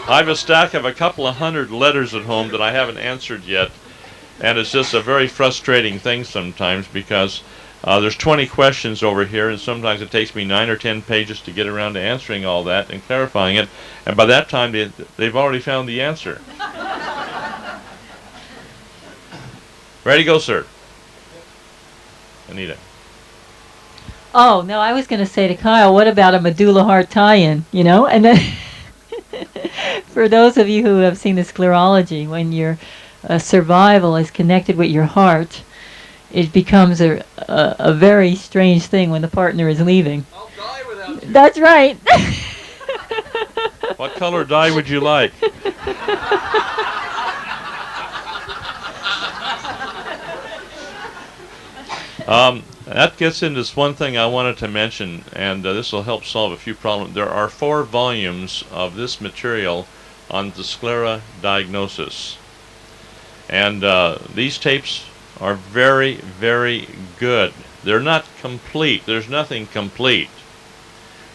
I have a stack of a couple of hundred letters at home that I haven't answered yet, and it's just a very frustrating thing sometimes because there's 20 questions over here, and sometimes it takes me 9 or 10 pages to get around to answering all that and clarifying it, and by that time they've already found the answer. Ready to go, sir? Anita. Oh, no, I was going to say to Kyle, what about a medulla heart tie-in, you know? And then for those of you who have seen the sclerology, when your survival is connected with your heart, it becomes a very strange thing when the partner is leaving. I'll die without you. That's right. What color dye would you like? That gets into this one thing I wanted to mention, and this will help solve a few problems. There are 4 volumes of this material on the sclera diagnosis. And these tapes are very, very good. They're not complete. There's nothing complete.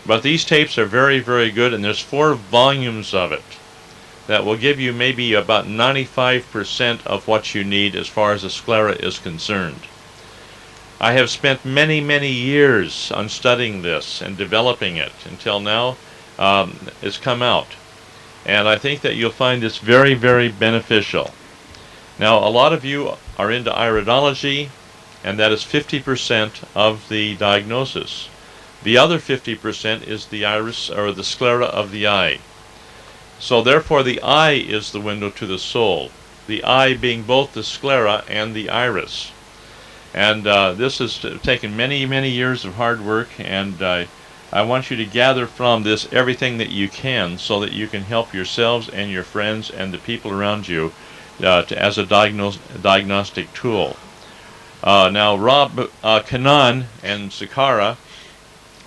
But these tapes are very, very good, and there's 4 volumes of it that will give you maybe about 95% of what you need as far as the sclera is concerned. I have spent many, many years on studying this and developing it until now it's come out. And I think that you'll find this very, very beneficial. Now, a lot of you are into iridology, and that is 50% of the diagnosis. The other 50% is the iris, or the sclera of the eye. So therefore the eye is the window to the soul, the eye being both the sclera and the iris. And this has taken many, many years of hard work, and I want you to gather from this everything that you can so that you can help yourselves and your friends and the people around you as a diagnostic tool. Now, Rob Kanan and Sakara,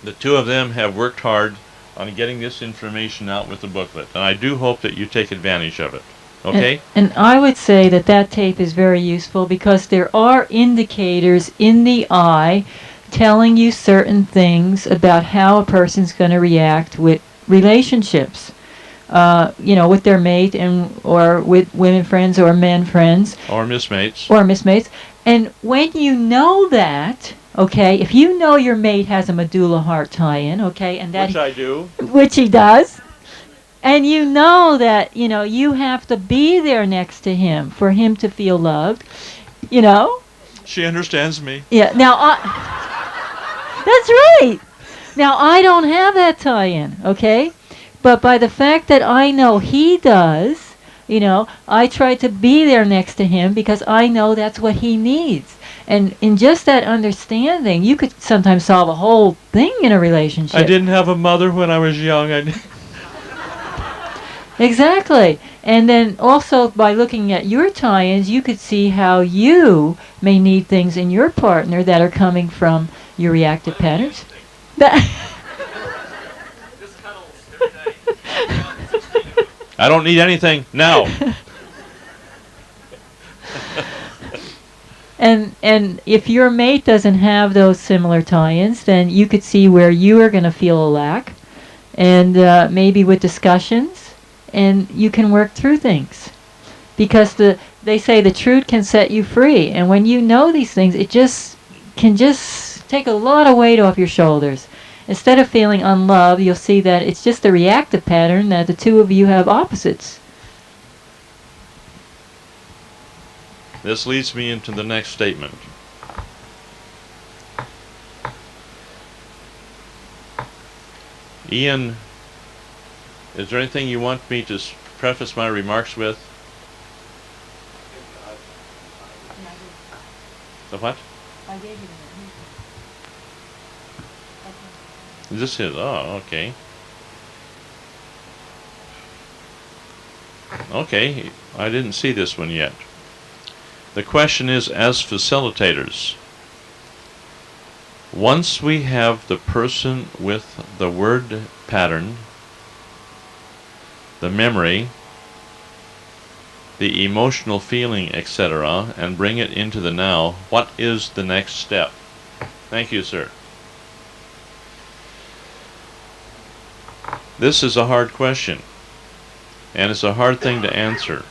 the two of them have worked hard on getting this information out with the booklet, and I do hope that you take advantage of it. Okay? And I would say that that tape is very useful because there are indicators in the eye telling you certain things about how a person's going to react with relationships. You know, with their mate or with women friends or men friends. Or mismates. Or mismates. And when you know that, okay, if you know your mate has a medulla heart tie-in, okay, and that which I do. Which he does. And you know that, you know, you have to be there next to him for him to feel loved, you know. She understands me. Yeah, now, that's right. Now, I don't have that tie-in, okay? But by the fact that I know he does, you know, I try to be there next to him because I know that's what he needs. And in just that understanding, you could sometimes solve a whole thing in a relationship. I didn't have a mother when I was young. Exactly. And then also by looking at your tie-ins, you could see how you may need things in your partner that are coming from your reactive patterns. I don't need anything now. And if your mate doesn't have those similar tie-ins, then you could see where you are going to feel a lack, and maybe with discussions, and you can work through things, because they say the truth can set you free, and when you know these things, it can take a lot of weight off your shoulders. Instead of feeling unloved, you'll see that it's just a reactive pattern that the two of you have opposites. This leads me into the next statement. Ian, is there anything you want me to preface my remarks with? The what? I gave you Is this his? Oh, okay. Okay, I didn't see this one yet. The question is, as facilitators, once we have the person with the word pattern, the memory, the emotional feeling, etc., and bring it into the now, what is the next step? Thank you, sir. This is a hard question, and it's a hard thing to answer.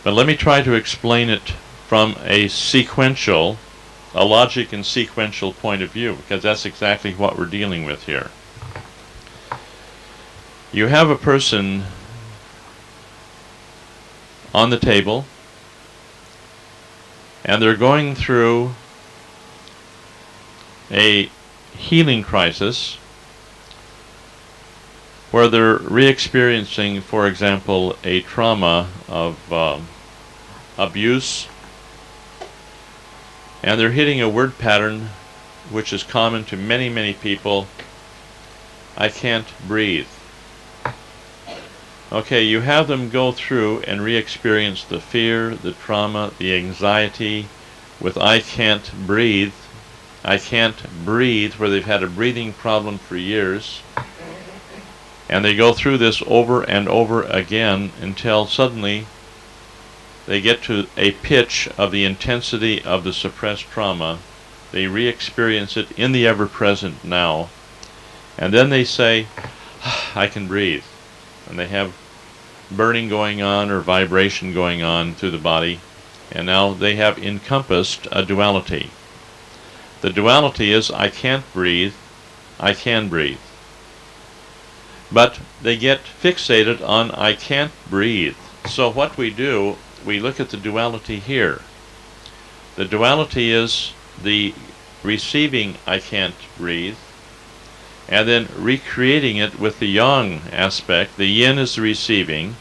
But let me try to explain it from a logic and sequential point of view, because that's exactly what we're dealing with here. You have a person on the table, and they're going through a healing crisis where they're re-experiencing, for example, a trauma of abuse, and they're hitting a word pattern which is common to many, many people. I can't breathe. Okay, you have them go through and re-experience the fear, the trauma, the anxiety with I can't breathe. I can't breathe, where they've had a breathing problem for years. And they go through this over and over again until suddenly they get to a pitch of the intensity of the suppressed trauma. They re-experience it in the ever-present now. And then they say, I can breathe. And they have burning going on or vibration going on through the body. And now they have encompassed a duality. The duality is I can't breathe, I can breathe. But they get fixated on I can't breathe. So what we do, we look at the duality here. The duality is the receiving I can't breathe, and then recreating it with the yang aspect. The yin is the receiving,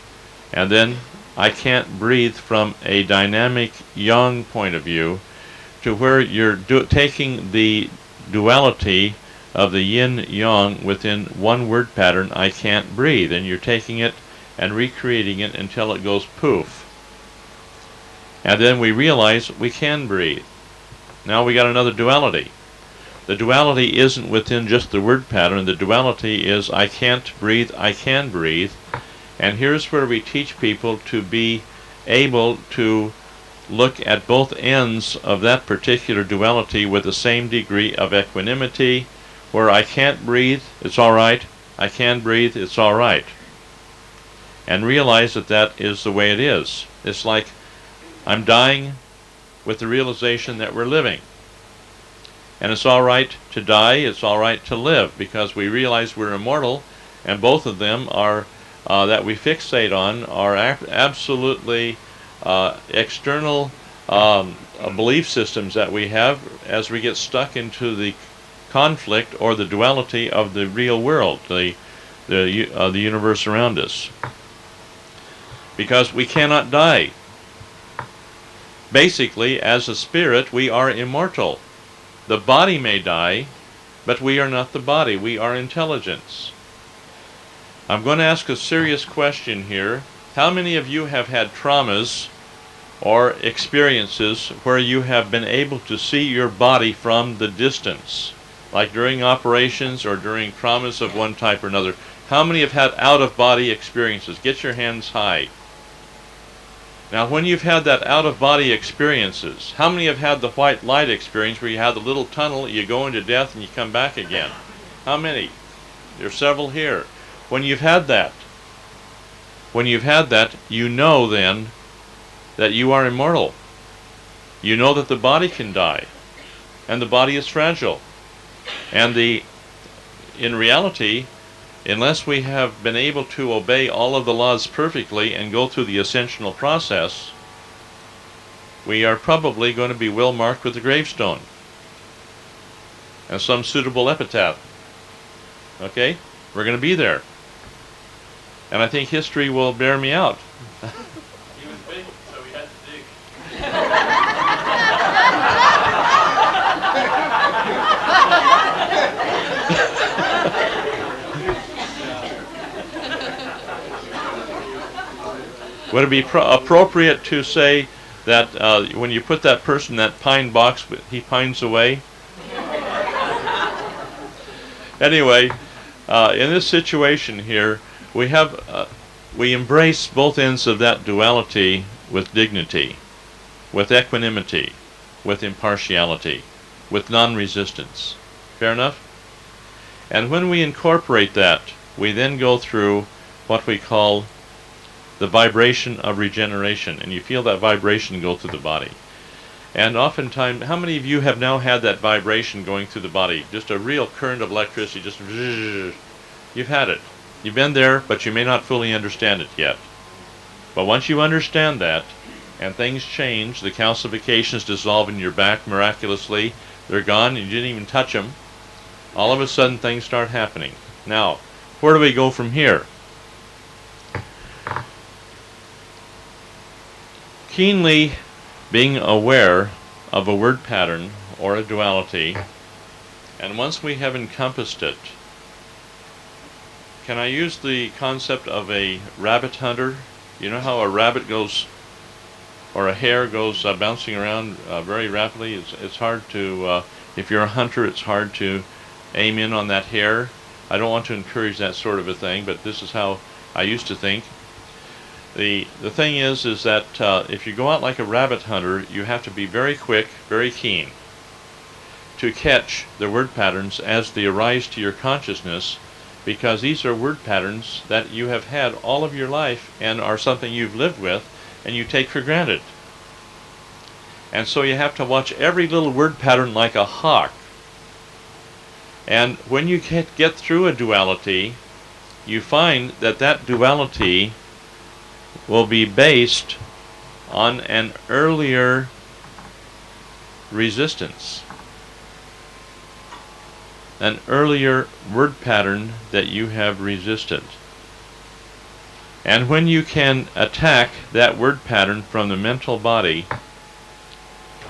and then I can't breathe from a dynamic yang point of view, to where you're taking the duality of the yin-yang within one word pattern, I can't breathe, and you're taking it and recreating it until it goes poof. And then we realize we can breathe. Now we got another duality. The duality isn't within just the word pattern. The duality is I can't breathe, I can breathe. And here's where we teach people to be able to look at both ends of that particular duality with the same degree of equanimity, where I can't breathe, it's all right. I can breathe, it's all right. And realize that that is the way it is. It's like I'm dying with the realization that we're living. And it's all right to die, it's all right to live, because we realize we're immortal, and both of them are that we fixate on are absolutely external belief systems that we have as we get stuck into the conflict or the duality of the real world, the universe around us. Because we cannot die. Basically, as a spirit, we are immortal. The body may die, but we are not the body. We are intelligence. I'm going to ask a serious question here. How many of you have had traumas or experiences where you have been able to see your body from the distance, like during operations or during traumas of one type or another? How many have had out-of-body experiences? Get your hands high. Now, when you've had that out-of-body experiences, how many have had the white light experience where you have the little tunnel, you go into death and you come back again? How many? There's several here. When you've had that, you know then that you are immortal. You know that the body can die, and the body is fragile. And in reality, unless we have been able to obey all of the laws perfectly and go through the ascensional process, we are probably going to be well marked with a gravestone and some suitable epitaph. Okay? We're going to be there. And I think history will bear me out. He was big, so we had to dig. Would it be appropriate to say that when you put that person in that pine box, he pines away? Anyway, in this situation here, we embrace both ends of that duality with dignity, with equanimity, with impartiality, with non-resistance. Fair enough? And when we incorporate that, we then go through what we call the vibration of regeneration, and you feel that vibration go through the body. And oftentimes, how many of you have now had that vibration going through the body? Just a real current of electricity, just you've had it. You've been there, but you may not fully understand it yet. But once you understand that, and things change, the calcifications dissolve in your back miraculously, they're gone, and you didn't even touch them, all of a sudden things start happening. Now, where do we go from here? Keenly being aware of a word pattern or a duality, and once we have encompassed it, can I use the concept of a rabbit hunter? You know how a rabbit goes, or a hare goes bouncing around very rapidly? It's hard to, if you're a hunter, it's hard to aim in on that hare. I don't want to encourage that sort of a thing, but this is how I used to think. The thing is that if you go out like a rabbit hunter, you have to be very quick, very keen to catch the word patterns as they arise to your consciousness, because these are word patterns that you have had all of your life and are something you've lived with and you take for granted. And so you have to watch every little word pattern like a hawk. And when you get through a duality, you find that that duality will be based on an earlier resistance, an earlier word pattern that you have resisted. And when you can attack that word pattern from the mental body,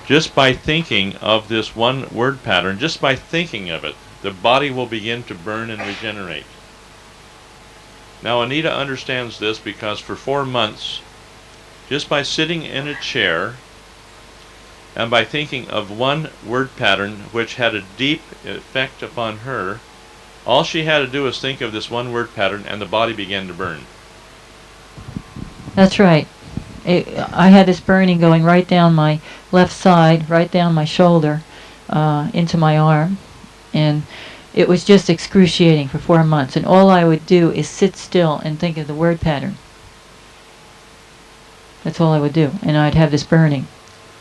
just by thinking of this one word pattern, just by thinking of it, the body will begin to burn and regenerate. Now Anita understands this because for 4 months, just by sitting in a chair and by thinking of one word pattern which had a deep effect upon her, all she had to do was think of this one word pattern and the body began to burn. That's right. I had this burning going right down my left side, right down my shoulder, into my arm, and it was just excruciating for 4 months, and all I would do is sit still and think of the word pattern. That's all I would do, and I'd have this burning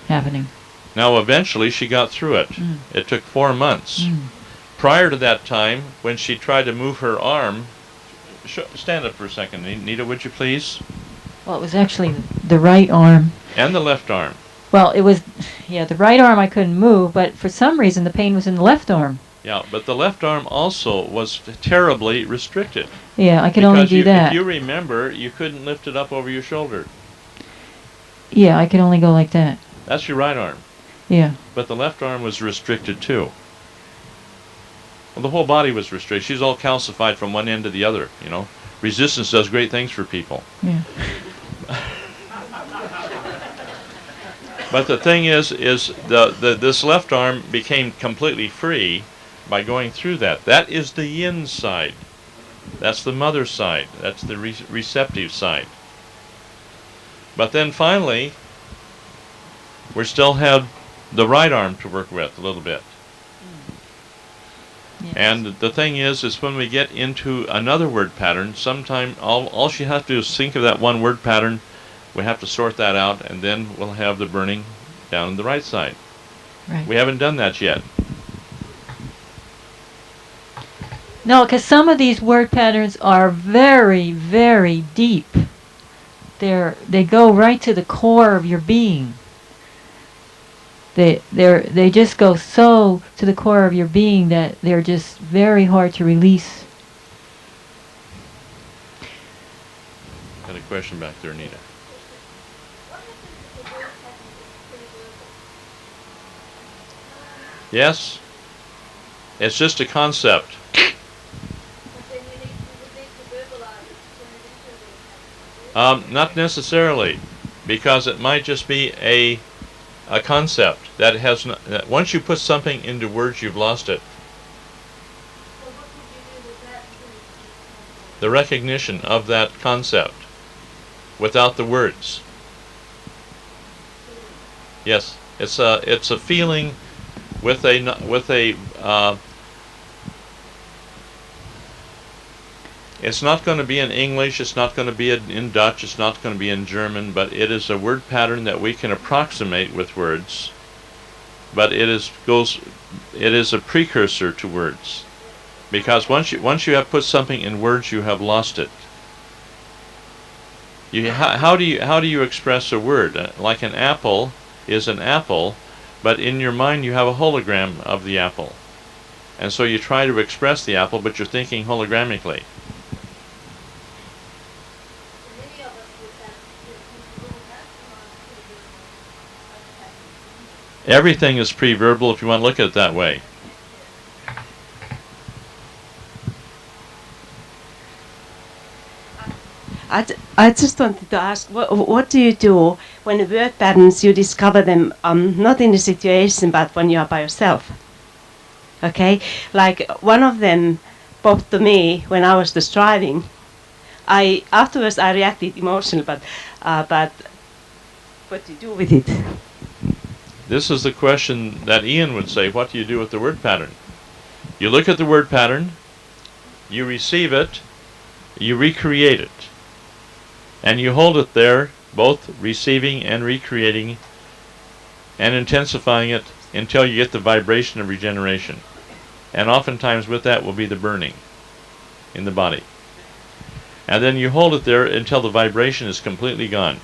happening. Now eventually she got through it. It took 4 months. Prior to that time, when she tried to move her arm, stand up for a second, Nita, would you please? Well, it was actually the right arm. And the left arm. Well, it was, yeah, the right arm I couldn't move, but for some reason the pain was in the left arm. Yeah, but the left arm also was terribly restricted. Yeah, I could only do that. If you remember, you couldn't lift it up over your shoulder. Yeah, I could only go like that. That's your right arm. Yeah. But the left arm was restricted too. Well, the whole body was restricted. She's all calcified from one end to the other, you know. Resistance does great things for people. Yeah. But the thing is this left arm became completely free by going through that. That is the yin side. That's the mother side. That's the receptive side. But then finally, we still have the right arm to work with a little bit. Yes. And the thing is when we get into another word pattern, sometime all she has to do is think of that one word pattern. We have to sort that out, and then we'll have the burning down on the right side. Right. We haven't done that yet. No, because some of these word patterns are very, very deep. They go right to the core of your being. They just go so to the core of your being that they're just very hard to release. Got a question back there, Nita. Yes? It's just a concept. Not necessarily, because it might just be a concept that has not, that once you put something into words, you've lost it. The recognition of that concept without the words. Yes, it's a feeling with a It's not going to be in English, it's not going to be in Dutch, it's not going to be in German, but it is a word pattern that we can approximate with words. But it is a precursor to words. Because once you have put something in words, you have lost it. How do you express a word? Like an apple is an apple, but in your mind you have a hologram of the apple. And so you try to express the apple, but you're thinking hologrammically. Everything is pre-verbal if you want to look at it that way. I just wanted to ask, what do you do when the word patterns, you discover them not in the situation, but when you are by yourself? Okay, like one of them popped to me when I was just driving. Afterwards I reacted emotionally, but what do you do with it? This is the question that Ian would say, what do you do with the word pattern? You look at the word pattern, you receive it, you recreate it. And you hold it there, both receiving and recreating and intensifying it until you get the vibration of regeneration. And oftentimes with that will be the burning in the body. And then you hold it there until the vibration is completely gone.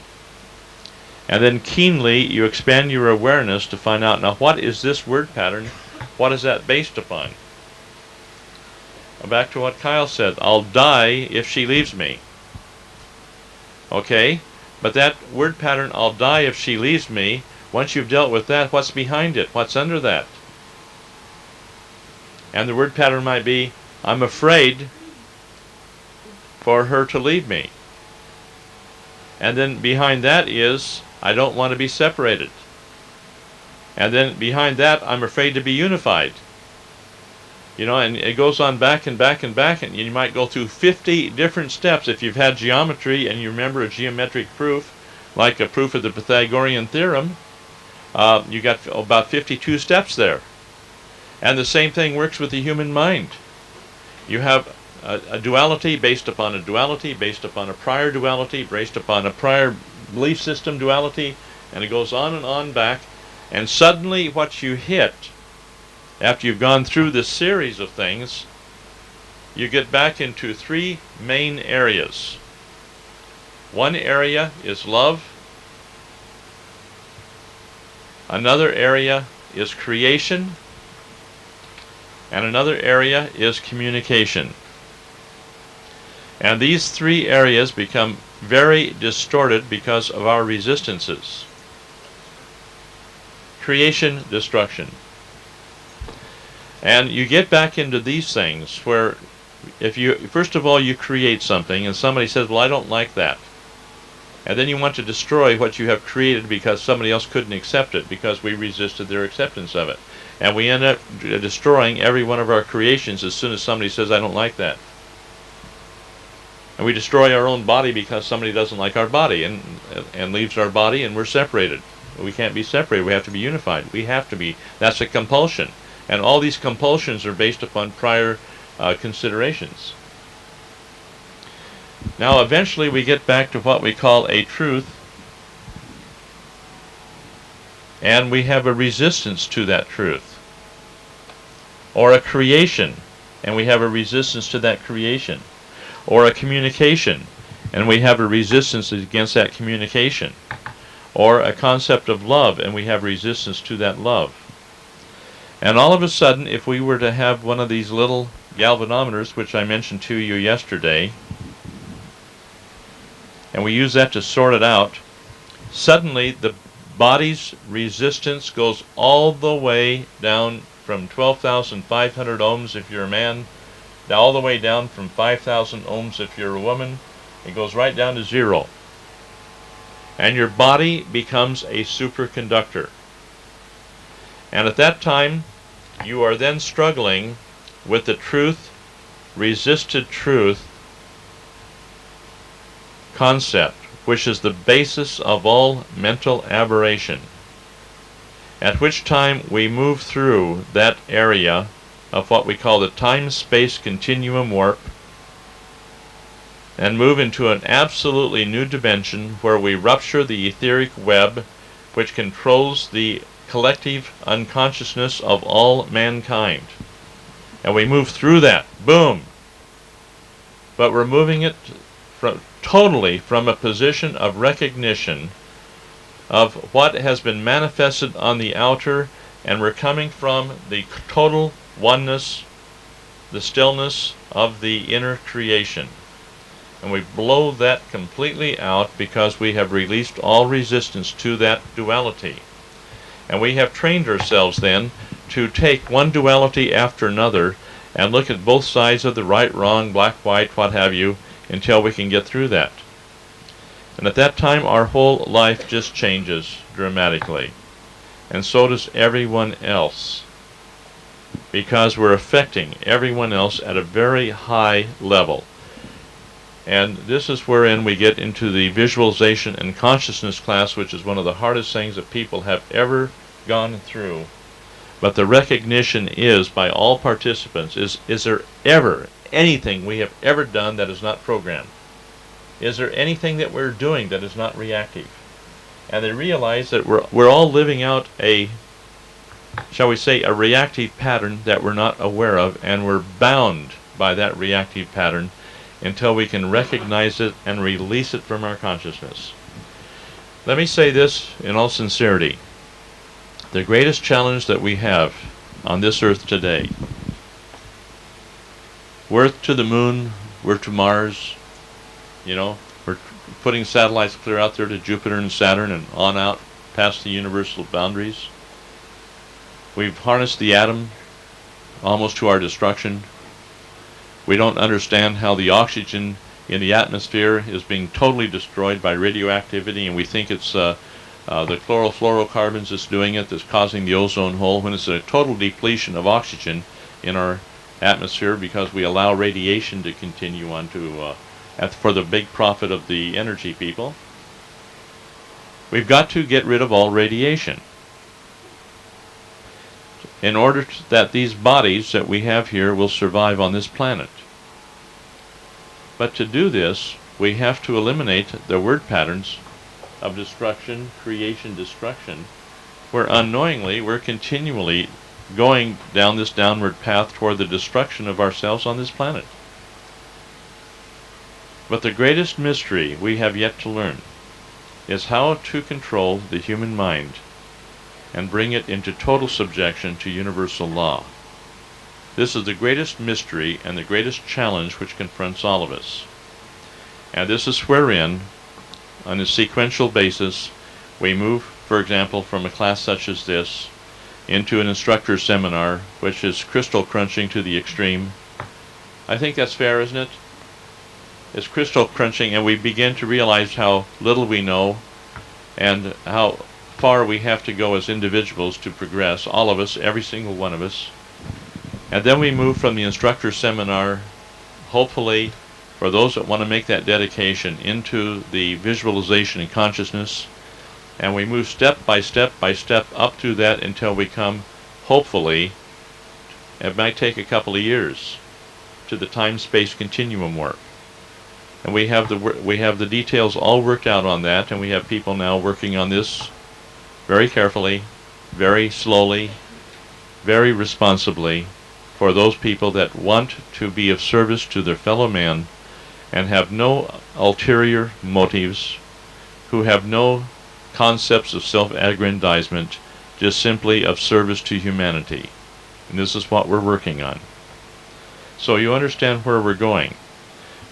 And then keenly you expand your awareness to find out, now what is this word pattern? What is that based upon? Back to what Kyle said, I'll die if she leaves me. Okay, but that word pattern, I'll die if she leaves me, once you've dealt with that, what's behind it? What's under that? And the word pattern might be, I'm afraid for her to leave me. And then behind that is, I don't want to be separated. And then behind that, I'm afraid to be unified. You know, and it goes on back and back and back, and you might go through 50 different steps. If you've had geometry and you remember a geometric proof, like a proof of the Pythagorean theorem, you got about 52 steps there. And the same thing works with the human mind. You have a duality based upon a duality, based upon a prior duality, based upon a prior belief system duality, and it goes on and on back. And suddenly what you hit, after you've gone through this series of things, you get back into three main areas. One area is love. Another area is creation. And another area is communication. And these three areas become very distorted because of our resistances. Creation, destruction. And you get back into these things where if you, first of all, you create something and somebody says, well, I don't like that. And then you want to destroy what you have created because somebody else couldn't accept it because we resisted their acceptance of it. And we end up destroying every one of our creations as soon as somebody says, I don't like that. And we destroy our own body because somebody doesn't like our body and leaves our body, and we're separated. We can't be separated. We have to be unified. We have to be. That's a compulsion. And all these compulsions are based upon prior considerations. Now eventually we get back to what we call a truth, and we have a resistance to that truth. Or a creation, and we have a resistance to that creation. Or a communication, and we have a resistance against that communication. Or a concept of love, and we have resistance to that love. And all of a sudden, if we were to have one of these little galvanometers, which I mentioned to you yesterday, and we use that to sort it out, suddenly the body's resistance goes all the way down from 12,500 ohms if you're a man, all the way down from 5,000 ohms if you're a woman. It goes right down to zero. And your body becomes a superconductor. And at that time, you are then struggling with the truth, resisted truth concept, which is the basis of all mental aberration. At which time we move through that area of what we call the time-space continuum warp, and move into an absolutely new dimension where we rupture the etheric web which controls the collective unconsciousness of all mankind. And we move through that. Boom! But we're moving it totally from a position of recognition of what has been manifested on the outer, and we're coming from the total oneness, the stillness of the inner creation. And we blow that completely out because we have released all resistance to that duality. And we have trained ourselves then to take one duality after another and look at both sides of the right, wrong, black, white, what have you, until we can get through that. And at that time our whole life just changes dramatically. And so does everyone else, because we're affecting everyone else at a very high level. And this is wherein we get into the visualization and consciousness class, which is one of the hardest things that people have ever gone through. But the recognition is, by all participants, is there ever anything we have ever done that is not programmed? Is there anything that we're doing that is not reactive? And they realize that we're all living out a, shall we say, a reactive pattern that we're not aware of, and we're bound by that reactive pattern until we can recognize it and release it from our consciousness. Let me say this in all sincerity. The greatest challenge that we have on this earth today, we're to the moon, we're to Mars, we're putting satellites clear out there to Jupiter and Saturn and on out past the universal boundaries. We've harnessed the atom almost to our destruction. We don't understand how the oxygen in the atmosphere is being totally destroyed by radioactivity, and we think it's the chlorofluorocarbons that's doing it, that's causing the ozone hole, when it's a total depletion of oxygen in our atmosphere because we allow radiation to continue on to for the big profit of the energy people. We've got to get rid of all radiation in order that these bodies that we have here will survive on this planet. But to do this, we have to eliminate the word patterns of destruction, creation, destruction, where unknowingly we're continually going down this downward path toward the destruction of ourselves on this planet. But the greatest mystery we have yet to learn is how to control the human mind and bring it into total subjection to universal law. This is the greatest mystery and the greatest challenge which confronts all of us. And this is wherein, on a sequential basis, we move, for example, from a class such as this into an instructor seminar, which is crystal crunching to the extreme. I think that's fair, isn't it? It's crystal crunching, and we begin to realize how little we know and how far we have to go as individuals to progress, all of us, every single one of us. And then we move from the instructor seminar, hopefully, for those that want to make that dedication, into the visualization and consciousness. And we move step by step by step up through that until we come, hopefully, it might take a couple of years, to the time-space continuum work. And we have the details all worked out on that, and we have people now working on this very carefully, very slowly, very responsibly, for those people that want to be of service to their fellow man and have no ulterior motives, who have no concepts of self-aggrandizement, just simply of service to humanity. And this is what we're working on. So you understand where we're going.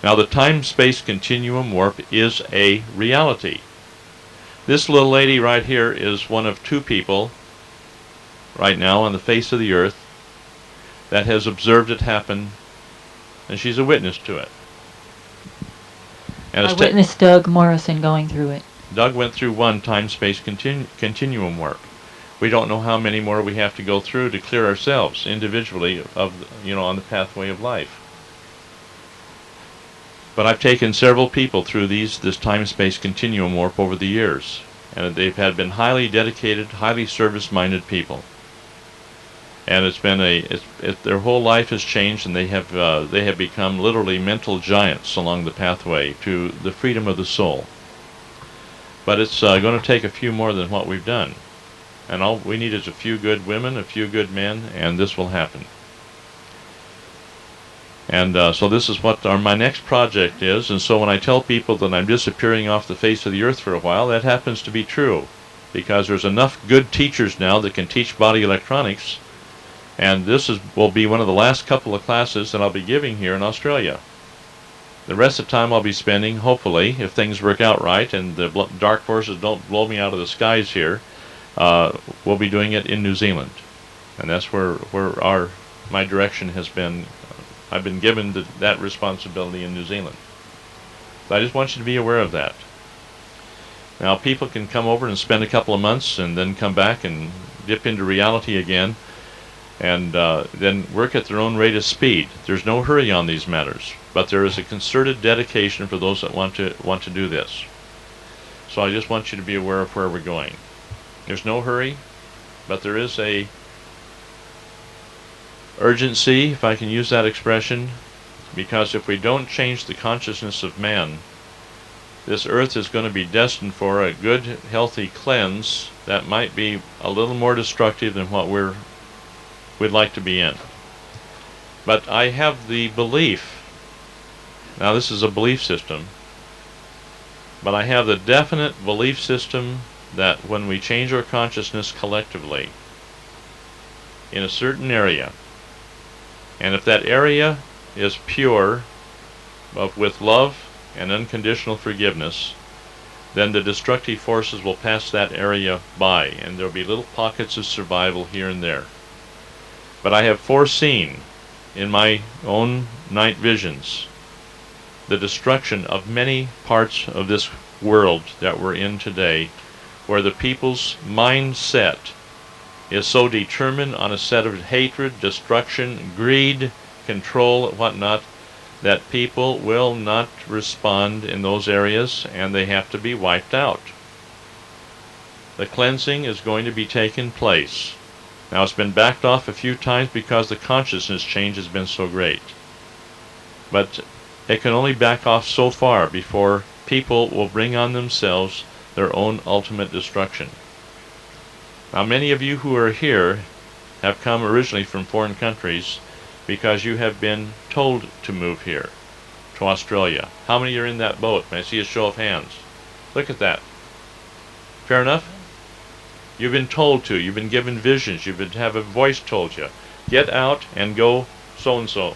Now the time-space continuum warp is a reality. This little lady right here is one of two people right now on the face of the earth that has observed it happen, and she's a witness to it. And I witnessed Doug Morrison going through it. Doug went through one time-space continuum work. We don't know how many more we have to go through to clear ourselves individually on the pathway of life. But I've taken several people through this time-space continuum warp over the years, and they've been highly dedicated, highly service-minded people. and it's been their whole life has changed, and they have become literally mental giants along the pathway to the freedom of the soul. But it's going to take a few more than what we've done, and all we need is a few good women, a few good men, and this will happen. And so this is what my next project is. And so when I tell people that I'm disappearing off the face of the earth for a while, that happens to be true, because there's enough good teachers now that can teach body electronics, and this will be one of the last couple of classes that I'll be giving here in Australia. The rest of the time I'll be spending, hopefully, if things work out right and the dark forces don't blow me out of the skies here, we'll be doing it in New Zealand. And that's where my direction has been. I've been given that responsibility in New Zealand. So I just want you to be aware of that. Now, people can come over and spend a couple of months and then come back and dip into reality again, and then work at their own rate of speed. There's no hurry on these matters, but there is a concerted dedication for those that want to do this. So I just want you to be aware of where we're going. There's no hurry, but there is a urgency, if I can use that expression, because if we don't change the consciousness of man, this earth is going to be destined for a good, healthy cleanse that might be a little more destructive than what we'd like to be in. But I have the belief, now this is a belief system, but I have the definite belief system that when we change our consciousness collectively in a certain area, and if that area is pure, with love and unconditional forgiveness, then the destructive forces will pass that area by, and there will be little pockets of survival here and there. But I have foreseen in my own night visions the destruction of many parts of this world that we're in today, where the people's mindset is so determined on a set of hatred, destruction, greed, control, whatnot, that people will not respond in those areas, and they have to be wiped out. The cleansing is going to be taking place. Now, it's been backed off a few times because the consciousness change has been so great. But it can only back off so far before people will bring on themselves their own ultimate destruction. Now, many of you who are here have come originally from foreign countries because you have been told to move here, to Australia. How many are in that boat? May I see a show of hands? Look at that. Fair enough? You've been told to. You've been given visions. You've been have a voice told you. Get out and go so-and-so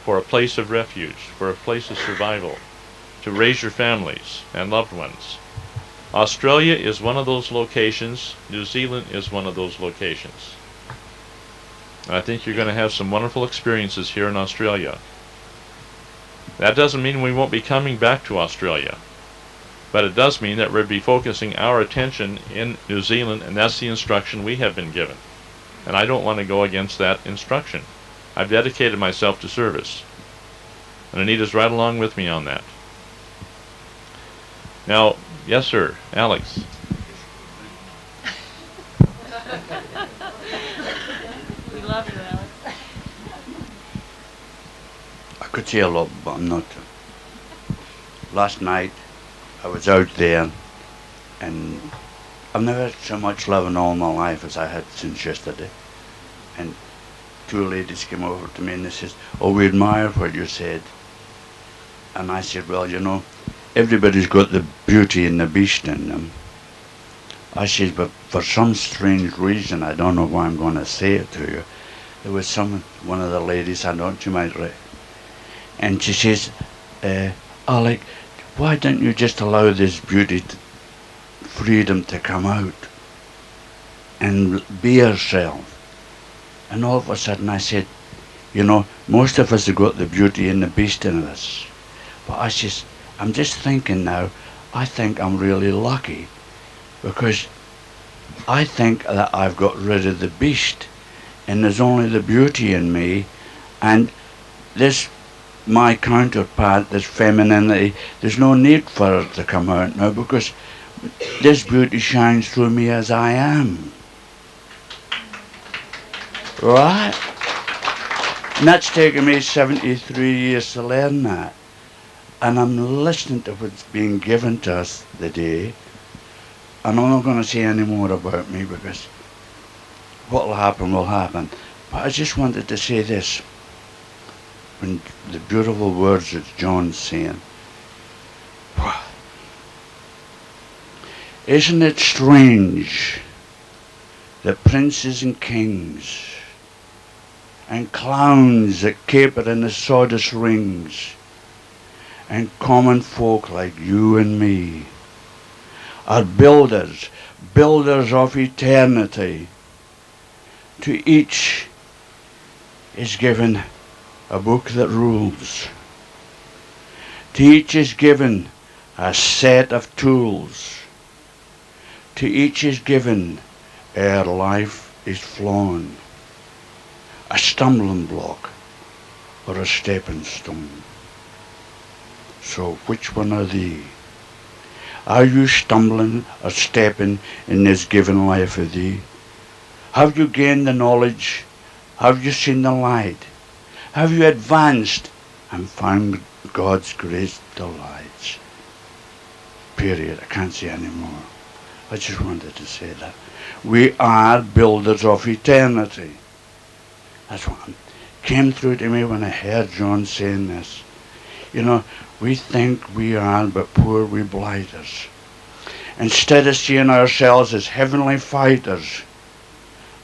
for a place of refuge, for a place of survival, to raise your families and loved ones. Australia is one of those locations. New Zealand is one of those locations. And I think you're going to have some wonderful experiences here in Australia. That doesn't mean we won't be coming back to Australia, but it does mean that we'll be focusing our attention in New Zealand, and that's the instruction we have been given. And I don't want to go against that instruction. I've dedicated myself to service, and Anita's right along with me on that. Now, yes, sir, Alex. We love you, Alex. I could say a lot, but I'm not. Last night, I was out there, and I've never had so much love in all my life as I had since yesterday. And two ladies came over to me and they said, "Oh, we admire what you said." And I said, "Well, you know, everybody's got the beauty and the beast in them." I said, "But for some strange reason, I don't know why I'm going to say it to you, there was one of the ladies, I know you might read, and she says, Alec, why don't you just allow this beauty, freedom to come out and be yourself?" And all of a sudden I said, "You know, most of us have got the beauty and the beast in us." But I says, I'm just thinking now, I think I'm really lucky, because I think that I've got rid of the beast and there's only the beauty in me, and this, my counterpart, this femininity, there's no need for it to come out now, because this beauty shines through me as I am. Right? And that's taken me 73 years to learn that. And I'm listening to what's being given to us today. And I'm not going to say any more about me because what will happen will happen. But I just wanted to say this. When the beautiful words that John's saying. Isn't it strange that princes and kings and clowns that caper in the sawdust rings and common folk like you and me are builders, builders of eternity. To each is given a book that rules. To each is given a set of tools. To each is given ere life is flown, a stumbling block or a stepping stone. So which one are thee? Are you stumbling or stepping in this given life of thee? Have you gained the knowledge? Have you seen the light? Have you advanced and found God's great delights? Period. I can't say any more. I just wanted to say that. We are builders of eternity. That's what came through to me when I heard John saying this. You know, we think we are but poor wee blighters. Instead of seeing ourselves as heavenly fighters,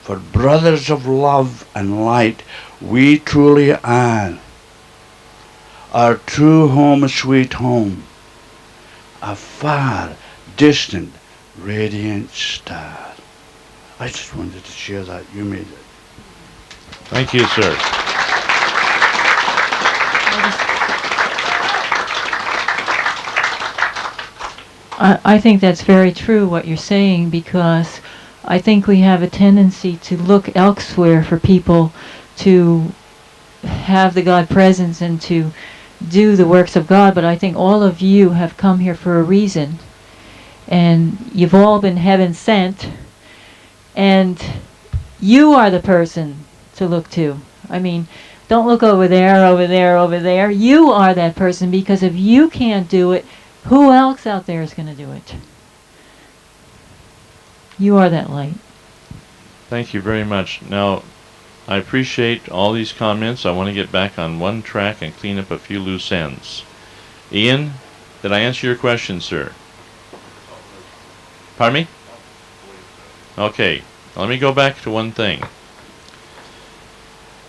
for brothers of love and light, we truly are. Our true home, a sweet home, a far distant radiant star. I just wanted to share that. You made it. Thank you, sir. I think that's very true what you're saying, because I think we have a tendency to look elsewhere for people to have the God presence and to do the works of God, but I think all of you have come here for a reason. And you've all been heaven sent, and you are the person to look to. I mean, don't look over there, over there, over there. You are that person, because if you can't do it, who else out there is going to do it? You are that light. Thank you very much. Now, I appreciate all these comments. I want to get back on one track and clean up a few loose ends. Ian, did I answer your question, sir? Pardon me? Okay, let me go back to one thing.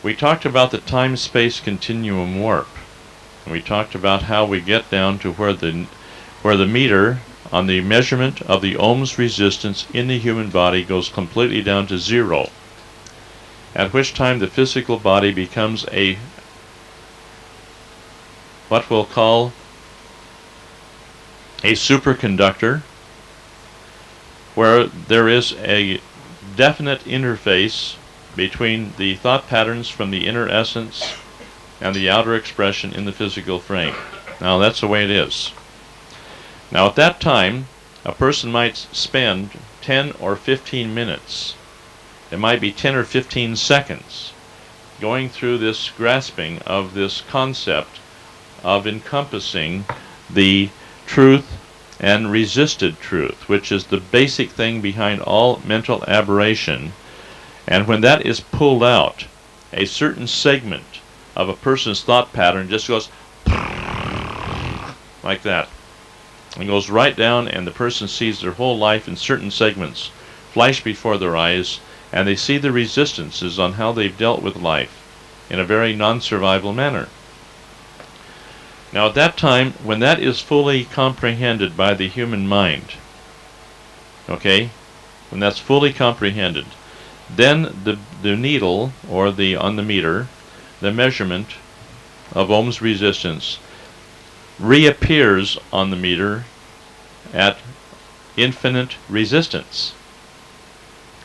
We talked about the time-space continuum warp. And we talked about how we get down to where the meter on the measurement of the ohms resistance in the human body goes completely down to zero, at which time the physical body becomes a what we'll call a superconductor, where there is a definite interface between the thought patterns from the inner essence and the outer expression in the physical frame. Now that's the way it is. Now at that time, a person might spend 10 or 15 minutes, it might be 10 or 15 seconds, going through this grasping of this concept of encompassing the truth and resisted truth, which is the basic thing behind all mental aberration. And when that is pulled out, a certain segment of a person's thought pattern just goes like that. It goes right down, and the person sees their whole life in certain segments flash before their eyes, and they see the resistances on how they've dealt with life in a very non-survival manner. Now at that time, when that is fully comprehended by the human mind, okay, when that's fully comprehended, then the needle, or on the meter, the measurement of ohms resistance reappears on the meter at infinite resistance,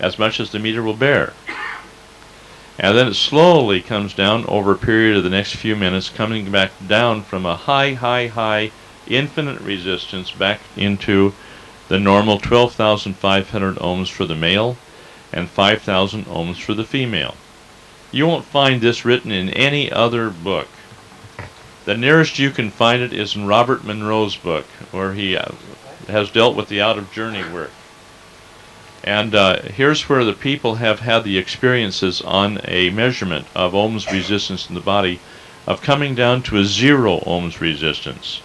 as much as the meter will bear. And then it slowly comes down over a period of the next few minutes, coming back down from a high infinite resistance back into the normal 12,500 ohms for the male and 5,000 ohms for the female. You won't find this written in any other book. The nearest you can find it is in Robert Monroe's book, where he has dealt with the out-of-journey work. And here's where the people have had the experiences on a measurement of ohms resistance in the body of coming down to a 0 ohms resistance.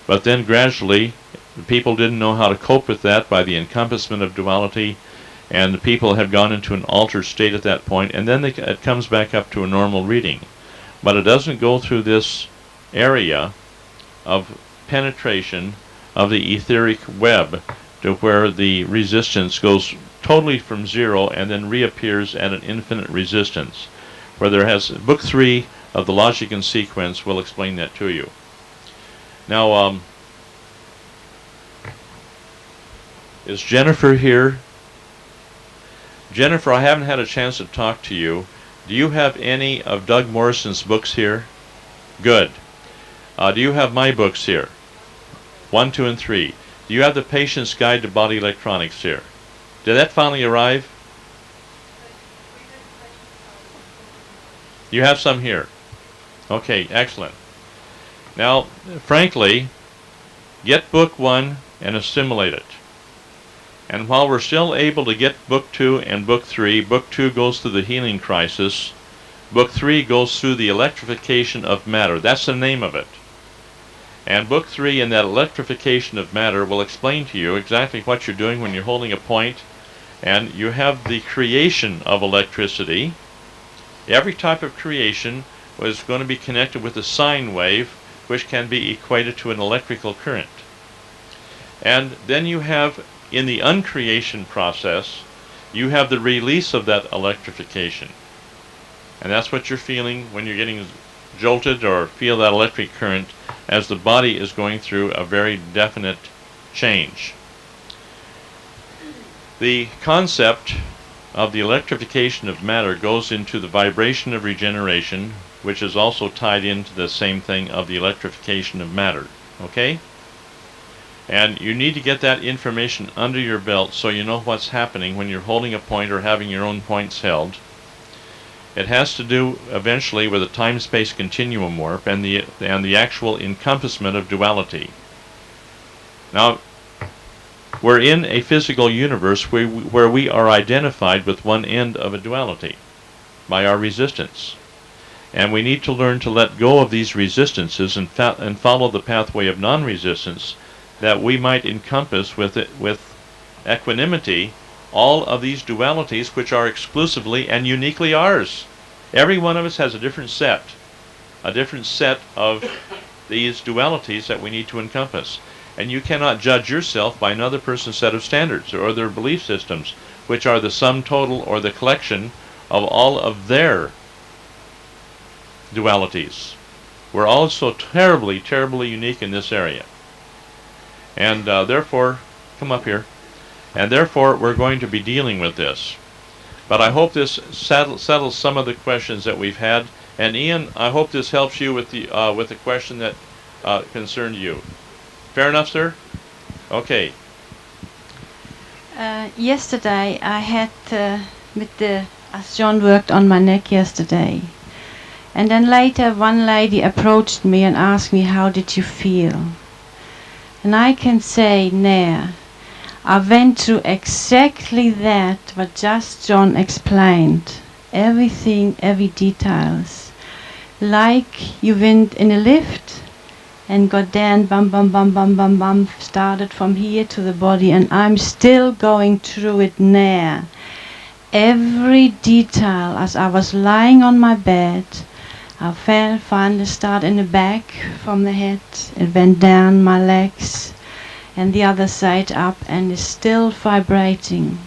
But then gradually, the people didn't know how to cope with that by the encompassment of duality, and the people have gone into an altered state at that point, and then it comes back up to a normal reading. But it doesn't go through this area of penetration of the etheric web to where the resistance goes totally from 0 and then reappears at an infinite resistance. Where there has book 3 of the Logic and Sequence will explain that to you. Now, is Jennifer here? Jennifer, I haven't had a chance to talk to you. Do you have any of Doug Morrison's books here? Good. Do you have my books here? 1, 2, and 3. Do you have the Patient's Guide to Body Electronics here? Did that finally arrive? You have some here. Okay, excellent. Now, frankly, get book 1 and assimilate it. And while we're still able to get book 2 and book 3, book 2 goes through the healing crisis. Book 3 goes through the electrification of matter. That's the name of it. And book 3 in that electrification of matter will explain to you exactly what you're doing when you're holding a point. And you have the creation of electricity. Every type of creation was going to be connected with a sine wave, which can be equated to an electrical current. And then you have, in the uncreation process, you have the release of that electrification. And that's what you're feeling when you're getting jolted or feel that electric current as the body is going through a very definite change. The concept of the electrification of matter goes into the vibration of regeneration, which is also tied into the same thing of the electrification of matter. Okay? And you need to get that information under your belt so you know what's happening when you're holding a point or having your own points held. It has to do eventually with a time-space continuum warp and the actual encompassment of duality. Now, we're in a physical universe where we are identified with one end of a duality by our resistance. And we need to learn to let go of these resistances and follow the pathway of non-resistance, that we might encompass with equanimity all of these dualities which are exclusively and uniquely ours. Every one of us has a different set of these dualities that we need to encompass. And you cannot judge yourself by another person's set of standards or their belief systems, which are the sum total or the collection of all of their dualities. We're all so terribly, terribly unique in this area. And therefore, come up here, and therefore we're going to be dealing with this. But I hope this settles some of the questions that we've had. And Ian, I hope this helps you with the question that concerned you. Fair enough, sir? Okay. Yesterday I had as John worked on my neck yesterday, and then later one lady approached me and asked me, how did you feel? And I can say, Nair, I went through exactly that what just John explained. Everything, every details. Like you went in a lift and got down, bum, bum, bum, bum, bum, bum, started from here to the body, and I'm still going through it now. Every detail, as I was lying on my bed, I finally started in the back from the head, it went down my legs, and the other side up, and is still vibrating.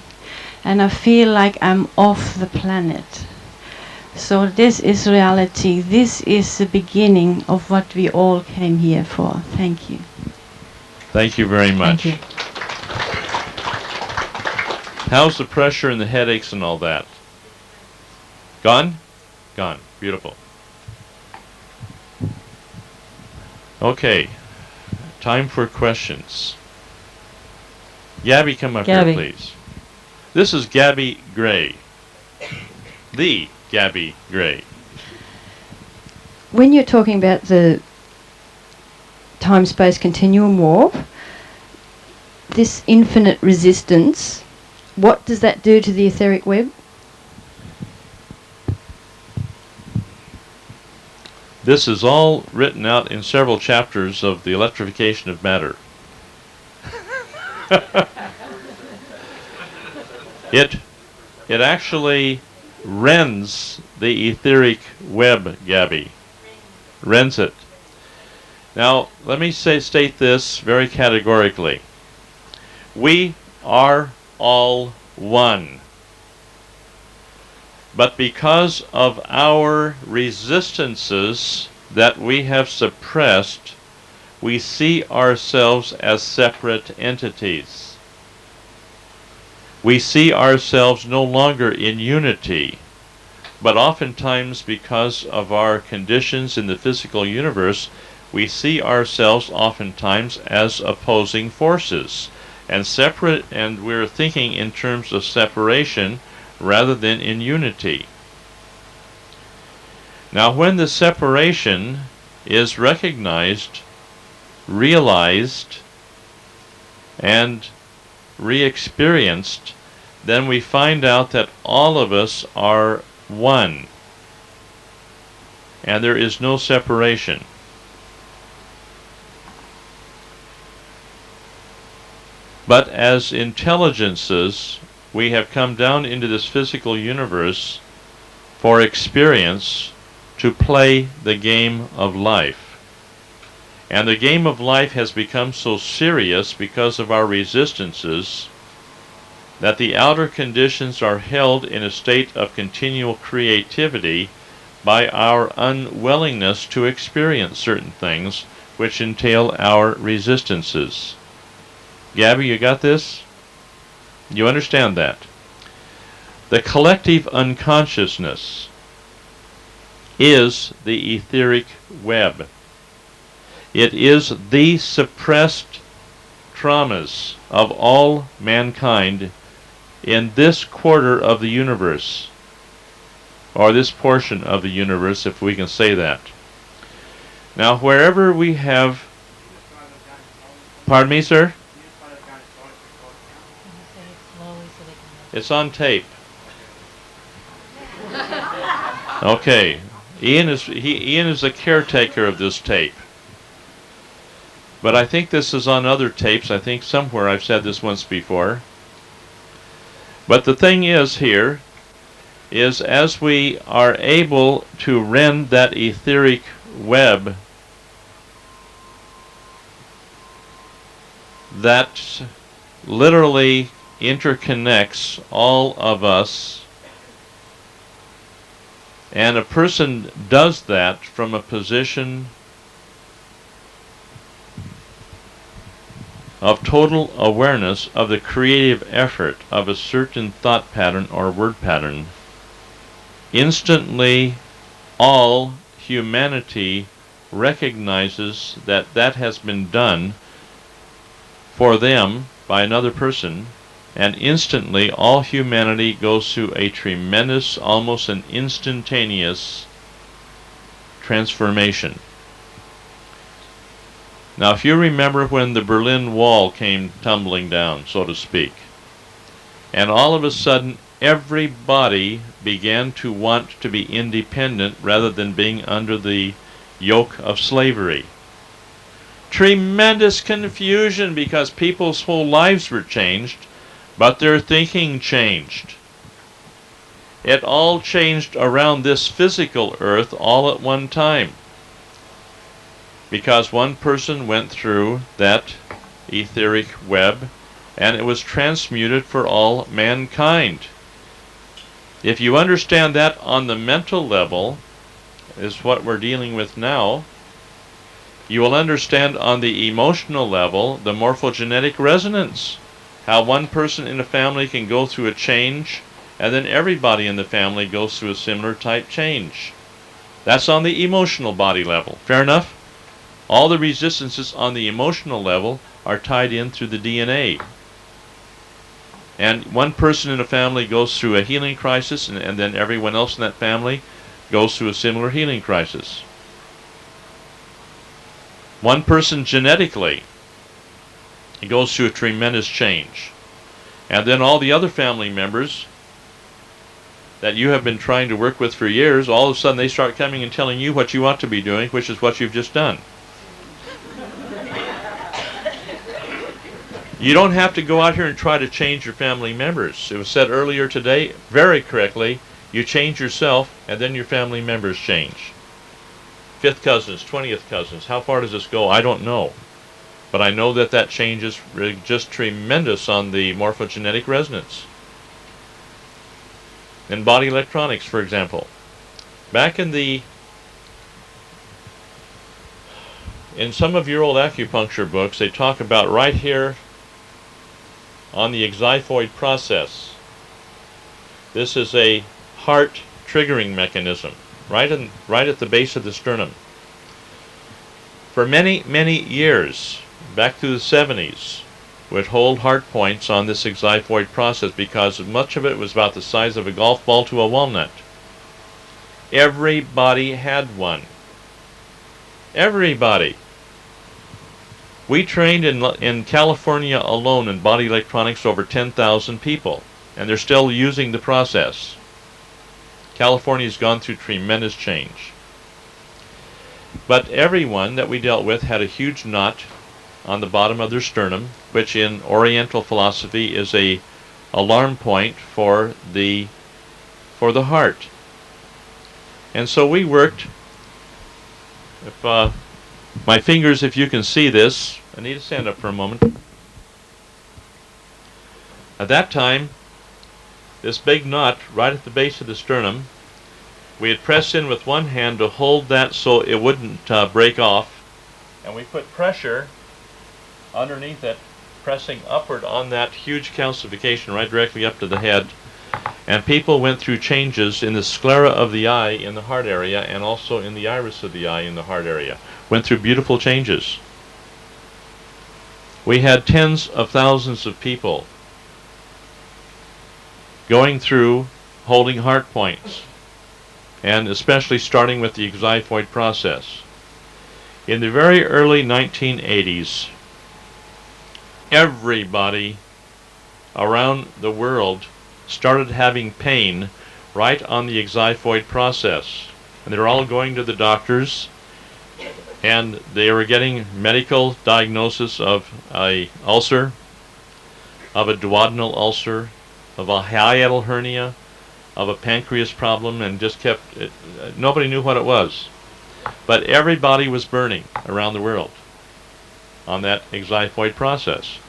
And I feel like I'm off the planet. So this is reality. This is the beginning of what we all came here for. Thank you. Thank you very much. Thank you. How's the pressure and the headaches and all that? Gone? Gone. Beautiful. Okay. Time for questions. Gabby, come up Gabby. here, please. This is Gabby Gray. The Gabby Gray. When you're talking about the time-space continuum warp, this infinite resistance, what does that do to the etheric web? This is all written out in several chapters of the electrification of matter. It actually rends the etheric web, Gabby. Rends it. Now, let me state this very categorically. We are all one. But because of our resistances that we have suppressed, we see ourselves as separate entities. We see ourselves no longer in unity, but oftentimes because of our conditions in the physical universe, we see ourselves oftentimes as opposing forces and separate, and we're thinking in terms of separation rather than in unity. Now, when the separation is recognized, realized, and re-experienced, then we find out that all of us are one, and there is no separation. But as intelligences, we have come down into this physical universe for experience to play the game of life. And the game of life has become so serious because of our resistances that the outer conditions are held in a state of continual creativity by our unwillingness to experience certain things which entail our resistances. Gabby, you got this? You understand that? The collective unconsciousness is the etheric web. It is the suppressed traumas of all mankind in this quarter of the universe, or this portion of the universe, if we can say that. Now, wherever we have... Pardon me, sir? It's on tape. Okay. Ian is the caretaker of this tape. But I think this is on other tapes. I think somewhere I've said this once before. But the thing is here, is as we are able to rend that etheric web that literally interconnects all of us, and a person does that from a position of total awareness of the creative effort of a certain thought pattern or word pattern, instantly all humanity recognizes that that has been done for them by another person, and instantly all humanity goes through a tremendous, almost an instantaneous transformation. Now, if you remember when the Berlin Wall came tumbling down, so to speak, and all of a sudden everybody began to want to be independent rather than being under the yoke of slavery. Tremendous confusion because people's whole lives were changed, but their thinking changed. It all changed around this physical earth all at one time, because one person went through that etheric web and it was transmuted for all mankind. If you understand that on the mental level, is what we're dealing with now, you will understand on the emotional level the morphogenetic resonance. How one person in a family can go through a change, and then everybody in the family goes through a similar type change. That's on the emotional body level. Fair enough? All the resistances on the emotional level are tied in through the DNA. And one person in a family goes through a healing crisis, and then everyone else in that family goes through a similar healing crisis. One person genetically, he goes through a tremendous change. And then all the other family members that you have been trying to work with for years, all of a sudden they start coming and telling you what you ought to be doing, which is what you've just done. You don't have to go out here and try to change your family members. It was said earlier today, very correctly, you change yourself and then your family members change. 5th cousins, 20th cousins, how far does this go? I don't know. But I know that that change is just tremendous on the morphogenetic resonance. In body electronics, for example. Back in some of your old acupuncture books, they talk about right here on the xiphoid process. This is a heart triggering mechanism, right at the base of the sternum. For many, many years, back to the 70s, would hold heart points on this xiphoid process because much of it was about the size of a golf ball to a walnut. Everybody had one. Everybody. We trained in California alone in body electronics over 10,000 people, and they're still using the process. California's gone through tremendous change. But everyone that we dealt with had a huge knot on the bottom of their sternum, which in Oriental philosophy is a alarm point for the heart. And so we worked. My fingers, if you can see this, I need to stand up for a moment. At that time, this big knot right at the base of the sternum, we had pressed in with one hand to hold that so it wouldn't break off, and we put pressure underneath it, pressing upward on that huge calcification right directly up to the head. And people went through changes in the sclera of the eye in the heart area and also in the iris of the eye in the heart area. Went through beautiful changes. We had tens of thousands of people going through holding heart points, and especially starting with the xiphoid process. In the very early 1980s, everybody around the world started having pain right on the xiphoid process. And they were all going to the doctors, and they were getting medical diagnosis of a ulcer, of a duodenal ulcer, of a hiatal hernia, of a pancreas problem, and just kept it, nobody knew what it was. But everybody was burning around the world on that xiphoid process.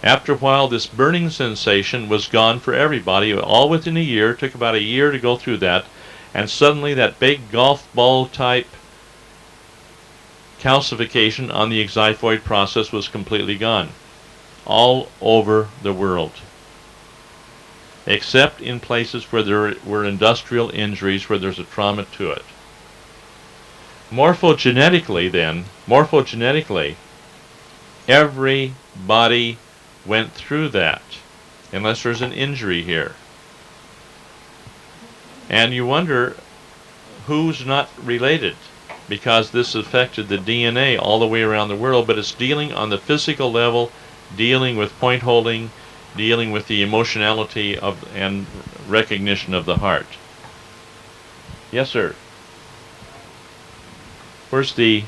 After a while, this burning sensation was gone for everybody, all within a year. It took about a year to go through that, and suddenly that big golf ball type calcification on the xiphoid process was completely gone, all over the world, except in places where there were industrial injuries, where there's a trauma to it. Morphogenetically, everybody went through that, unless there's an injury here. And you wonder who's not related, because this affected the DNA all the way around the world, but it's dealing on the physical level, dealing with point holding, dealing with the emotionality of and recognition of the heart. Yes, sir. Where's the...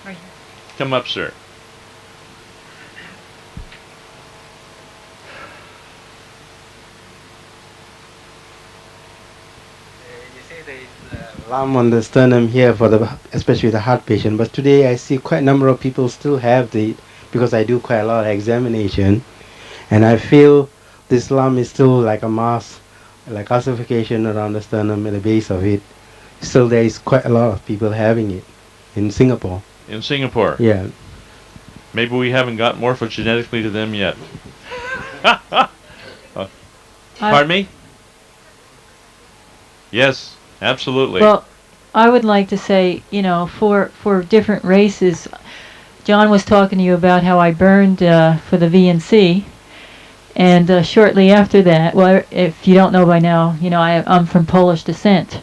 Right here. Come up, sir. You say there is lump on the sternum here for especially the heart patient, but today I see quite a number of people still have because I do quite a lot of examination, and I feel this lump is still like a mass, like calcification around the sternum at the base of it. Still there is quite a lot of people having it in Singapore. In Singapore? Yeah. Maybe we haven't got morphogenetically to them yet. Pardon me? Yes, absolutely. Well, I would like to say, for different races, John was talking to you about how I burned for the VNC, And shortly after that, well, if you don't know by now, you know, I'm from Polish descent.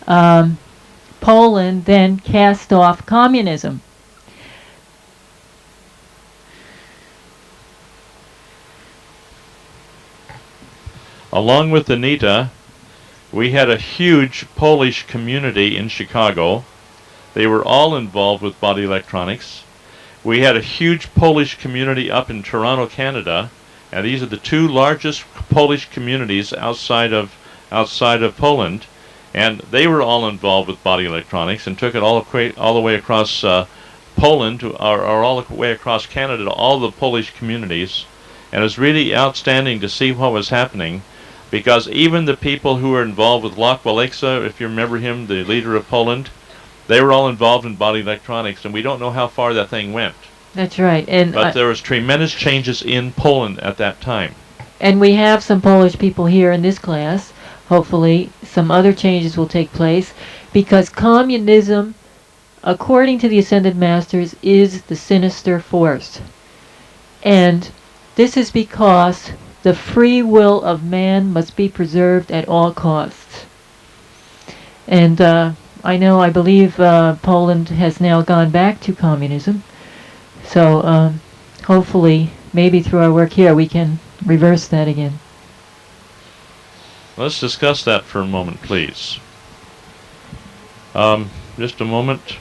Poland then cast off communism. Along with Anita, we had a huge Polish community in Chicago. They were all involved with body electronics. We had a huge Polish community up in Toronto, Canada, and these are the two largest Polish communities outside of Poland, and they were all involved with body electronics and took it all the way across Poland or all the way across Canada to all the Polish communities. And it was really outstanding to see what was happening, because even the people who were involved with Lech Walesa, if you remember him, the leader of Poland, they were all involved in body electronics, and we don't know how far that thing went. That's right. And but there was tremendous changes in Poland at that time. And we have some Polish people here in this class. Hopefully some other changes will take place, because communism, according to the Ascended Masters, is the sinister force. And this is because the free will of man must be preserved at all costs. And I believe Poland has now gone back to communism. So hopefully, maybe through our work here, we can reverse that again. Let's discuss that for a moment, please. Just a moment.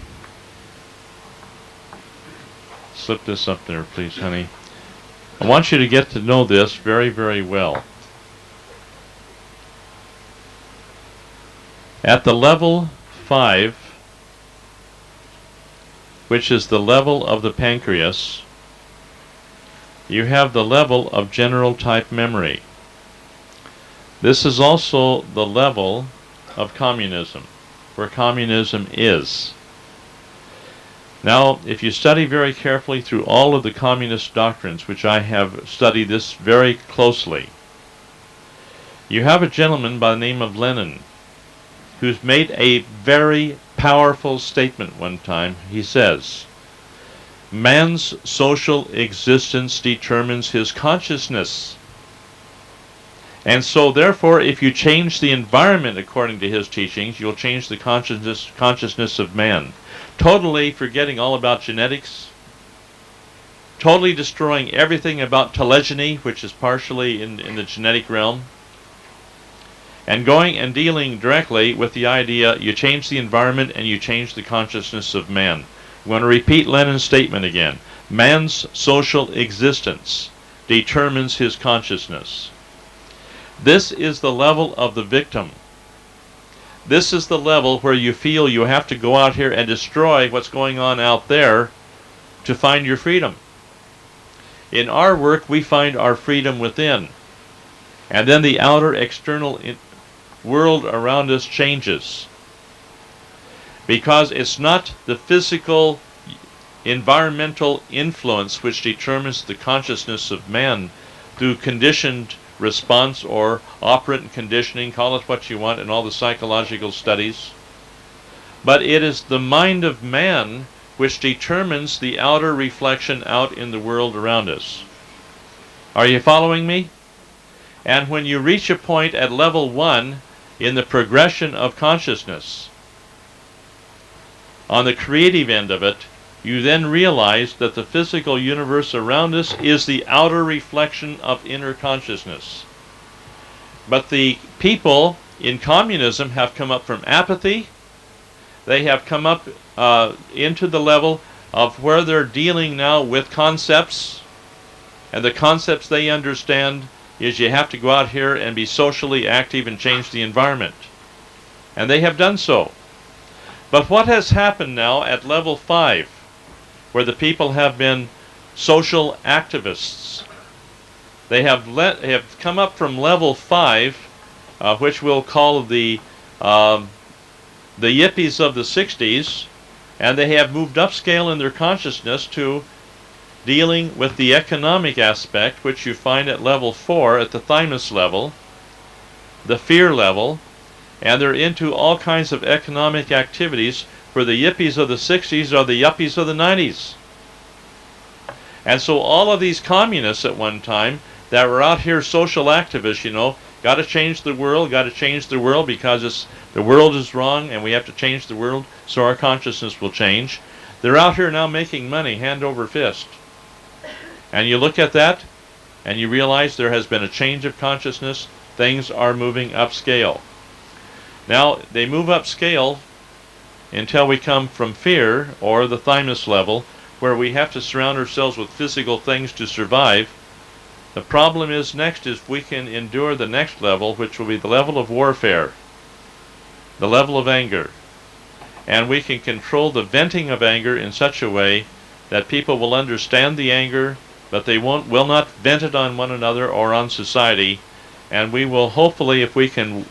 Slip this up there, please, honey. I want you to get to know this very, very well. At the level 5, which is the level of the pancreas, you have the level of general type memory. This is also the level of communism, where communism is. Now, if you study very carefully through all of the communist doctrines, which I have studied this very closely, you have a gentleman by the name of Lenin, who's made a very powerful statement one time. He says, man's social existence determines his consciousness. And so therefore, if you change the environment according to his teachings, you'll change the consciousness of man. Totally forgetting all about genetics, totally destroying everything about telegeny, which is partially in the genetic realm, and going and dealing directly with the idea you change the environment and you change the consciousness of man. I'm going to repeat Lenin's statement again. Man's social existence determines his consciousness. This is the level of the victim. This is the level where you feel you have to go out here and destroy what's going on out there to find your freedom. In our work, we find our freedom within. And then the outer external world around us changes. Because it's not the physical, environmental influence which determines the consciousness of man through conditioned response or operant conditioning, call it what you want in all the psychological studies. But it is the mind of man which determines the outer reflection out in the world around us. Are you following me? And when you reach a point at level 1 in the progression of consciousness, on the creative end of it, you then realize that the physical universe around us is the outer reflection of inner consciousness. But the people in communism have come up from apathy. They have come up into the level of where they're dealing now with concepts. And the concepts they understand is you have to go out here and be socially active and change the environment. And they have done so. But what has happened now at level 5, where the people have been social activists? They have come up from level 5, which we'll call the yippies of the 60s, and they have moved upscale in their consciousness to dealing with the economic aspect, which you find at level 4 at the thymus level, the fear level, and they're into all kinds of economic activities where the yippies of the 60s are the yuppies of the 90s. And so all of these communists at one time that were out here social activists, you know, got to change the world because the world is wrong and we have to change the world so our consciousness will change. They're out here now making money hand over fist. And you look at that and you realize there has been a change of consciousness. Things are moving upscale. Now, they move upscale until we come from fear, or the thymus level, where we have to surround ourselves with physical things to survive. The problem is next is we can endure the next level, which will be the level of warfare, the level of anger. And we can control the venting of anger in such a way that people will understand the anger, but they will not vent it on one another or on society. And we will hopefully, if we can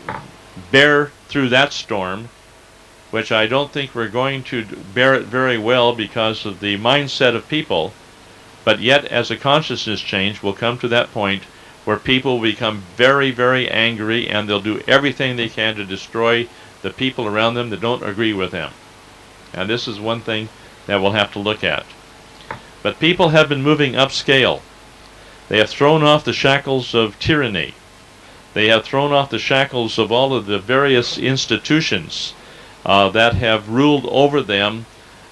bear through that storm, which I don't think we're going to bear it very well because of the mindset of people, but yet as a consciousness change we'll come to that point where people will become very, very angry and they'll do everything they can to destroy the people around them that don't agree with them. And this is one thing that we'll have to look at. But people have been moving upscale. They have thrown off the shackles of tyranny. They have thrown off the shackles of all of the various institutions that have ruled over them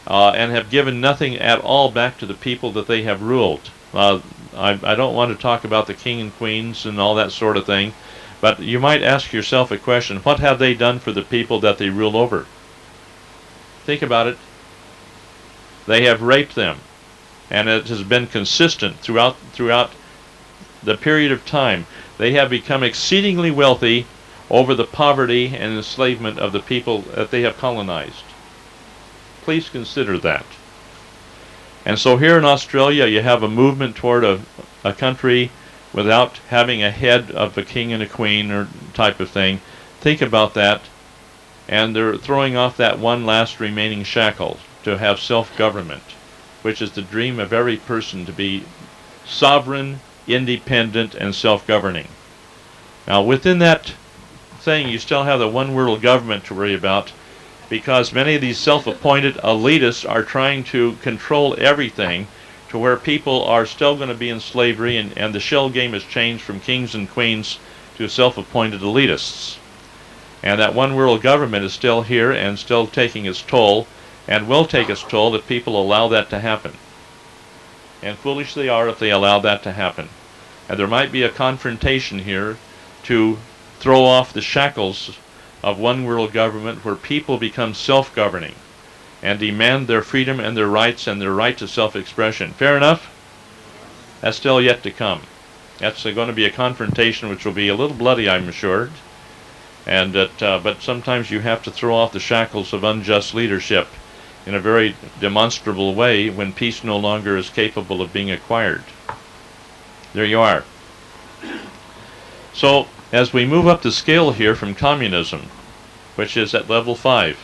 and have given nothing at all back to the people that they have ruled. I don't want to talk about the king and queens and all that sort of thing, but you might ask yourself a question: what have they done for the people that they rule over? Think about it. They have raped them, and it has been consistent throughout the period of time. They have become exceedingly wealthy over the poverty and enslavement of the people that they have colonized. Please consider that. And so here in Australia you have a movement toward a country without having a head of a king and a queen or type of thing. Think about that. And they're throwing off that one last remaining shackle to have self-government, which is the dream of every person, to be sovereign, independent, and self-governing. Now within that thing you still have the one world government to worry about, because many of these self-appointed elitists are trying to control everything to where people are still going to be in slavery, and the shell game has changed from kings and queens to self-appointed elitists. And that one world government is still here and still taking its toll, and will take its toll if people allow that to happen. And foolish they are if they allow that to happen. And there might be a confrontation here to throw off the shackles of one world government where people become self-governing and demand their freedom and their rights and their right to self-expression. Fair enough? That's still yet to come. That's going to be a confrontation which will be a little bloody, I'm sure. And but sometimes you have to throw off the shackles of unjust leadership in a very demonstrable way when peace no longer is capable of being acquired. There you are. So as we move up the scale here from communism, which is at level 5,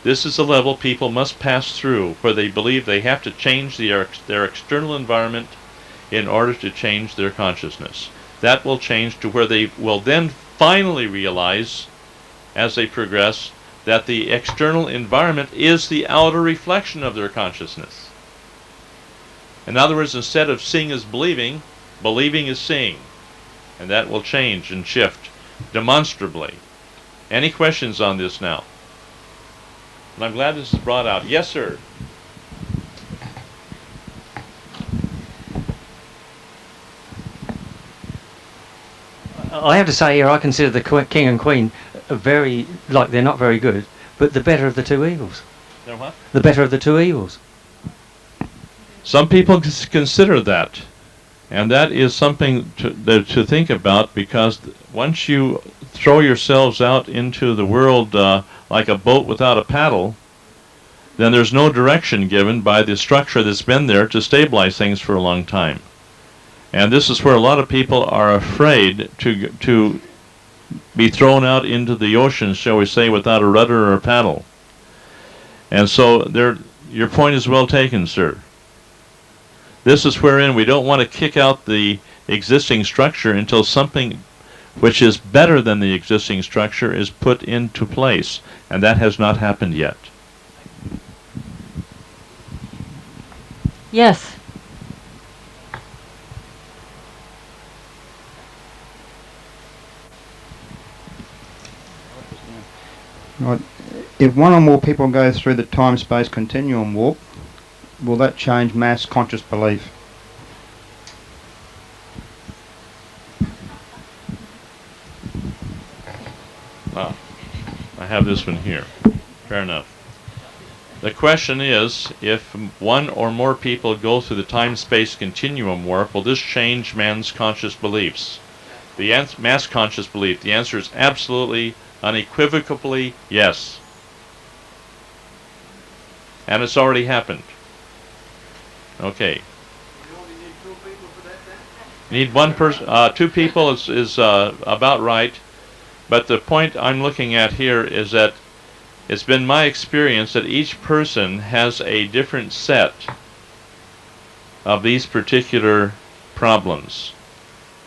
this is a level people must pass through where they believe they have to change their external environment in order to change their consciousness. That will change to where they will then finally realize, as they progress, that the external environment is the outer reflection of their consciousness. In other words, instead of seeing as believing, believing is seeing. And that will change and shift demonstrably. Any questions on this now? And I'm glad this is brought out. Yes, sir. I have to say here, I consider the king and queen they're not very good, but the better of the two evils. They're what? The better of the two evils. Some people consider that. And that is something to think about, because once you throw yourselves out into the world like a boat without a paddle, then there's no direction given by the structure that's been there to stabilize things for a long time. And this is where a lot of people are afraid to be thrown out into the ocean, shall we say, without a rudder or a paddle. And so your point is well taken, sir. This is wherein we don't want to kick out the existing structure until something which is better than the existing structure is put into place. And that has not happened yet. Yes. Right. If one or more people go through the time-space continuum warp, will that change mass conscious belief? Ah, I have this one here. Fair enough. The question is, if one or more people go through the time-space continuum warp, will this change man's conscious beliefs? The mass conscious belief, the answer is absolutely, unequivocally yes. And it's already happened. Okay. Need one person, 2 people is about right. But the point I'm looking at here is that it's been my experience that each person has a different set of these particular problems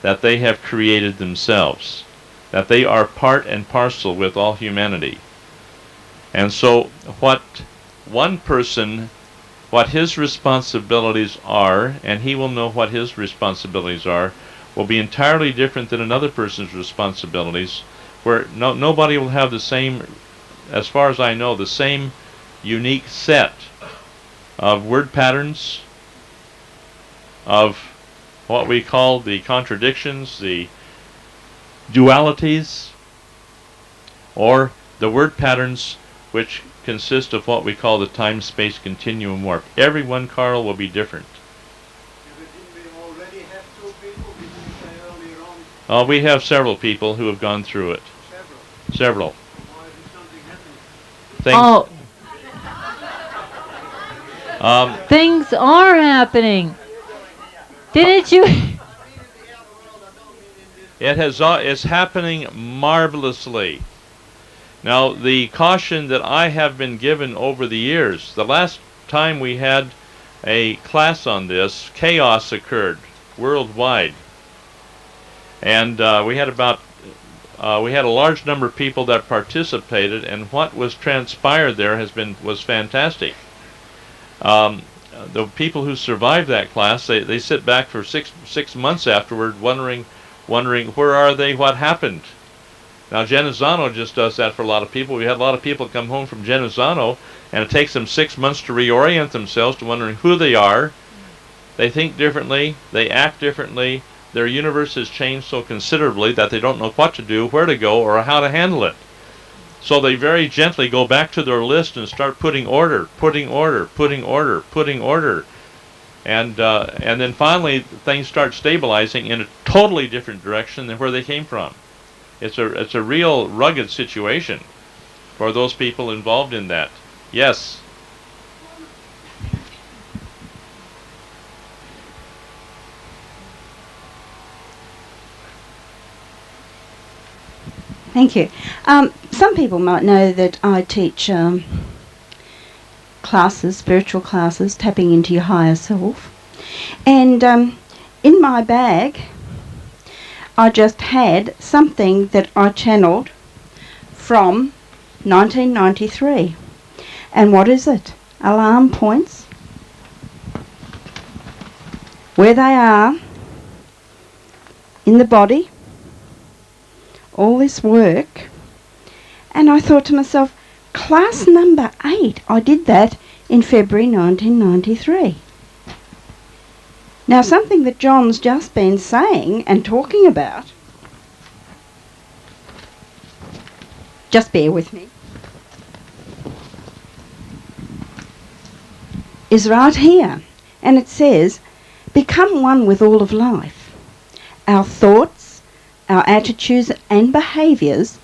that they have created themselves, that they are part and parcel with all humanity. And so what one person, what his responsibilities are, and he will know what his responsibilities are, will be entirely different than another person's responsibilities, where nobody will have the same, as far as I know, the same unique set of word patterns, of what we call the contradictions, the dualities, or the word patterns which consist of what we call the time-space continuum warp. Every one, Carl, will be different. We have several people who have gone through it. Several. Things, Oh. Things are happening. Didn't you? it's happening marvelously. Now, the caution that I have been given over the years, the last time we had a class on this, chaos occurred worldwide. And we had a large number of people that participated, and what was transpired there was fantastic. The people who survived that class, they sit back for six months afterward, wondering where are they, what happened. Now Genazzano just does that for a lot of people. We had a lot of people come home from Genazzano, and it takes them 6 months to reorient themselves to wondering who they are. They think differently, they act differently. Their universe has changed so considerably that they don't know what to do, where to go, or how to handle it. So they very gently go back to their list and start putting order. And then finally things start stabilizing in a totally different direction than where they came from. It's a real rugged situation for those people involved in that. Yes. Thank you. Some people might know that I teach classes, spiritual classes, tapping into your higher self. And in my bag, I just had something that I channeled from 1993. And what is it? Alarm points. Where they are in the body. All this work, and I thought to myself, class number 8, I did that in February 1993. Now something that John's just been saying and talking about, just bear with me, is right here, and it says, become one with all of life. Our thoughts, our attitudes and behaviours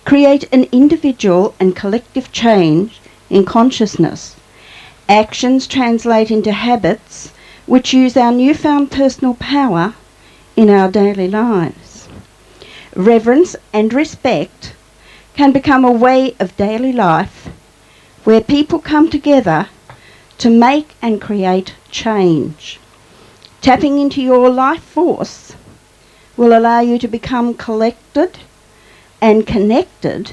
create an individual and collective change in consciousness. Actions translate into habits which use our newfound personal power in our daily lives. Reverence and respect can become a way of daily life where people come together to make and create change. Tapping into your life force will allow you to become collected and connected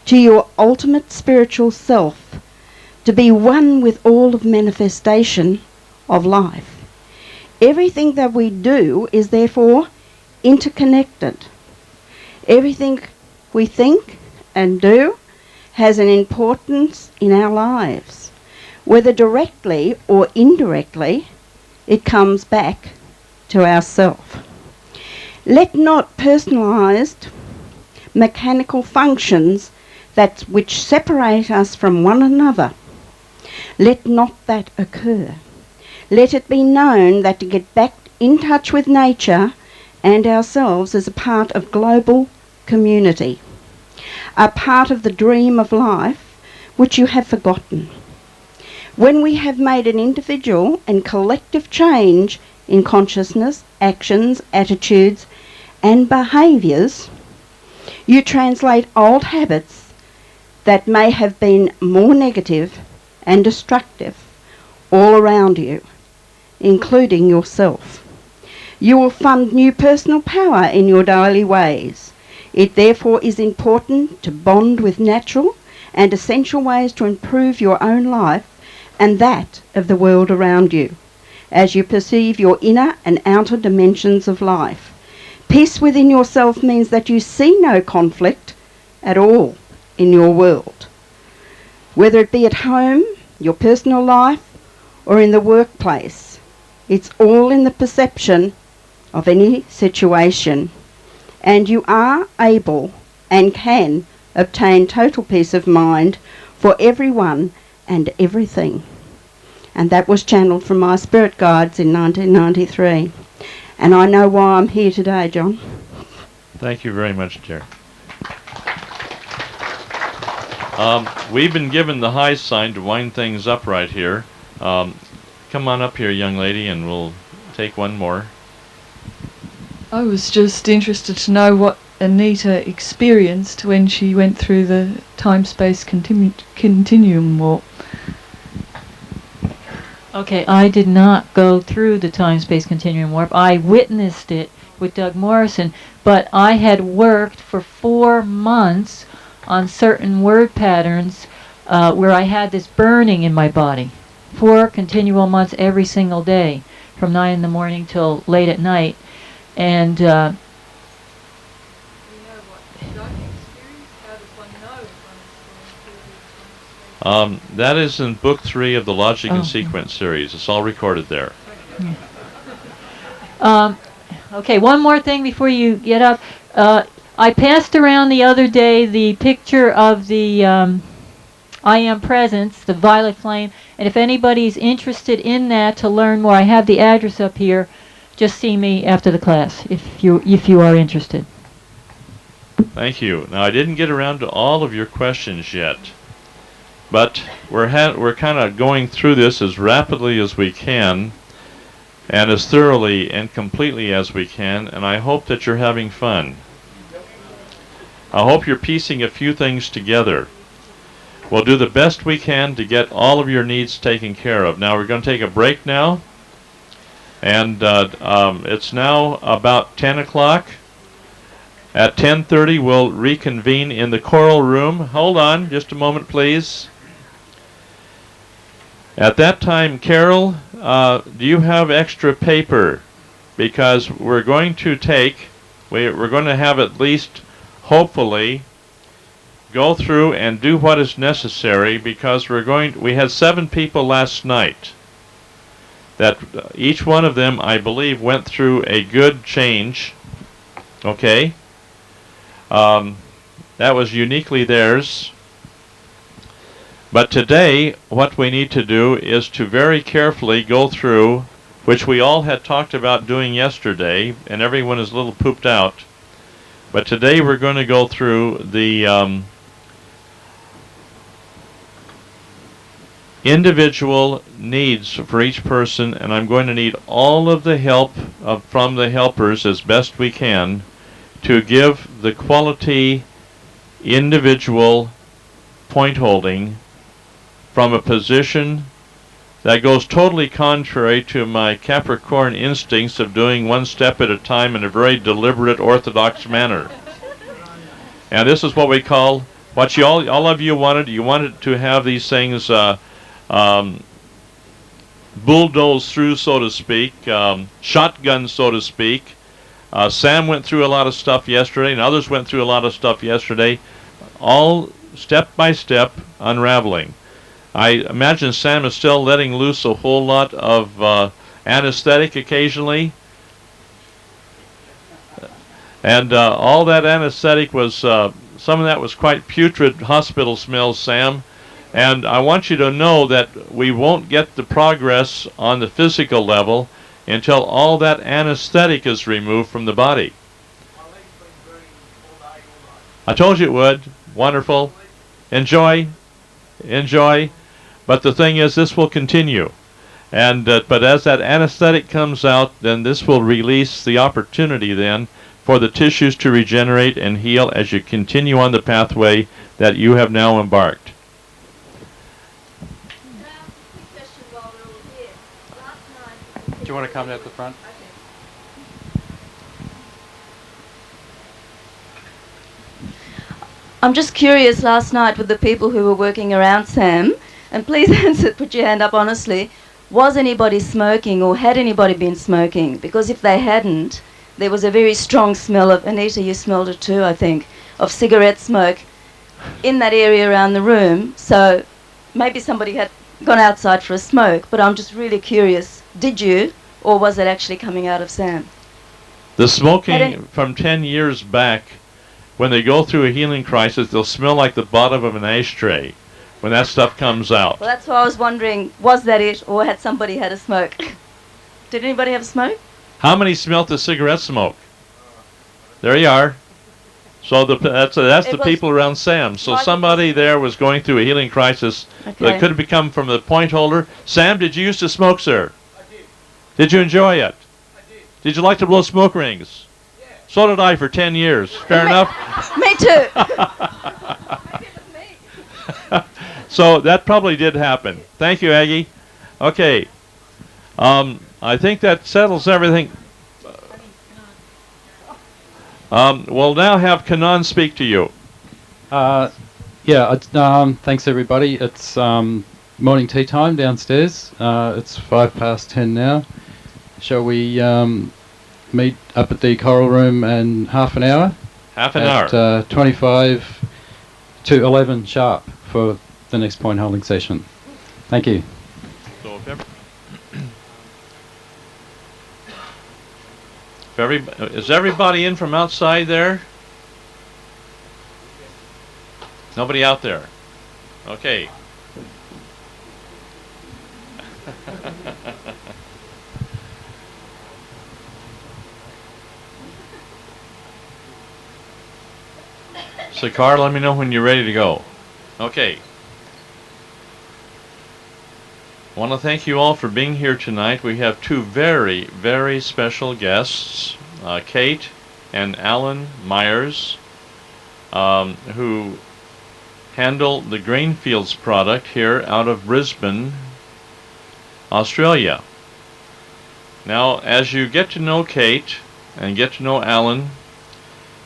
to your ultimate spiritual self, to be one with all of manifestation of life. Everything that we do is therefore interconnected. Everything we think and do has an importance in our lives. Whether directly or indirectly, it comes back to ourself. Let not personalised mechanical functions which separate us from one another, let not that occur. Let it be known that to get back in touch with nature and ourselves is a part of global community, a part of the dream of life which you have forgotten. When we have made an individual and collective change in consciousness, actions, attitudes, and behaviours, you translate old habits that may have been more negative and destructive all around you, including yourself. You will fund new personal power in your daily ways. It therefore is important to bond with natural and essential ways to improve your own life and that of the world around you, as you perceive your inner and outer dimensions of life. Peace within yourself means that you see no conflict at all in your world, whether it be at home, your personal life, or in the workplace. It's all in the perception of any situation, and you are able and can obtain total peace of mind for everyone and everything. And that was channeled from my spirit guides in 1993. And I know why I'm here today, John. Thank you very much, Jerry. We've been given the high sign to wind things up right here. Come on up here, young lady, and we'll take one more. I was just interested to know what Anita experienced when she went through the time-space continuum warp. Okay, I did not go through the time-space continuum warp. I witnessed it with Doug Morrison, but I had worked for 4 months on certain word patterns where I had this burning in my body. 4 continual months every single day, from 9 in the morning till late at night. And that is in book 3 of the Logic and Sequence series. It's all recorded there. Okay, one more thing before you get up. I passed around the other day the picture of the I Am Presence, the violet flame, and if anybody's interested in that to learn more, I have the address up here. Just see me after the class if you are interested. Thank you. Now, I didn't get around to all of your questions yet, but we're kind of going through this as rapidly as we can and as thoroughly and completely as we can, and I hope that you're having fun. I hope you're piecing a few things together. We'll do the best we can to get all of your needs taken care of. Now, we're going to take a break now, and it's now about 10 o'clock. At 10:30, we'll reconvene in the choral room. Hold on just a moment, please. At that time, Carol, do you have extra paper? Because we're going to we're going to have at least, hopefully, go through and do what is necessary, because we had 7 people last night that each one of them, I believe, went through a good change. Okay? That was uniquely theirs. But today, what we need to do is to very carefully go through, which we all had talked about doing yesterday, and everyone is a little pooped out. But today we're going to go through the individual needs for each person, and I'm going to need all of the help from the helpers as best we can to give the quality individual point holding from a position that goes totally contrary to my Capricorn instincts of doing one step at a time in a very deliberate, orthodox manner. And this is what we call, what you all of you wanted. You wanted to have these things bulldozed through, so to speak, shotgun, so to speak. Sam went through a lot of stuff yesterday, and others went through a lot of stuff yesterday. All step-by-step unraveling. I imagine Sam is still letting loose a whole lot of anesthetic occasionally. And all that anesthetic was, some of that was quite putrid hospital smells, Sam. And I want you to know that we won't get the progress on the physical level until all that anesthetic is removed from the body. I told you it would. Wonderful. Enjoy. Enjoy. But the thing is, this will continue. And but as that anesthetic comes out, then this will release the opportunity then for the tissues to regenerate and heal as you continue on the pathway that you have now embarked. Do you want to come at the front? I'm just curious, last night with the people who were working around Sam, and please answer, put your hand up honestly, was anybody smoking or had anybody been smoking? Because if they hadn't, there was a very strong smell of, Anita, you smelled it too, I think, of cigarette smoke in that area around the room. So maybe somebody had gone outside for a smoke, but I'm just really curious, did you, or was it actually coming out of Sam? The smoking from 10 years back, when they go through a healing crisis, they'll smell like the bottom of an ashtray when that stuff comes out. Well, that's why I was wondering, was that it, or had somebody had a smoke? Did anybody have a smoke? How many smelt the cigarette smoke? There you are. So that's the people around Sam. So somebody there was going through a healing crisis that could have become from the point holder. Sam, did you used to smoke, sir? I did. Did you enjoy it? I did. Did you like to blow smoke rings? Yeah. So did I for 10 years. Fair enough? Me too. So that probably did happen. Thank you, Aggie. Okay. I think that settles everything. We'll now have Kanan speak to you. Thanks everybody. It's morning tea time downstairs. It's 10:05 now. Shall we meet up at the Coral Room in half an hour? Half an hour. At 25 to 11 sharp for the next point holding session. Thank you. So is everybody in from outside there? Nobody out there. Okay. So, Carl, let me know when you're ready to go. Okay. I want to thank you all for being here tonight. We have two very, very special guests, Kate and Alan Myers, who handle the Grainfields product here out of Brisbane, Australia. Now, as you get to know Kate and get to know Alan,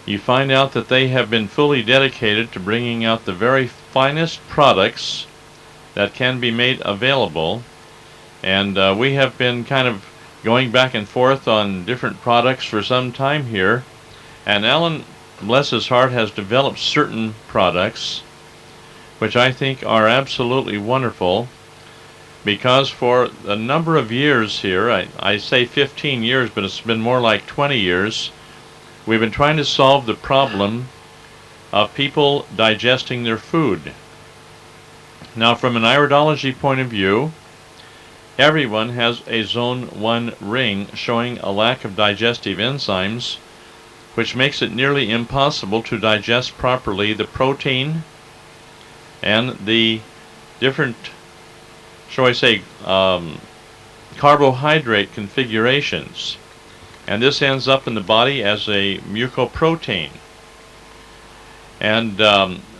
you find out that they have been fully dedicated to bringing out the very finest products that can be made available, and we have been kind of going back and forth on different products for some time here, and Alan, bless his heart, has developed certain products which I think are absolutely wonderful, because for a number of years here, I say 15 years, but it's been more like 20 years, we've been trying to solve the problem of people digesting their food. Now, from an iridology point of view, everyone has a zone 1 ring showing a lack of digestive enzymes, which makes it nearly impossible to digest properly the protein and the different, shall I say, carbohydrate configurations. And this ends up in the body as a mucoprotein. And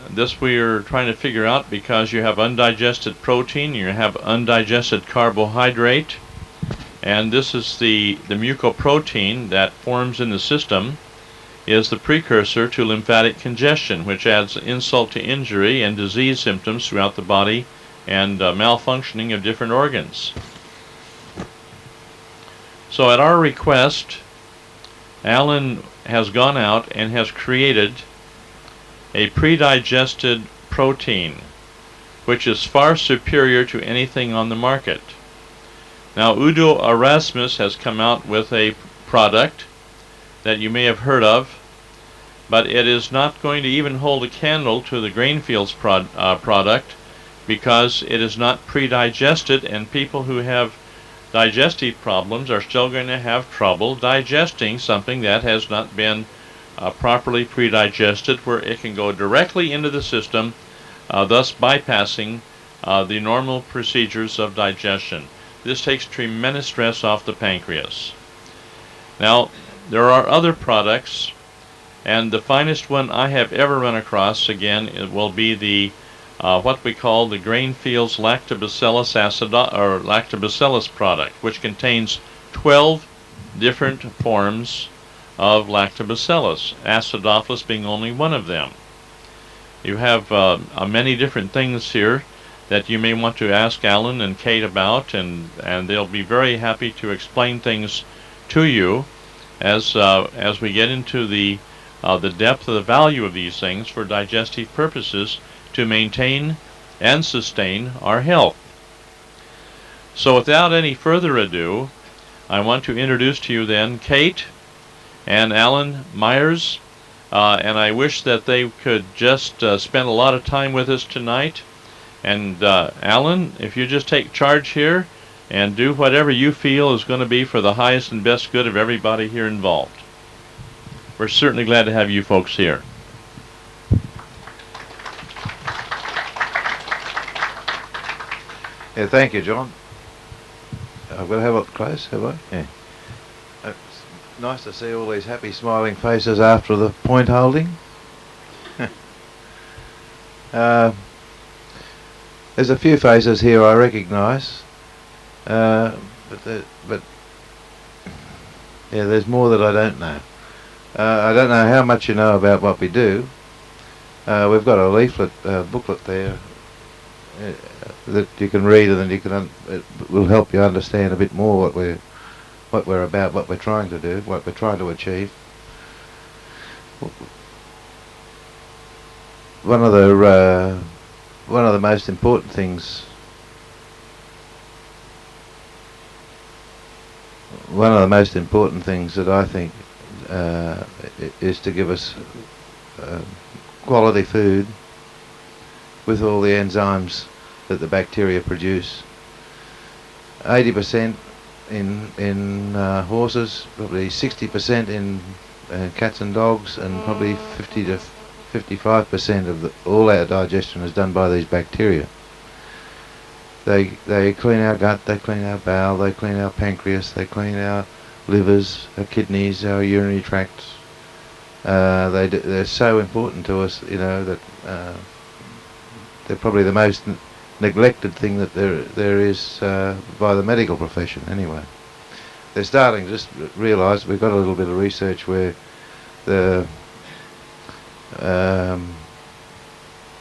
this we are trying to figure out because you have undigested protein, you have undigested carbohydrate, and this is the mucoprotein that forms in the system is the precursor to lymphatic congestion, which adds insult to injury and disease symptoms throughout the body and malfunctioning of different organs. So at our request, Alan has gone out and has created a pre-digested protein, which is far superior to anything on the market. Now, Udo Erasmus has come out with a product that you may have heard of, but it is not going to even hold a candle to the Grainfields product, because it is not pre-digested, and people who have digestive problems are still going to have trouble digesting something that has not been properly pre-digested, where it can go directly into the system, thus bypassing the normal procedures of digestion. This takes tremendous stress off the pancreas. Now, there are other products, and the finest one I have ever run across, again, it will be the what we call the Grainfields Lactobacillus Lactobacillus product, which contains 12 different forms of Lactobacillus, acidophilus being only one of them. You have many different things here that you may want to ask Alan and Kate about, and they'll be very happy to explain things to you as we get into the depth of the value of these things for digestive purposes to maintain and sustain our health. So without any further ado, I want to introduce to you then Kate and Alan Myers, and I wish that they could just spend a lot of time with us tonight. And Alan, if you just take charge here and do whatever you feel is going to be for the highest and best good of everybody here involved. We're certainly glad to have you folks here. Yeah, thank you, John. I've got to have it close, have I? Yeah. It's nice to see all these happy, smiling faces after the point holding. There's a few faces here I recognise, but yeah, there's more that I don't know. I don't know how much you know about what we do. We've got a leaflet, booklet there that you can read, and then you can it will help you understand a bit more what we're about, what we're trying to do, what we're trying to achieve. One of the most important things. One of the most important things that I think is to give us quality food with all the enzymes that the bacteria produce. 80% in horses, probably 60% in cats and dogs, and probably 50 to 55% of all our digestion is done by these bacteria. They clean our gut, they clean our bowel, they clean our pancreas, they clean our livers, our kidneys, our urinary tracts. They're so important to us, you know, that they're probably the most neglected thing that there is by the medical profession anyway. They're starting to just realise, we've got a little bit of research where the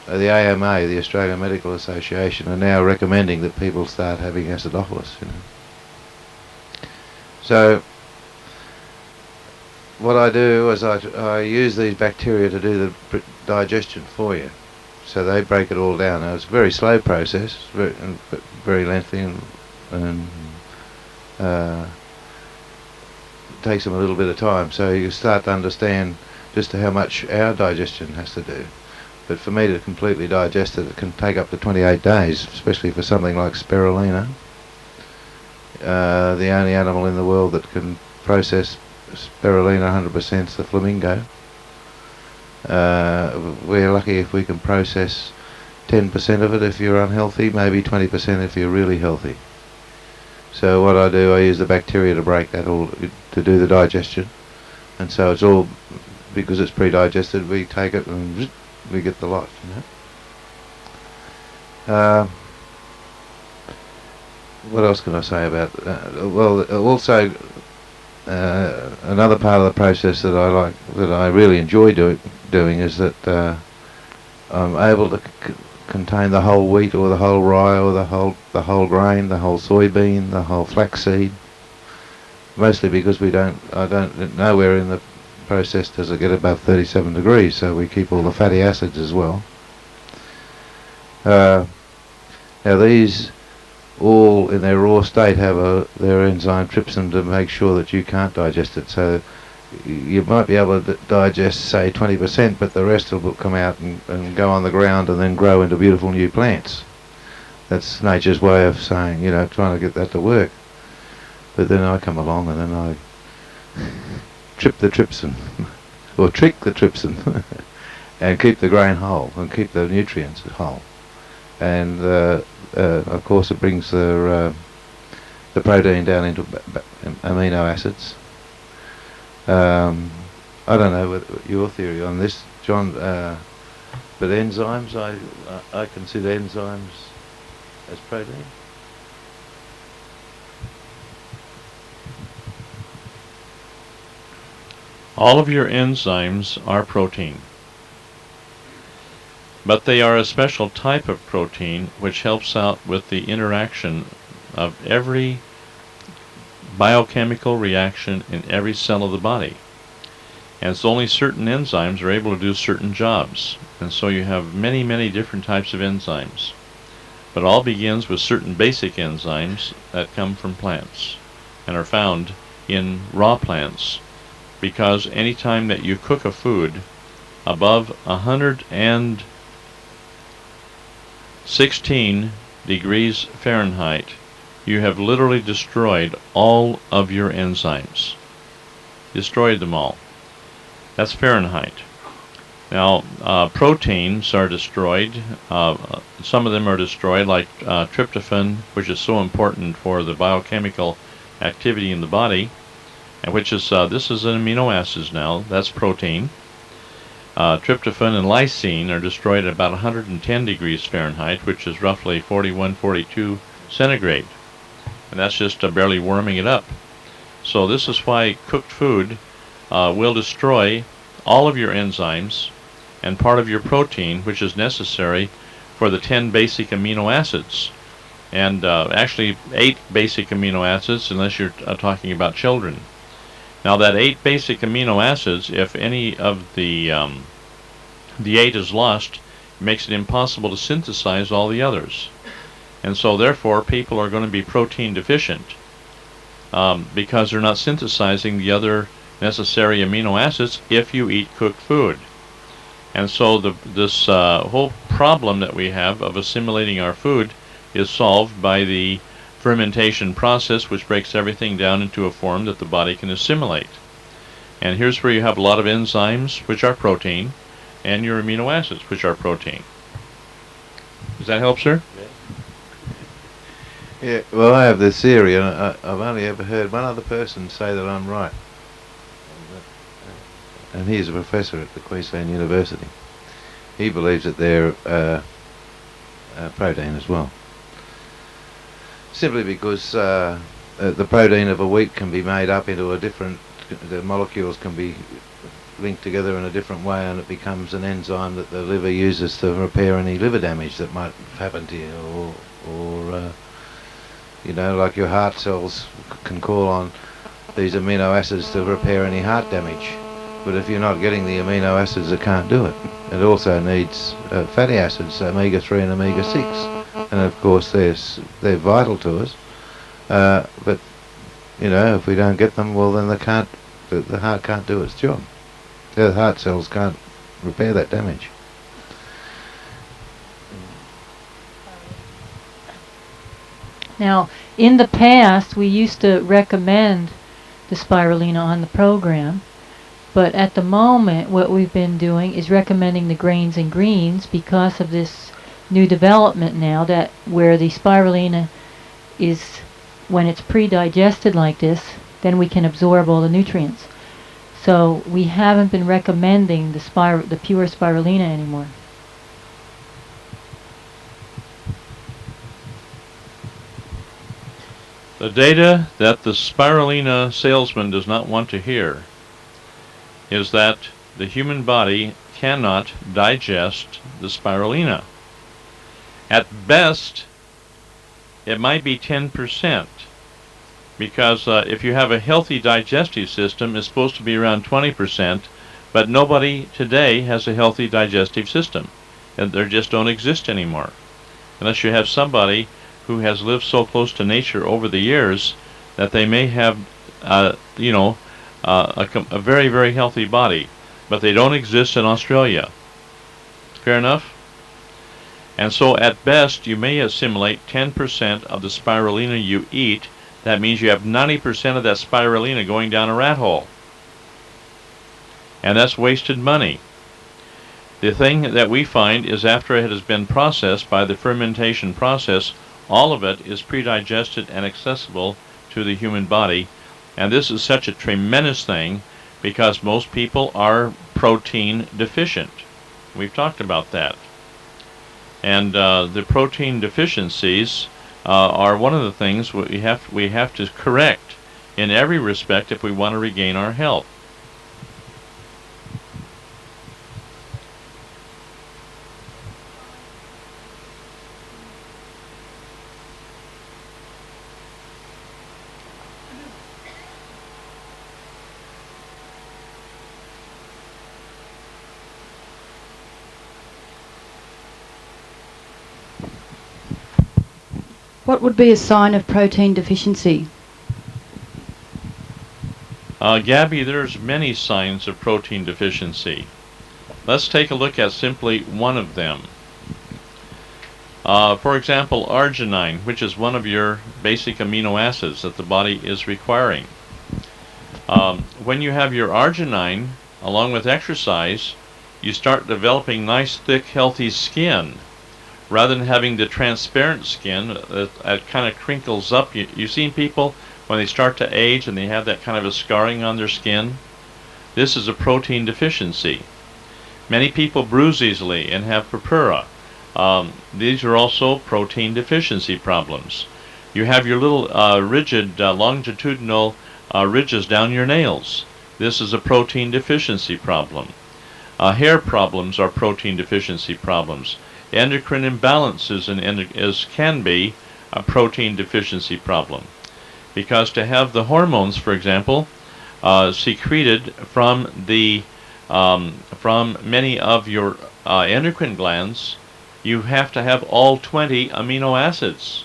AMA, the Australian Medical Association, are now recommending that people start having acidophilus, you know. So what I do is I use these bacteria to do the digestion for you. So they break it all down. Now it's a very slow process, very lengthy, and takes them a little bit of time. So you start to understand just how much our digestion has to do. But for me to completely digest it, it can take up to 28 days, especially for something like spirulina. The only animal in the world that can process spirulina 100% is the flamingo. We're lucky if we can process 10% of it if you're unhealthy, maybe 20% if you're really healthy. So what I do, I use the bacteria to break that all, to do the digestion. And so it's all, because it's pre-digested, we take it and we get the lot, you know. What else can I say about well, also another part of the process that I like, that I really enjoy doing is that I'm able to contain the whole wheat or the whole rye or the whole grain, the whole soybean, the whole flaxseed. Mostly because I don't nowhere in the process does it get above 37 degrees, so we keep all the fatty acids as well. Now these all in their raw state have their enzyme trypsin to make sure that you can't digest it. So you might be able to digest, say, 20%, but the rest will come out and go on the ground and then grow into beautiful new plants. That's nature's way of saying, you know, trying to get that to work. But then I come along and then I trip the trypsin, or trick the trypsin, and keep the grain whole and keep the nutrients whole. And of course it brings the protein down into amino acids. I don't know what your theory on this, John, but enzymes, I consider enzymes as protein. All of your enzymes are protein, but they are a special type of protein which helps out with the interaction of every biochemical reaction in every cell of the body. And so only certain enzymes are able to do certain jobs. And so you have many, many different types of enzymes. But all begins with certain basic enzymes that come from plants and are found in raw plants. Because any time that you cook a food above 116 degrees Fahrenheit, you have literally destroyed all of your enzymes. Destroyed them all. That's Fahrenheit. Now, proteins are destroyed. Some of them are destroyed, like tryptophan, which is so important for the biochemical activity in the body, and which is, this is an amino acids now. That's protein. Tryptophan and lysine are destroyed at about 110 degrees Fahrenheit, which is roughly 41, 42 centigrade. And that's just barely warming it up. So this is why cooked food will destroy all of your enzymes and part of your protein, which is necessary for the 10 basic amino acids. And actually 8 basic amino acids, unless you're talking about children. Now that 8 basic amino acids, if any of the 8 is lost, it makes it impossible to synthesize all the others. And so therefore people are going to be protein deficient because they're not synthesizing the other necessary amino acids if you eat cooked food. And so this whole problem that we have of assimilating our food is solved by the fermentation process, which breaks everything down into a form that the body can assimilate. And here's where you have a lot of enzymes, which are protein, and your amino acids, which are protein. Does that help, sir? Yeah, well, I have this theory, and I've only ever heard one other person say that I'm right. And he's a professor at the Queensland University. He believes that they're protein as well. Simply because the protein of a wheat can be made up into a different, the molecules can be linked together in a different way, and it becomes an enzyme that the liver uses to repair any liver damage that might happen to you, or you know, like your heart cells can call on these amino acids to repair any heart damage. But if you're not getting the amino acids, it can't do it. It also needs fatty acids, omega-3 and omega-6, and of course they're vital to us. But you know, if we don't get them, well then the heart can't do its job. The heart cells can't repair that damage. Now, in the past, we used to recommend the spirulina on the program, but at the moment, what we've been doing is recommending the grains and greens because of this new development now that where the spirulina is, when it's pre-digested like this, then we can absorb all the nutrients. So we haven't been recommending the pure spirulina anymore. The data that the spirulina salesman does not want to hear is that the human body cannot digest the spirulina. At best, it might be 10%, because if you have a healthy digestive system, it's supposed to be around 20%, but nobody today has a healthy digestive system, and they just don't exist anymore. unless you have somebody who has lived so close to nature over the years that they may have, a very, very healthy body, but they don't exist in Australia. Fair enough? And so at best, you may assimilate 10% of the spirulina you eat. That means you have 90% of that spirulina going down a rat hole. And that's wasted money. The thing that we find is after it has been processed by the fermentation process, all of it is predigested and accessible to the human body. And this is such a tremendous thing because most people are protein deficient. We've talked about that. And the protein deficiencies are one of the things we have to correct in every respect if we want to regain our health. What would be a sign of protein deficiency? Gabby, there's many signs of protein deficiency. Let's take a look at simply one of them. For example, arginine, which is one of your basic amino acids that the body is requiring. When you have your arginine, along with exercise, you start developing nice, thick, healthy skin. Rather than having the transparent skin that kind of crinkles up. You've seen people when they start to age and they have that kind of a scarring on their skin. This is a protein deficiency. Many people bruise easily and have purpura. These are also protein deficiency problems. You have your little rigid longitudinal ridges down your nails. This is a protein deficiency problem. Hair problems are protein deficiency problems. Endocrine imbalances can be a protein deficiency problem, because to have the hormones, for example, secreted from many of your endocrine glands, you have to have all 20 amino acids.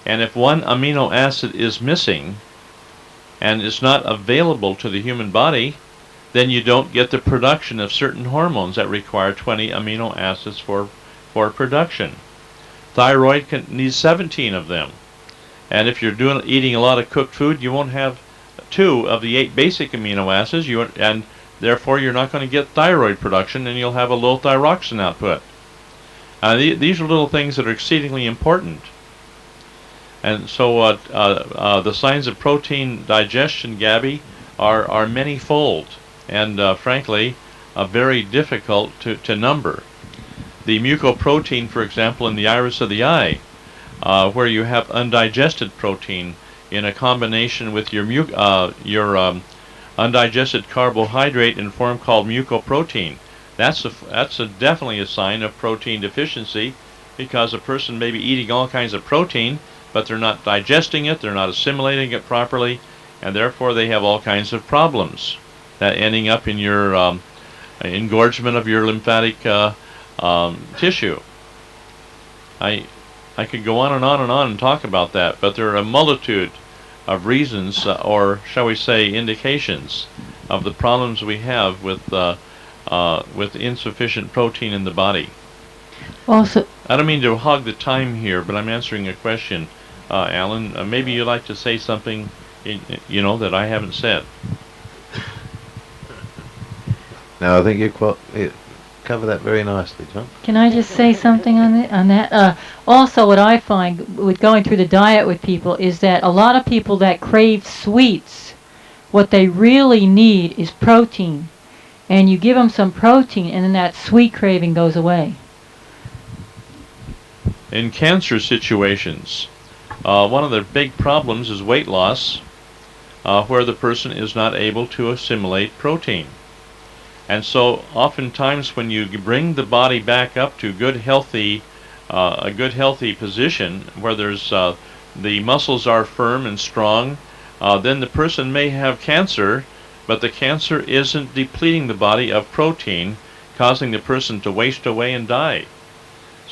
And if one amino acid is missing and is not available to the human body, then you don't get the production of certain hormones that require 20 amino acids for production. Thyroid needs 17 of them. And if you're eating a lot of cooked food, you won't have 2 of the 8 basic amino acids, and therefore you're not going to get thyroid production, and you'll have a low thyroxine output. These are little things that are exceedingly important. And so the signs of protein digestion, Gabby, are many-fold, and frankly, very difficult to number. The mucoprotein, for example, in the iris of the eye, where you have undigested protein in a combination with your undigested carbohydrate in form called mucoprotein. That's definitely a sign of protein deficiency, because a person may be eating all kinds of protein, but they're not digesting it, they're not assimilating it properly, and therefore they have all kinds of problems that ending up in your engorgement of your lymphatic tissue. I could go on and on and on and talk about that, but there are a multitude of reasons, or shall we say indications, of the problems we have with insufficient protein in the body. Also, I don't mean to hog the time here, but I'm answering a question. Alan, maybe you'd like to say something, that I haven't said. No, I think you cover that very nicely, John. can I just say something on that? Also, what I find with going through the diet with people is that a lot of people that crave sweets, what they really need is protein. And you give them some protein, and then that sweet craving goes away. In cancer situations, one of the big problems is weight loss, where the person is not able to assimilate protein. And so oftentimes when you bring the body back up to a good healthy position where there's the muscles are firm and strong, then the person may have cancer, but the cancer isn't depleting the body of protein, causing the person to waste away and die.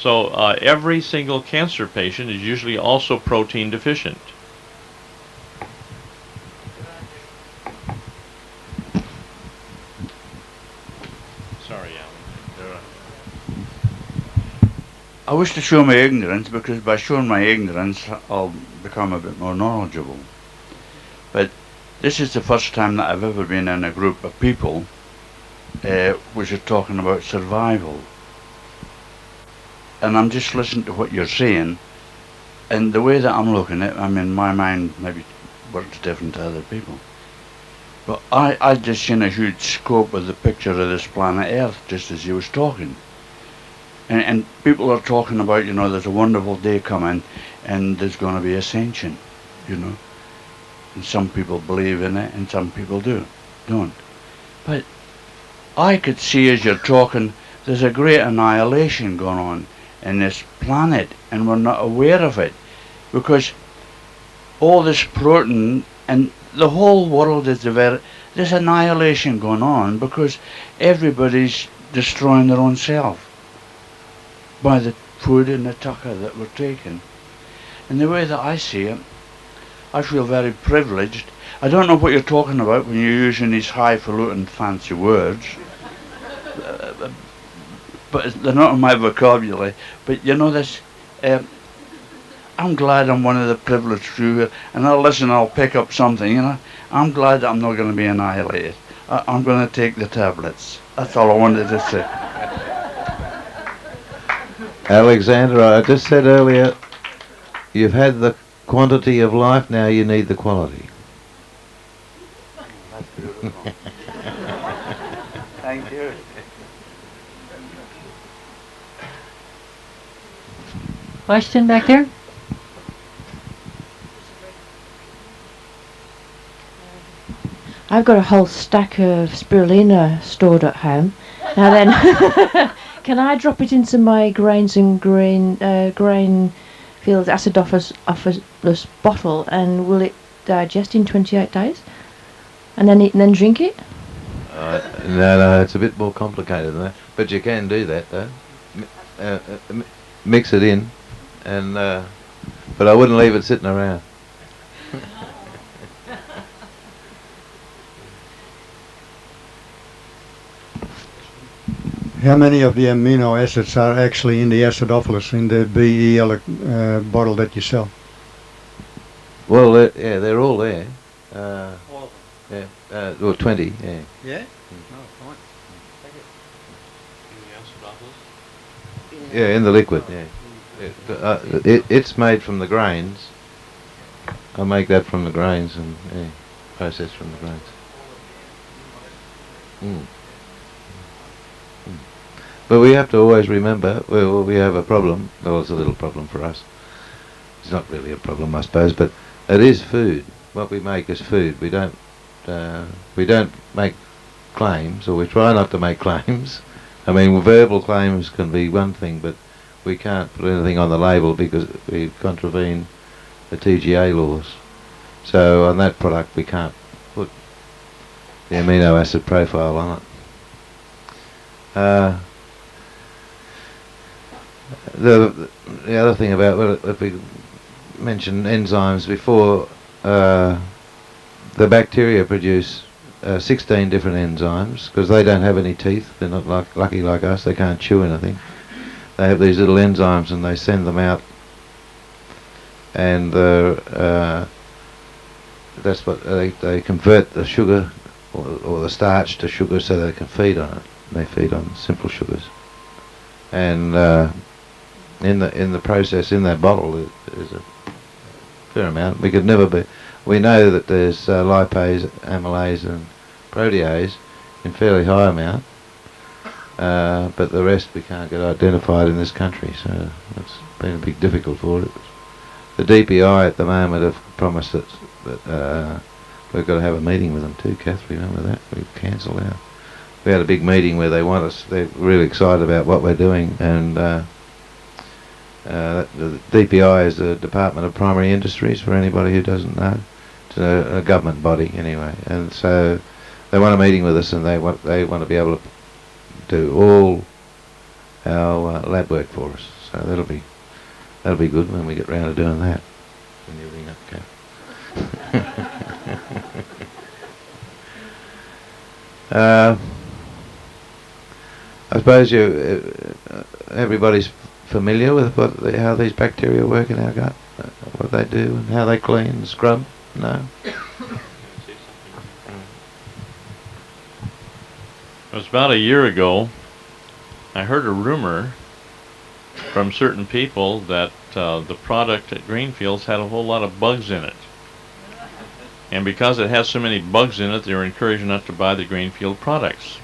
So every single cancer patient is usually also protein deficient. Sorry, Alan. I wish to show my ignorance, because by showing my ignorance I'll become a bit more knowledgeable. But this is the first time that I've ever been in a group of people which are talking about survival. And I'm just listening to what you're saying, and the way that I'm looking at it, I mean, my mind maybe works different to other people. But I just seen a huge scope of the picture of this planet Earth, just as you was talking. And people are talking about, you know, there's a wonderful day coming, and there's going to be ascension, you know. And some people believe in it, and some people don't. But I could see as you're talking, there's a great annihilation going on in this planet, and we're not aware of it, because all this protein and the whole world is developed. There's annihilation going on because everybody's destroying their own self by the food and the tucker that we're taking. And the way that I see it, I feel very privileged. I don't know what you're talking about when you're using these highfalutin fancy words, but they're not in my vocabulary. But you know this, I'm glad I'm one of the privileged few here, and I'll listen, I'll pick up something, you know. I'm glad that I'm not going to be annihilated. I'm going to take the tablets. That's all I wanted to say. Alexander, I just said earlier, you've had the quantity of life, now you need the quality. That's beautiful. Thank you. Question back there? I've got a whole stack of spirulina stored at home. Now then, can I drop it into my grain fields acidophilus bottle, and will it digest in 28 days? And then drink it? No, it's a bit more complicated than that. But you can do that, though. Mix it in, and but I wouldn't leave it sitting around. How many of the amino acids are actually in the acidophilus, in the BEL bottle that you sell? Well, they're all there. Well, 20, yeah. Yeah? Oh, fine. Yeah, in the liquid, yeah. It's made from the grains. I make that from the grains and processed from the grains. But we have to always remember, well, we have a problem. Well, it's a little problem for us. It's not really a problem, I suppose, but it is food. What we make is food. We don't make claims, or we try not to make claims. I mean, verbal claims can be one thing, but we can't put anything on the label because we contravene the TGA laws. So on that product we can't put the amino acid profile on it. The other thing about, well, if we mentioned enzymes before, the bacteria produce 16 different enzymes because they don't have any teeth. They're not lucky like us. They can't chew anything. They have these little enzymes and they send them out, and that's what they convert the sugar or the starch to sugar so they can feed on it. They feed on simple sugars, and in the process in that bottle there's a fair amount. We know that there's lipase, amylase and protease in fairly high amount, but the rest we can't get identified in this country, so that's been a big difficult for it. The DPI at the moment have promised that we've got to have a meeting with them too, Kath, remember that? We've cancelled out. We had a big meeting where they want us, they're really excited about what we're doing, and the DPI is the Department of Primary Industries, for anybody who doesn't know. It's a government body anyway, and so they want a meeting with us, and they want to be able to do all our lab work for us. So that'll be good when we get round to doing that. When you ring up, I suppose everybody's familiar with how these bacteria work in our gut, what they do and how they clean and scrub. No. It was about a year ago. I heard a rumor from certain people that the product at Greenfields had a whole lot of bugs in it. And because it has so many bugs in it, they were encouraged not to buy the Greenfield products.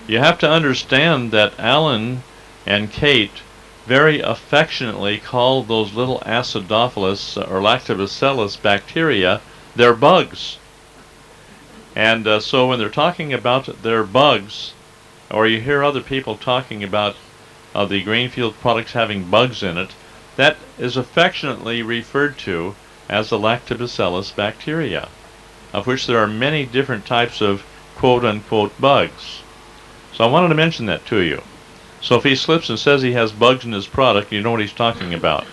You have to understand that Alan and Kate very affectionately called those little acidophilus or lactobacillus bacteria their bugs. And so when they're talking about their bugs, or you hear other people talking about the Greenfield products having bugs in it, that is affectionately referred to as the lactobacillus bacteria, of which there are many different types of quote-unquote bugs. So I wanted to mention that to you. So if he slips and says he has bugs in his product, you know what he's talking about.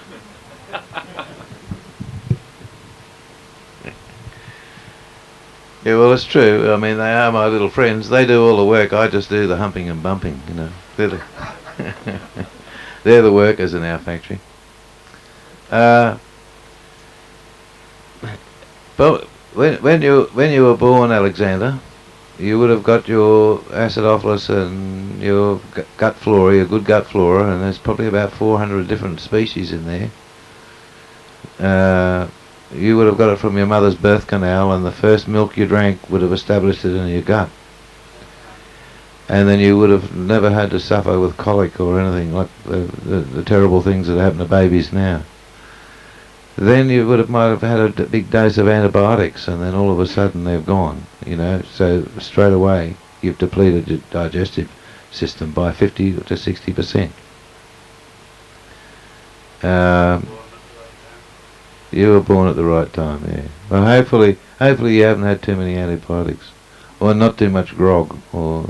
Yeah, well, it's true. I mean, they are my little friends. They do all the work. I just do the humping and bumping, you know. They're the workers in our factory. But when you were born, Alexander, you would have got your acidophilus and your gut flora, your good gut flora, and there's probably about 400 different species in there. You would have got it from your mother's birth canal, and the first milk you drank would have established it in your gut. And then you would have never had to suffer with colic or anything like the terrible things that happen to babies now. Then you might have had a big dose of antibiotics, and then all of a sudden they've gone, you know. So straight away you've depleted your digestive system by 50 to 60%. You were born at the right time, yeah. Well, hopefully you haven't had too many antibiotics, or not too much grog, or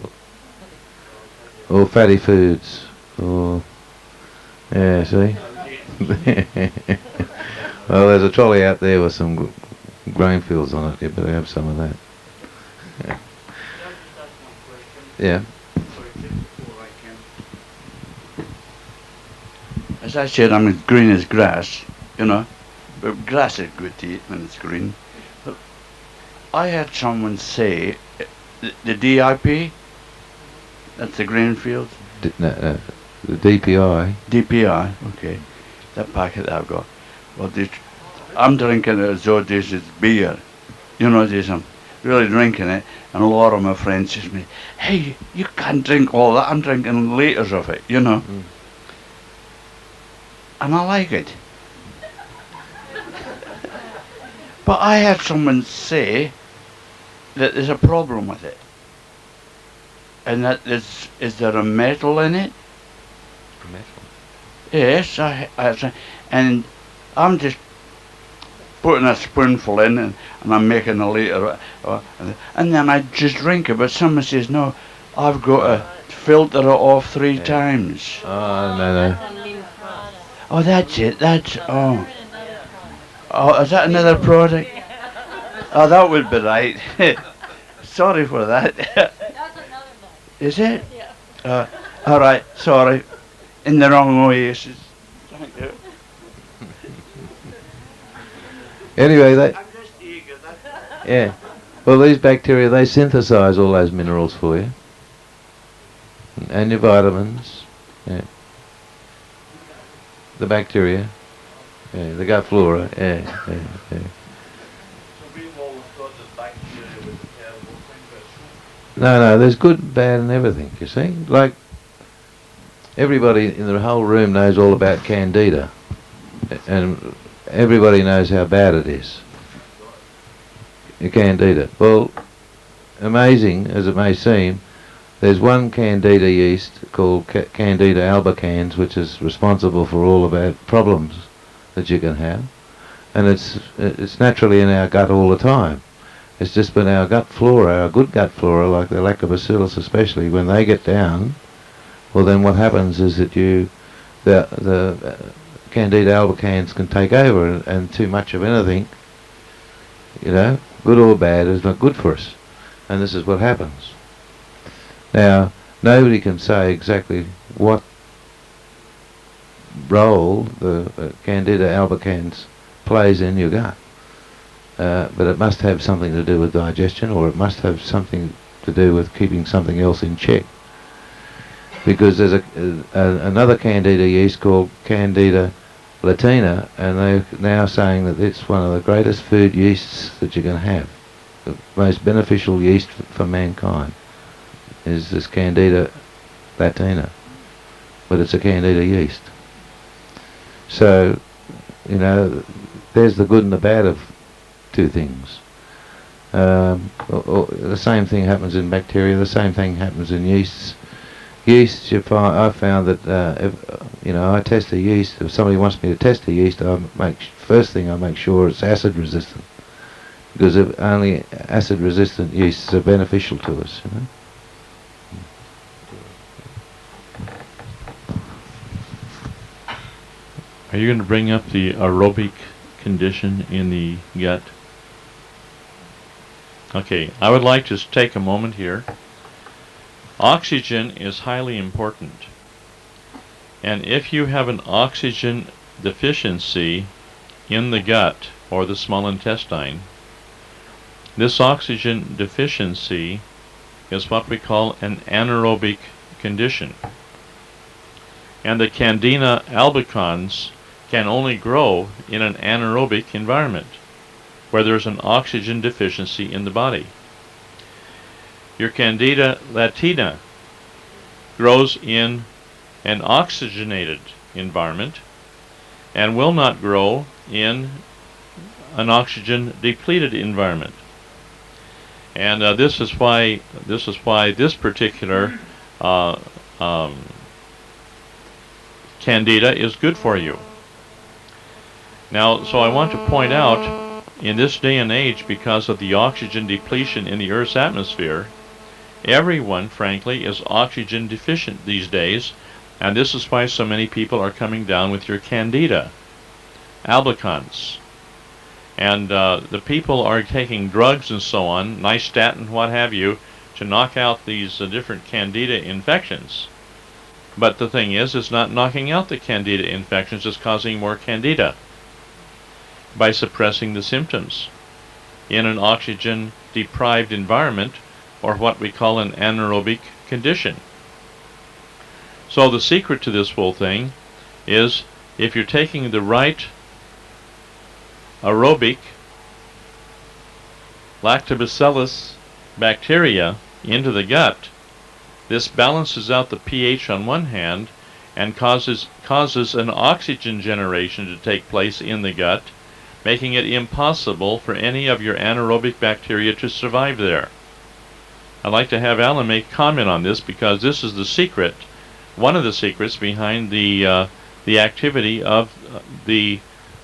fatty foods, or yeah. See. Well, there's a trolley out there with some grain fields on it. You better have some of that. Yeah. As I said, I'm as green as grass, you know. But grass is good to eat when it's green. But I had someone say the DIP, that's the Greenfield. The DPI. DPI, okay. That packet I've got. Well, I'm drinking it as though this is beer. You know this, I'm really drinking it. And a lot of my friends say to me, hey, you can't drink all that. I'm drinking liters of it, you know. Mm. And I like it. But I had someone say that there's a problem with it. And that is there a metal in it? Metal? Yes, and I'm just putting a spoonful in and I'm making a liter, and then I just drink it. But someone says, no, I've got to filter it off 3 times. Oh, no. Oh, that's it, Oh, is that another product? Oh, that would be right. Sorry for that. Is it? Yeah. All right, sorry. In the wrong oasis. Thank you. Anyway, yeah. Well, these bacteria, they synthesize all those minerals for you. And your vitamins. Yeah. The bacteria. Yeah, the gut flora. Yeah. No, there's good, bad and everything, you see. Like, everybody in the whole room knows all about Candida. And everybody knows how bad it is. Candida. Well, amazing as it may seem, there's one Candida yeast called Candida albicans, which is responsible for all of our problems that you can have. And it's naturally in our gut all the time. It's just when our gut flora, our good gut flora, like the lactobacillus especially, when they get down, well then what happens is that you the Candida albicans can take over, and too much of anything, good or bad, is not good for us. And this is what happens. Now, nobody can say exactly what role the Candida albicans plays in your gut. But it must have something to do with digestion, or it must have something to do with keeping something else in check. Because there's another Candida yeast called Candida latina, and they're now saying that it's one of the greatest food yeasts that you can have. The most beneficial yeast for mankind is this Candida latina, but it's a Candida yeast. So, there's the good and the bad of two things. The same thing happens in bacteria. The same thing happens in yeasts. Yeasts, I found that I test a yeast. If somebody wants me to test a yeast, first thing I make sure it's acid resistant, because only acid resistant yeasts are beneficial to us. Are you going to bring up the aerobic condition in the gut? Okay, I would like to take a moment here. Oxygen is highly important. And if you have an oxygen deficiency in the gut or the small intestine, this oxygen deficiency is what we call an anaerobic condition. And the Candida albicans can only grow in an anaerobic environment where there's an oxygen deficiency in the body. Your Candida latina grows in an oxygenated environment and will not grow in an oxygen depleted environment. And this is why this particular Candida is good for you. Now, so I want to point out, in this day and age, because of the oxygen depletion in the Earth's atmosphere, everyone, frankly, is oxygen deficient these days, and this is why so many people are coming down with your Candida albicans. And the people are taking drugs and so on, nystatin, what have you, to knock out these different Candida infections. But the thing is, it's not knocking out the Candida infections, it's causing more Candida by suppressing the symptoms in an oxygen deprived environment, or what we call an anaerobic condition. So the secret to this whole thing is, if you're taking the right aerobic lactobacillus bacteria into the gut, this balances out the pH on one hand and causes an oxygen generation to take place in the gut, making it impossible for any of your anaerobic bacteria to survive there. I'd like to have Alan make comment on this, because this is the secret, one of the secrets behind the activity of the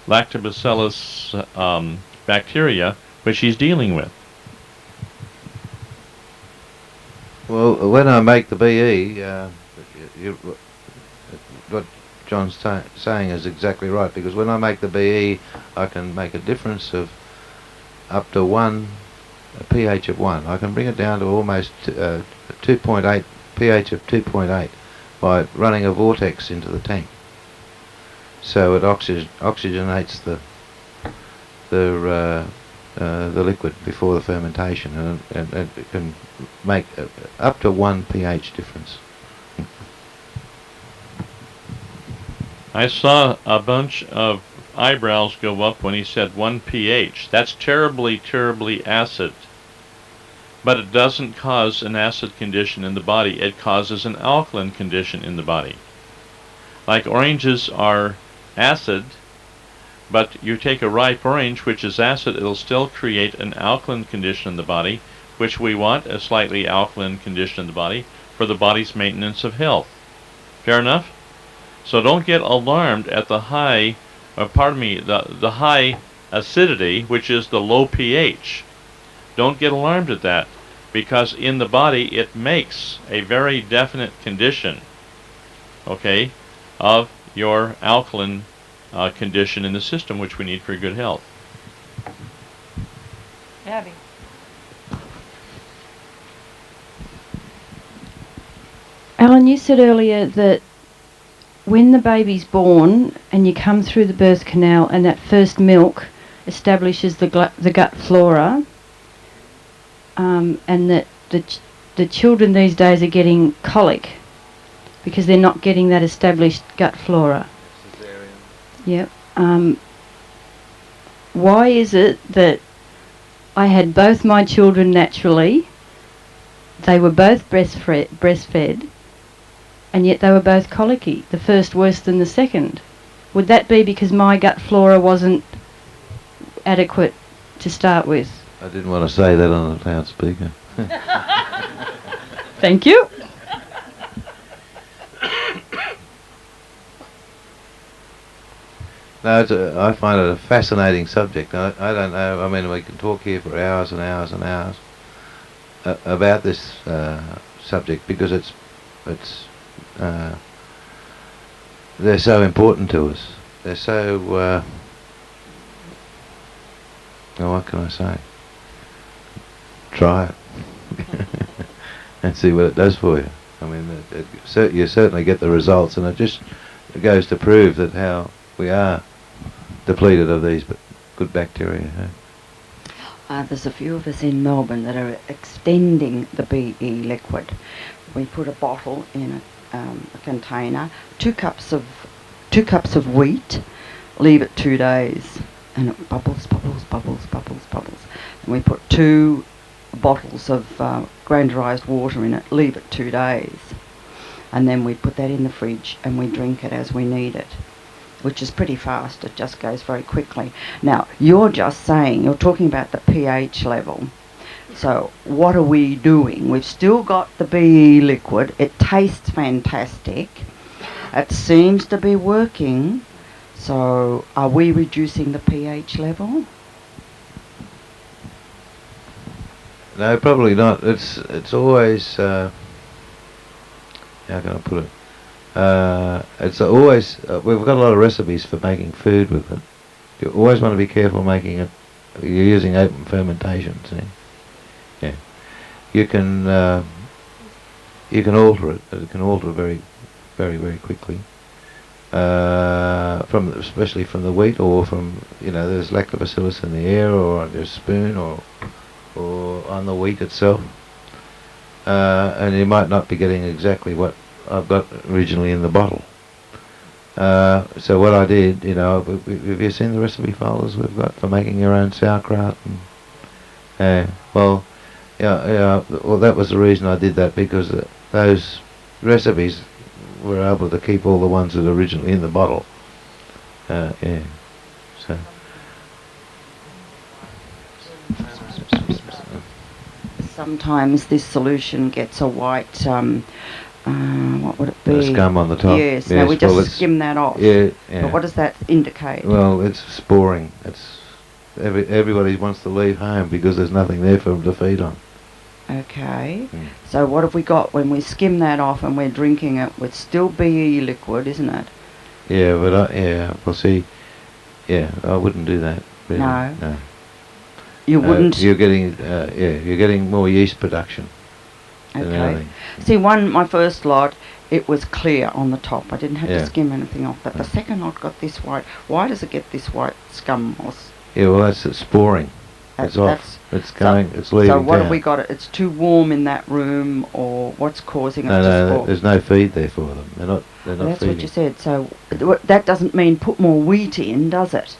lactobacillus bacteria, which he's dealing with. Well, when I make the BE, what John's saying is exactly right, because when I make the BE, I can make a difference of up to a pH of 1. I can bring it down to almost 2.8, pH of 2.8, by running a vortex into the tank. So it oxygenates the liquid before the fermentation, and it can make up to 1 pH difference. I saw a bunch of eyebrows go up when he said 1 pH. That's terribly, terribly acid. But it doesn't cause an acid condition in the body. It causes an alkaline condition in the body. Like oranges are acid, but you take a ripe orange, which is acid, it'll still create an alkaline condition in the body, which we want, a slightly alkaline condition in the body, for the body's maintenance of health. Fair enough? So don't get alarmed at the high, the high acidity, which is the low pH. Don't get alarmed at that, because in the body it makes a very definite condition, okay, of your alkaline condition in the system, which we need for good health. Abby. Alan, you said earlier that when the baby's born and you come through the birth canal and that first milk establishes the gut flora, and that the children these days are getting colic because they're not getting that established gut flora. Yep. Why is it that I had both my children naturally, they were both breastfed, and yet they were both colicky, the first worse than the second? Would that be because my gut flora wasn't adequate to start with? I didn't want to say that on the loudspeaker. Thank you. No, I find it a fascinating subject. I don't know. I mean, we can talk here for hours and hours and hours about this subject because they're so important to us. They're so. What can I say? Try it and see what it does for you. I mean, you certainly get the results, and it goes to prove that how we are depleted of these good bacteria. There's a few of us in Melbourne that are extending the BE liquid. We put a bottle in a container, 2 cups of wheat, leave it 2 days, and it bubbles. And we put 2 bottles of granularized water in it, leave it 2 days, and then we put that in the fridge and we drink it as we need it, which is pretty fast. It just goes very quickly. Now, you're talking about the pH level. So what are we doing? We've still got the BE liquid. It tastes fantastic. It seems to be working. So are we reducing the pH level? No, probably not. It's always how can I put it? It's always we've got a lot of recipes for making food with it. You always want to be careful making it. You're using open fermentation, see? Yeah, you can alter it. It can alter very, very, very quickly. Especially from the wheat, or from there's lactobacillus in the air, or on your spoon, or on the wheat itself, and you might not be getting exactly what I've got originally in the bottle. So what I did, have you seen the recipe folders we've got for making your own sauerkraut? Well, that was the reason I did that, because those recipes were able to keep all the ones that are originally in the bottle. So. Sometimes this solution gets a white, what would it be? Scum on the top. Yes, now we just skim that off. Yeah. But what does that indicate? Well, it's sporing. Everybody wants to leave home because there's nothing there for them to feed on. Okay. So what have we got when we skim that off and we're drinking it with still BE liquid, isn't it? Yeah, but I wouldn't do that. Really. No. You wouldn't. You're getting more yeast production. Okay. See, my first lot, it was clear on the top. I didn't have to skim anything off. But the second lot got this white. Why does it get this white scum moss? Yeah, well, that's sporing. It's off. It's going. It's leaving. So what have we got? It's too warm in that room, or what's causing it to spore? There's no feed there for them. They're not That's feeding. what you said. So that doesn't mean put more wheat in, does it?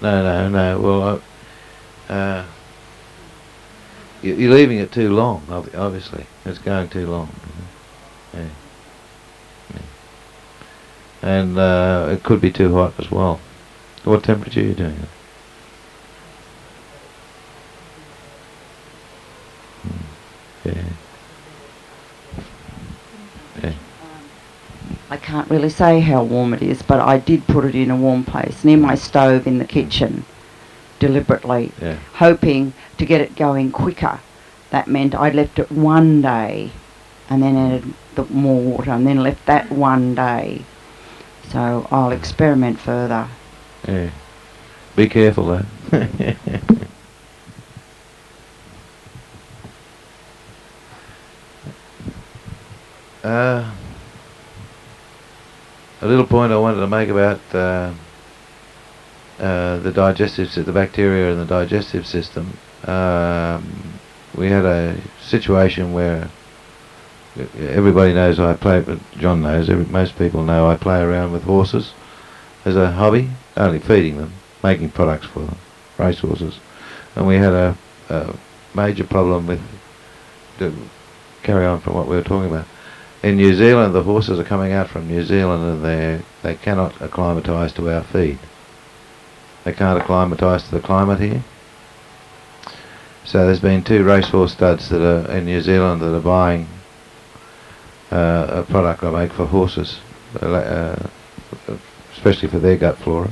No. Well, you're leaving it too long. Obviously, it's going too long. Yeah. And it could be too hot as well. What temperature are you doing it? Yeah. I can't really say how warm it is, but I did put it in a warm place near my stove in the kitchen, deliberately, hoping to get it going quicker. That meant I left it 1 day and then added more water and then left that 1 day. So I'll experiment further. Yeah. Be careful though. A little point I wanted to make about the the bacteria in the digestive system. We had a situation where everybody knows I play, but John knows, most people know I play around with horses as a hobby, only feeding them, making products for them, race horses. And we had a major problem with, to carry on from what we were talking about. In New Zealand, the horses are coming out from New Zealand and they cannot acclimatise to our feed. They can't acclimatise to the climate here. So there's been 2 racehorse studs that are in New Zealand that are buying a product I make for horses, especially for their gut flora,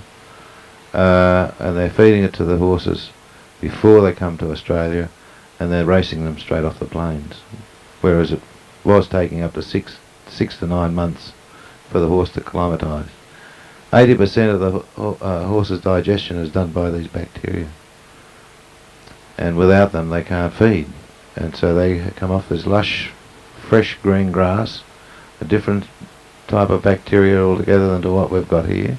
and they're feeding it to the horses before they come to Australia, and they're racing them straight off the plains, whereas it was taking up to 6 to 9 months for the horse to acclimatise. 80% of the horse's digestion is done by these bacteria, and without them they can't feed, and so they come off this lush, fresh green grass, a different type of bacteria altogether than to what we've got here.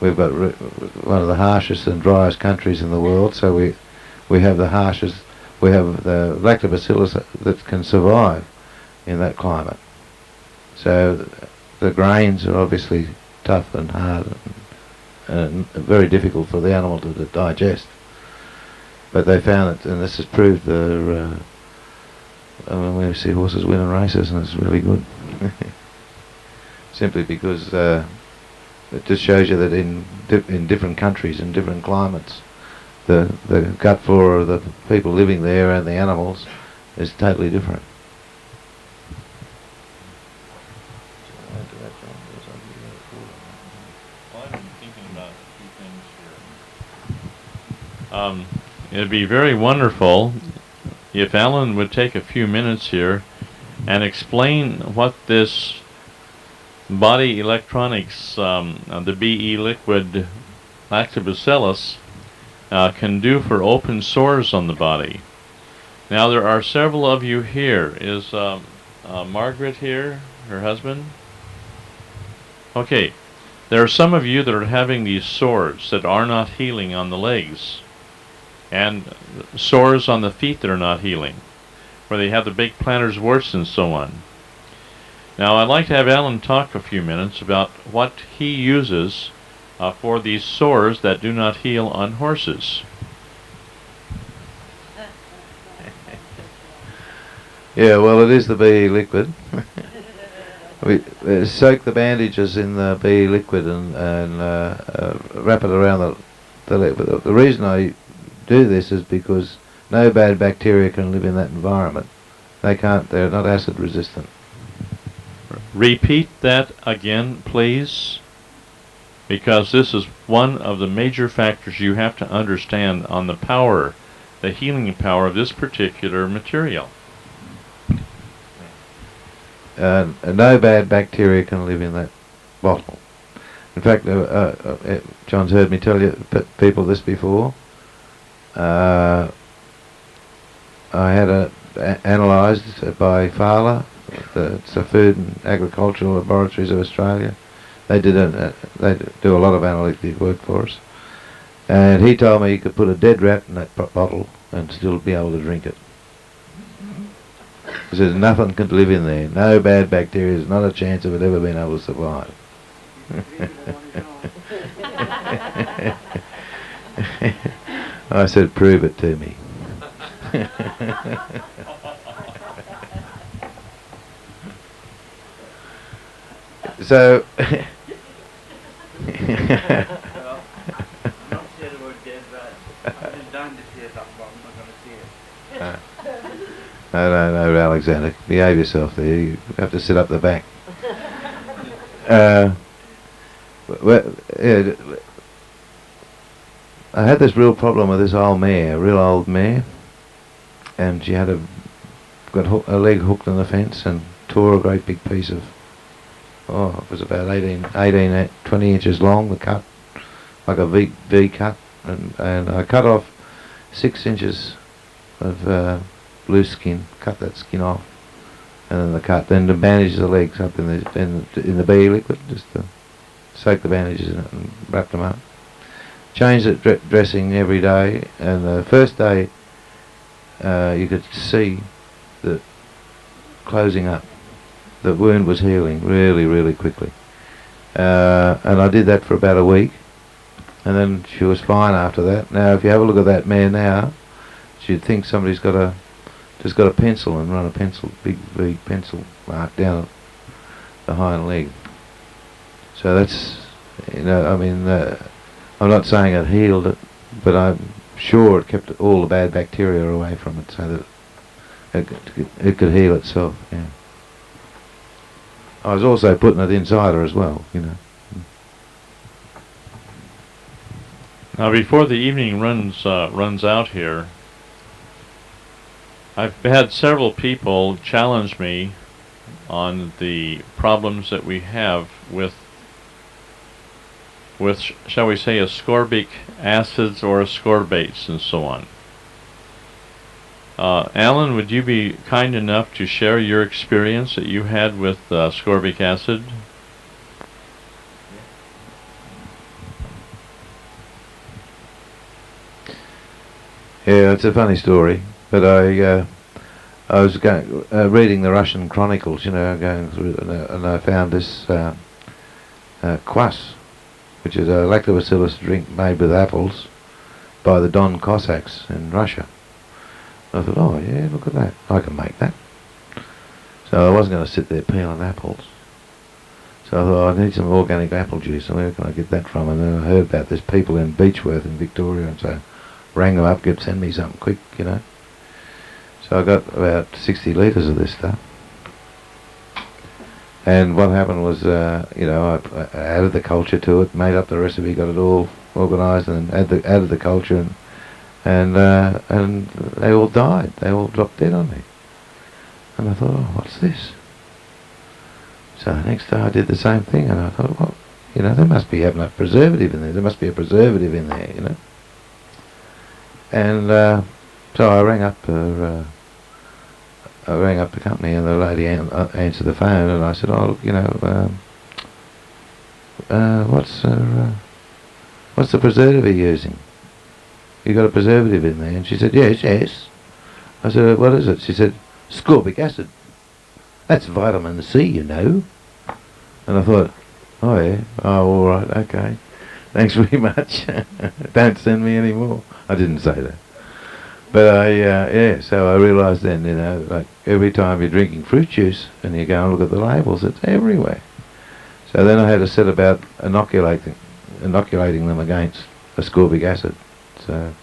We've got one of the harshest and driest countries in the world, so we have the harshest, we have the lactobacillus that can survive in that climate. So the grains are obviously tough and hard and very difficult for the animal to digest. But they found it, and this has proved we see horses winning races, and it's really good. Simply because it just shows you that in different countries and different climates, the gut flora of the people living there and the animals is totally different. It'd be very wonderful if Alan would take a few minutes here and explain what this body electronics, the BE liquid lactobacillus, can do for open sores on the body. Now there are several of you here. Is Margaret here, her husband? Okay, there are some of you that are having these sores that are not healing on the legs, and sores on the feet that are not healing, where they have the big plantar's warts and so on. Now I'd like to have Alan talk a few minutes about what he uses for these sores that do not heal on horses. Yeah, well, it is the BE liquid. We soak the bandages in the BE liquid and wrap it around the leg. But the reason I do this is because no bad bacteria can live in that environment. They can't, they're not acid resistant. Repeat that again, please, because this is one of the major factors you have to understand on the power, the healing power of this particular material. No bad bacteria can live in that bottle. In fact, John's heard me tell people this before. I had analysed by Fowler, it's the Food and Agricultural Laboratories of Australia. They do a lot of analytic work for us, and he told me you could put a dead rat in that bottle and still be able to drink it. He says nothing can live in there, no bad bacteria, there's not a chance of it ever being able to survive. I said, prove it to me. So, no, Alexander, behave yourself there. You have to sit up the back. Yeah, I had this real problem with this old mare, a real old mare, and she had a leg hooked in the fence and tore a great big piece of it was about 20 inches long, the cut, like a V cut, and I cut off 6 inches of loose skin, cut that skin off, and then then to bandage the legs up in the bee liquid, just to soak the bandages in it and wrap them up. Change the dressing every day, and the first day you could see the closing up. The wound was healing really, really quickly. And I did that for about a week, and then she was fine after that. Now, if you have a look at that mare now, you'd think somebody's just got a pencil and run a big V pencil mark down the hind leg. So that's, I mean, I'm not saying it healed it, but I'm sure it kept all the bad bacteria away from it, so that it could heal itself. Yeah. I was also putting it inside her as well, Now, before the evening runs out here, I've had several people challenge me on the problems that we have with shall we say, ascorbic acids or ascorbates and so on. Alan, would you be kind enough to share your experience that you had with ascorbic acid? Yeah, it's a funny story, but I was reading the Russian chronicles, going through, and I found this kvass, which is a lactobacillus drink made with apples by the Don Cossacks in Russia. I thought, oh yeah, look at that, I can make that. So I wasn't going to sit there peeling apples. So I thought, I need some organic apple juice, and where can I get that from? And then I heard about this people in Beechworth in Victoria, and so rang them up, send me something quick, So I got about 60 litres of this stuff. And what happened was, I added the culture to it, made up the recipe, got it all organised, and added the culture, and they all died. They all dropped dead on me. And I thought, oh, what's this? So the next day I did the same thing, and I thought, well, there must be having a preservative in there. There must be a preservative in there, And so I rang up the company, and the lady answered the phone, and I said, oh, what's the preservative you're using? You got a preservative in there? And she said, yes. I said, what is it? She said, ascorbic acid. That's vitamin C, And I thought, oh yeah, oh all right, okay. Thanks very much. Don't send me any more. I didn't say that. But so I realised then, like every time you're drinking fruit juice and you go and look at the labels, it's everywhere. So then I had to set about inoculating them against ascorbic acid. So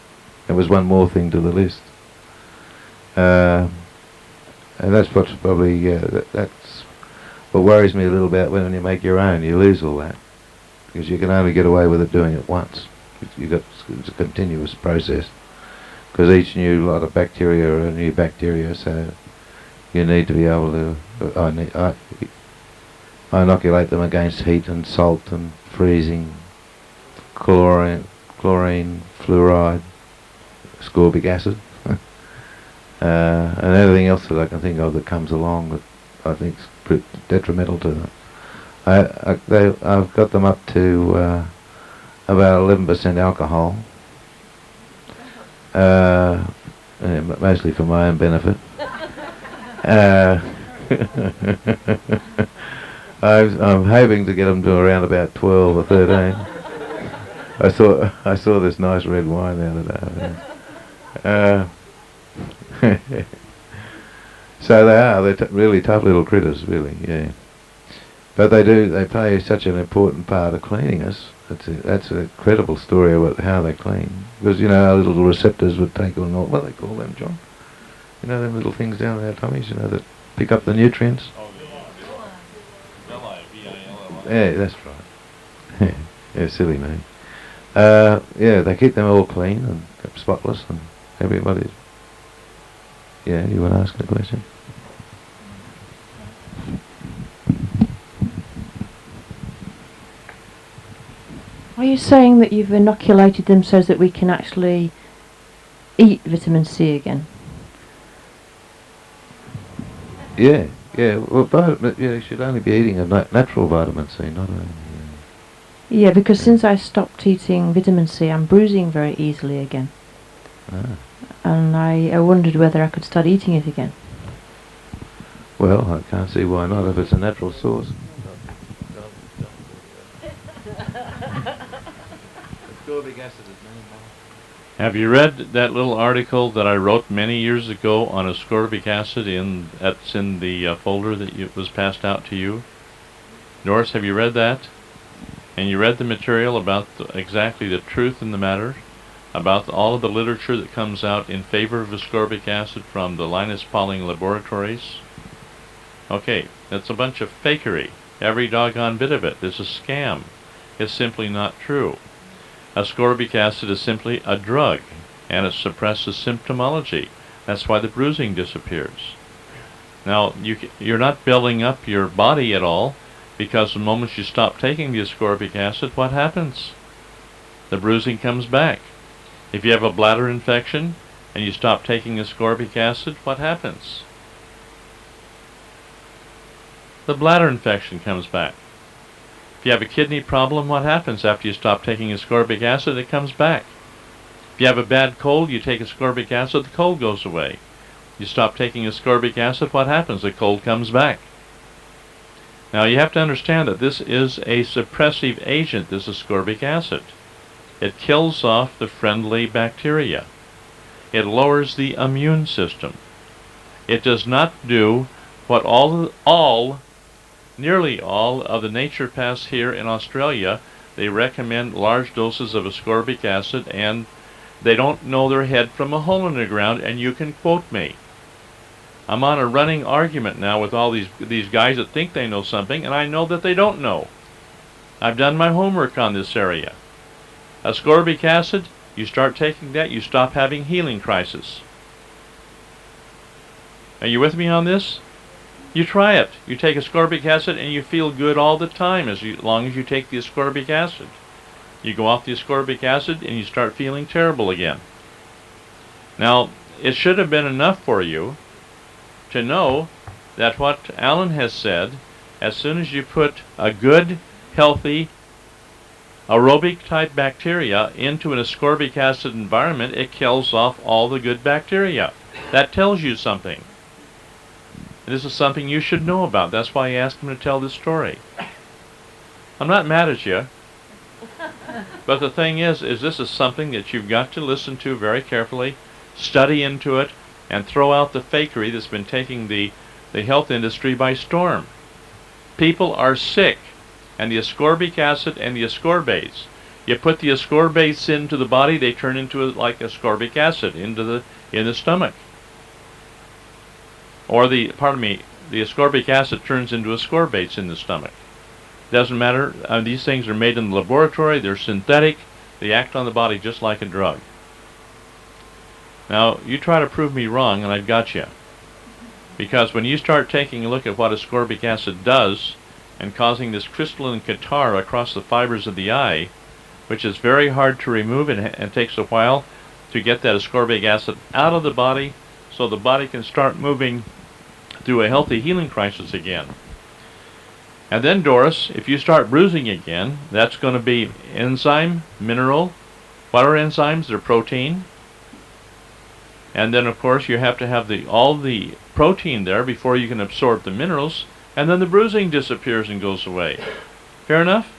it was one more thing to the list. And that's what's probably, that's what worries me a little bit when you make your own, you lose all that. Because you can only get away with it doing it once. It's a continuous process. Because each new lot of bacteria are a new bacteria, so you need to be able to, I inoculate them against heat and salt and freezing, chlorine, fluoride, ascorbic acid, and everything else that I can think of that comes along that I think is detrimental to them. I've got them up to about 11% alcohol, mostly for my own benefit. I'm hoping to get them to around about 12 or 13. I saw this nice red wine the other day. So they're really tough little critters, really, yeah. But they play such an important part of cleaning us. That's an incredible story about how they clean. Because, our little receptors would take on all, what do they call them, John? Them little things down in our tummies, that pick up the nutrients. Yeah, that's right. Yeah, silly me. They keep them all clean and spotless, and everybody's... Yeah, you want to ask a question? Are you saying that you've inoculated them so that we can actually eat vitamin C again? Yeah, yeah. Well, you should only be eating a natural vitamin C, not a. Yeah, because since I stopped eating vitamin C, I'm bruising very easily again. Ah. And I wondered whether I could start eating it again. Well, I can't see why not if it's a natural source. Ascorbic acid is Have you read that little article that I wrote many years ago on ascorbic acid that's in the folder that was passed out to you? Doris, have you read that? And you read the material about exactly the truth in the matter? About all of the literature that comes out in favor of ascorbic acid from the Linus Pauling laboratories? Okay, that's a bunch of fakery. Every doggone bit of it is a scam. It's simply not true. Ascorbic acid is simply a drug, and it suppresses symptomology. That's why the bruising disappears. Now, you're not building up your body at all, because the moment you stop taking the ascorbic acid, what happens? The bruising comes back. If you have a bladder infection, and you stop taking ascorbic acid, what happens? The bladder infection comes back. If you have a kidney problem, what happens after you stop taking ascorbic acid? It comes back. If you have a bad cold, you take ascorbic acid, the cold goes away. You stop taking ascorbic acid, what happens? The cold comes back. Now you have to understand that this is a suppressive agent, this ascorbic acid. It kills off the friendly bacteria. It lowers the immune system. It does not do what nearly all of the naturopaths here in Australia, they recommend large doses of ascorbic acid, and they don't know their head from a hole in the ground, and you can quote me. I'm on a running argument now with all these guys that think they know something, and I know that they don't know. I've done my homework on this area. Ascorbic acid, you start taking that, you stop having healing crisis. Are you with me on this? You try it. You take ascorbic acid and you feel good all the time as long as you take the ascorbic acid. You go off the ascorbic acid and you start feeling terrible again. Now, it should have been enough for you to know that what Alan has said, as soon as you put a good, healthy, aerobic type bacteria into an ascorbic acid environment, it kills off all the good bacteria. That tells you something. This is something you should know about. That's why I asked him to tell this story. I'm not mad at you. But the thing is this is something that you've got to listen to very carefully, study into it, and throw out the fakery that's been taking the health industry by storm. People are sick, and the ascorbic acid and the ascorbates. You put the ascorbates into the body, they turn into like ascorbic acid in the stomach. Or the ascorbic acid turns into ascorbates in the stomach. Doesn't matter. These things are made in the laboratory. They're synthetic. They act on the body just like a drug. Now, you try to prove me wrong, and I've got you. Because when you start taking a look at what ascorbic acid does, and causing this crystalline catarrh across the fibers of the eye, which is very hard to remove and takes a while to get that ascorbic acid out of the body so the body can start moving through a healthy healing crisis again. And then, Doris, if you start bruising again, that's going to be enzyme, mineral. What are enzymes? They're protein. And then, of course, you have to have all the protein there before you can absorb the minerals, and then the bruising disappears and goes away. Fair enough?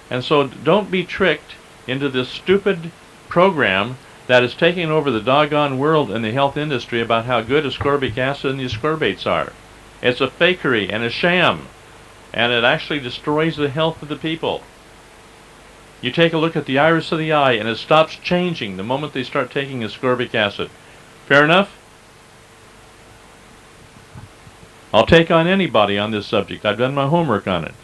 And so don't be tricked into this stupid program that is taking over the doggone world and the health industry about how good ascorbic acid and the ascorbates are. It's a fakery and a sham, and it actually destroys the health of the people. You take a look at the iris of the eye, and it stops changing the moment they start taking ascorbic acid. Fair enough? I'll take on anybody on this subject. I've done my homework on it.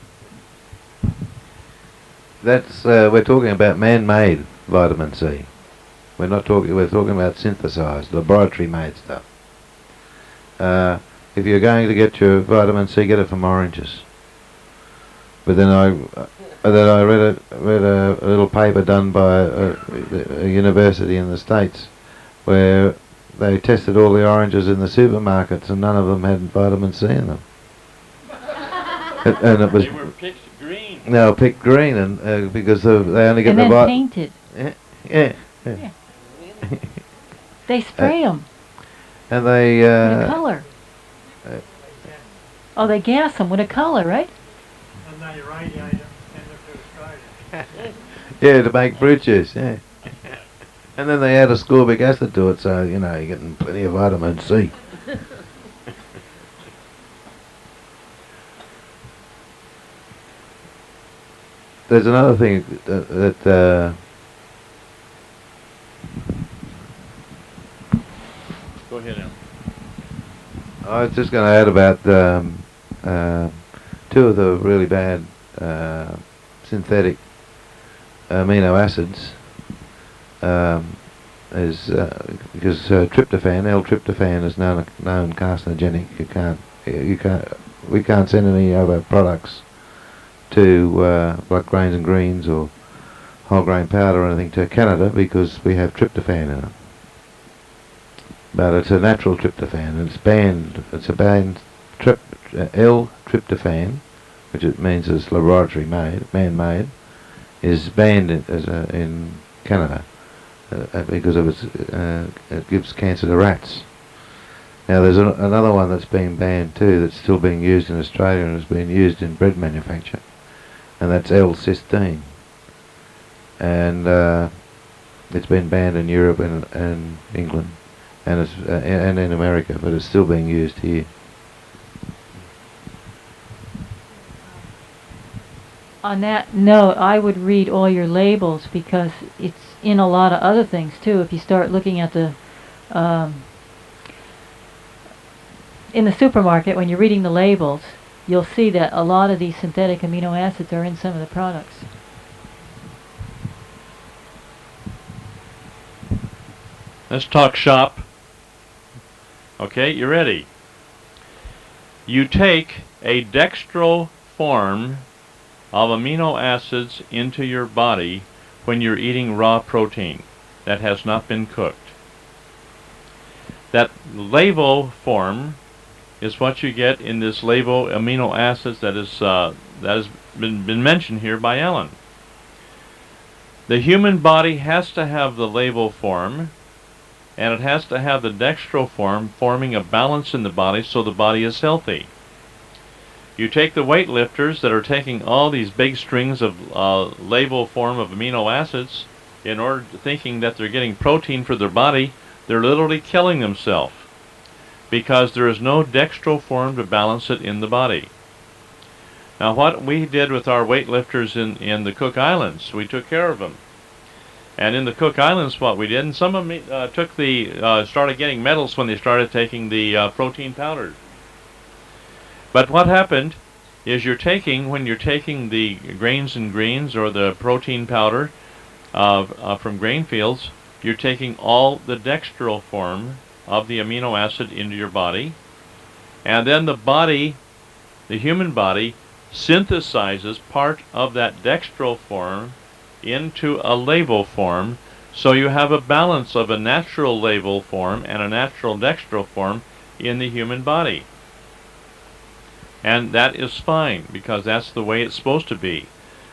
That's we're talking about man-made vitamin C. We're talking about synthesized, laboratory-made stuff. If you're going to get your vitamin C, get it from oranges. But then I read a little paper done by a university in the States where they tested all the oranges in the supermarkets and none of them had vitamin C in them. And it was They were picked green. no picked green, and because they only get And the then painted. yeah. They spray them And they with a color. Oh, they gas them with a color, right? And now you radiate them, send them to Australia. yeah, to make fruit juice, yeah. And then they add ascorbic acid to it, so you know you're getting plenty of vitamin C. There's another thing that Go ahead, Al. I was just going to add about two of the really bad synthetic amino acids. Is because tryptophan, L-tryptophan, is known carcinogenic. We can't send any of our products to like grains and greens or whole grain powder or anything to Canada because we have tryptophan in it. But it's a natural tryptophan, and it's banned. It's a banned L-tryptophan, which it means is laboratory made, man-made, is banned in Canada because of it gives cancer to rats. Now there's another one that's been banned too that's still being used in Australia and has been used in bread manufacture, and that's L-cysteine. And it's been banned in Europe and England and and in America, but it's still being used here. On that note, I would read all your labels because it's in a lot of other things too. If you start looking at the in the supermarket, when you're reading the labels, you'll see that a lot of these synthetic amino acids are in some of the products. Let's talk shop. Okay, you ready? You take a dextro form of amino acids into your body when you're eating raw protein that has not been cooked. That LAVO form is what you get in this LAVO amino acids that has been mentioned here by Ellen. The human body has to have the LAVO form, and it has to have the dextro form forming a balance in the body so the body is healthy. You take the weightlifters that are taking all these big strings of LAVO form of amino acids in order to thinking that they're getting protein for their body. They're literally killing themselves because there is no dextro form to balance it in the body. Now what we did with our weightlifters in the Cook Islands, we took care of them. And in the Cook Islands what we did, and some of them started getting medals when they started taking the protein powders. But what happened is when you're taking the grains and greens or the protein powder from grain fields, you're taking all the dextro form of the amino acid into your body, and then the human body, synthesizes part of that dextro form into a LAVO form, so you have a balance of a natural LAVO form and a natural dextro form in the human body. And that is fine, because that's the way it's supposed to be.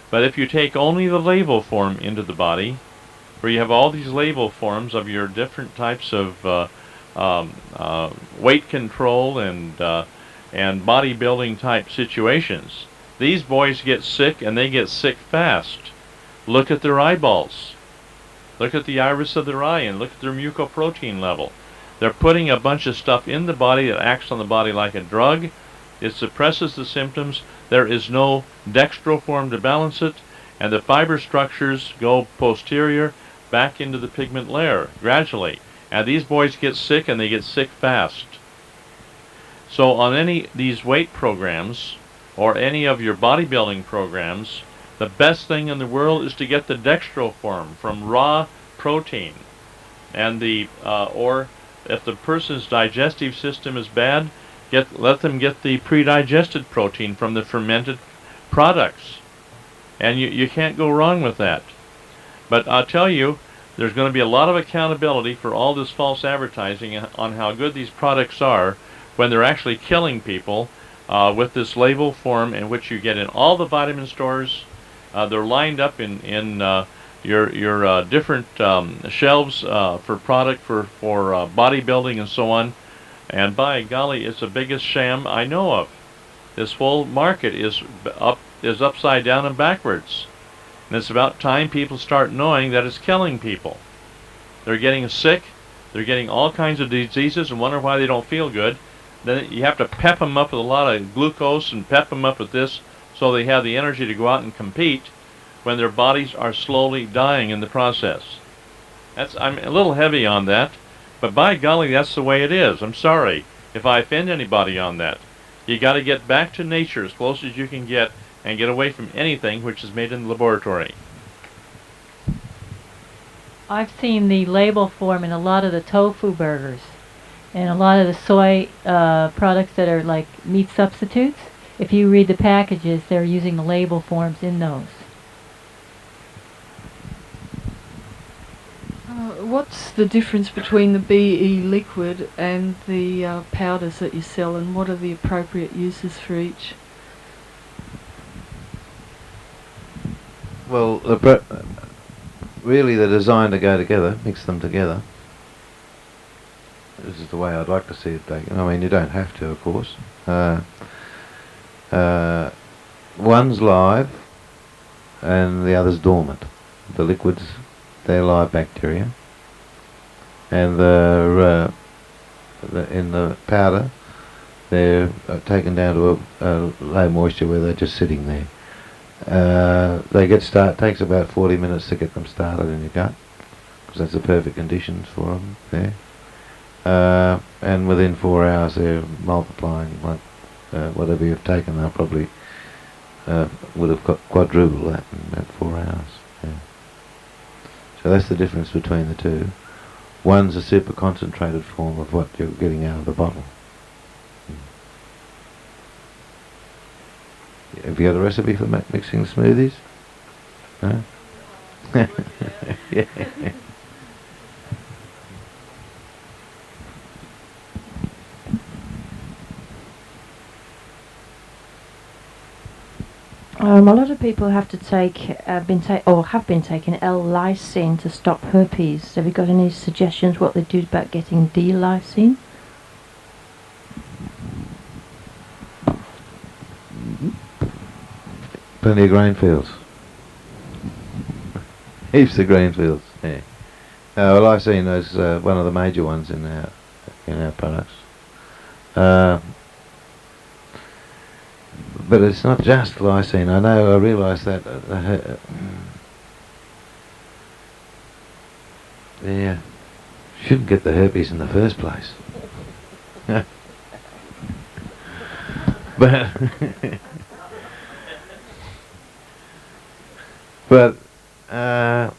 But if you take only the LAVO form into the body, where you have all these LAVO forms of your different types of weight control and bodybuilding type situations, these boys get sick, and they get sick fast. Look at their eyeballs. Look at the iris of their eye, and look at their mucoprotein level. They're putting a bunch of stuff in the body that acts on the body like a drug. It suppresses the symptoms. There is no dextro form to balance it, and the fiber structures go posterior back into the pigment layer gradually. And these boys get sick, and they get sick fast. So on any of these weight programs or any of your bodybuilding programs, the best thing in the world is to get the dextro form from raw protein. And or if the person's digestive system is bad, let them get the pre-digested protein from the fermented products. And you can't go wrong with that. But I'll tell you, there's going to be a lot of accountability for all this false advertising on how good these products are when they're actually killing people with this label form in which you get in all the vitamin stores. They're lined up in your different shelves for product for bodybuilding and so on. And by golly, it's the biggest sham I know of. This whole market is upside down and backwards. And it's about time people start knowing that it's killing people. They're getting sick. They're getting all kinds of diseases and wonder why they don't feel good. Then you have to pep them up with a lot of glucose and pep them up with this so they have the energy to go out and compete when their bodies are slowly dying in the process. I'm a little heavy on that, but by golly, that's the way it is. I'm sorry if I offend anybody on that. You got to get back to nature as close as you can get and get away from anything which is made in the laboratory. I've seen the label form in a lot of the tofu burgers and a lot of the soy products that are like meat substitutes. If you read the packages, they're using the label forms in those. What's the difference between the BE liquid and the powders that you sell, and what are the appropriate uses for each? Well, really they're designed to go together, mix them together. This is the way I'd like to see it taken. I mean, you don't have to, of course. One's live and the other's dormant. The liquids, they're live bacteria. And in the powder, they're taken down to a low moisture where they're just sitting there. They get takes about 40 minutes to get them started in your gut, because that's the perfect conditions for them there. And within 4 hours they're multiplying. Like whatever you've taken, they'll probably would have quadrupled that in about 4 hours. Yeah. So that's the difference between the two. One's a super concentrated form of what you're getting out of the bottle. Have you got a recipe for mixing smoothies? No? Yeah. A lot of people have to take, have been taking L-lysine to stop herpes. Have you got any suggestions what they do about getting D-lysine? Plenty of grain fields. Heaps of grain fields. Yeah. Well, lysine is one of the major ones in our products. But it's not just lysine. I realise that. Yeah, shouldn't get the herpes in the first place. But I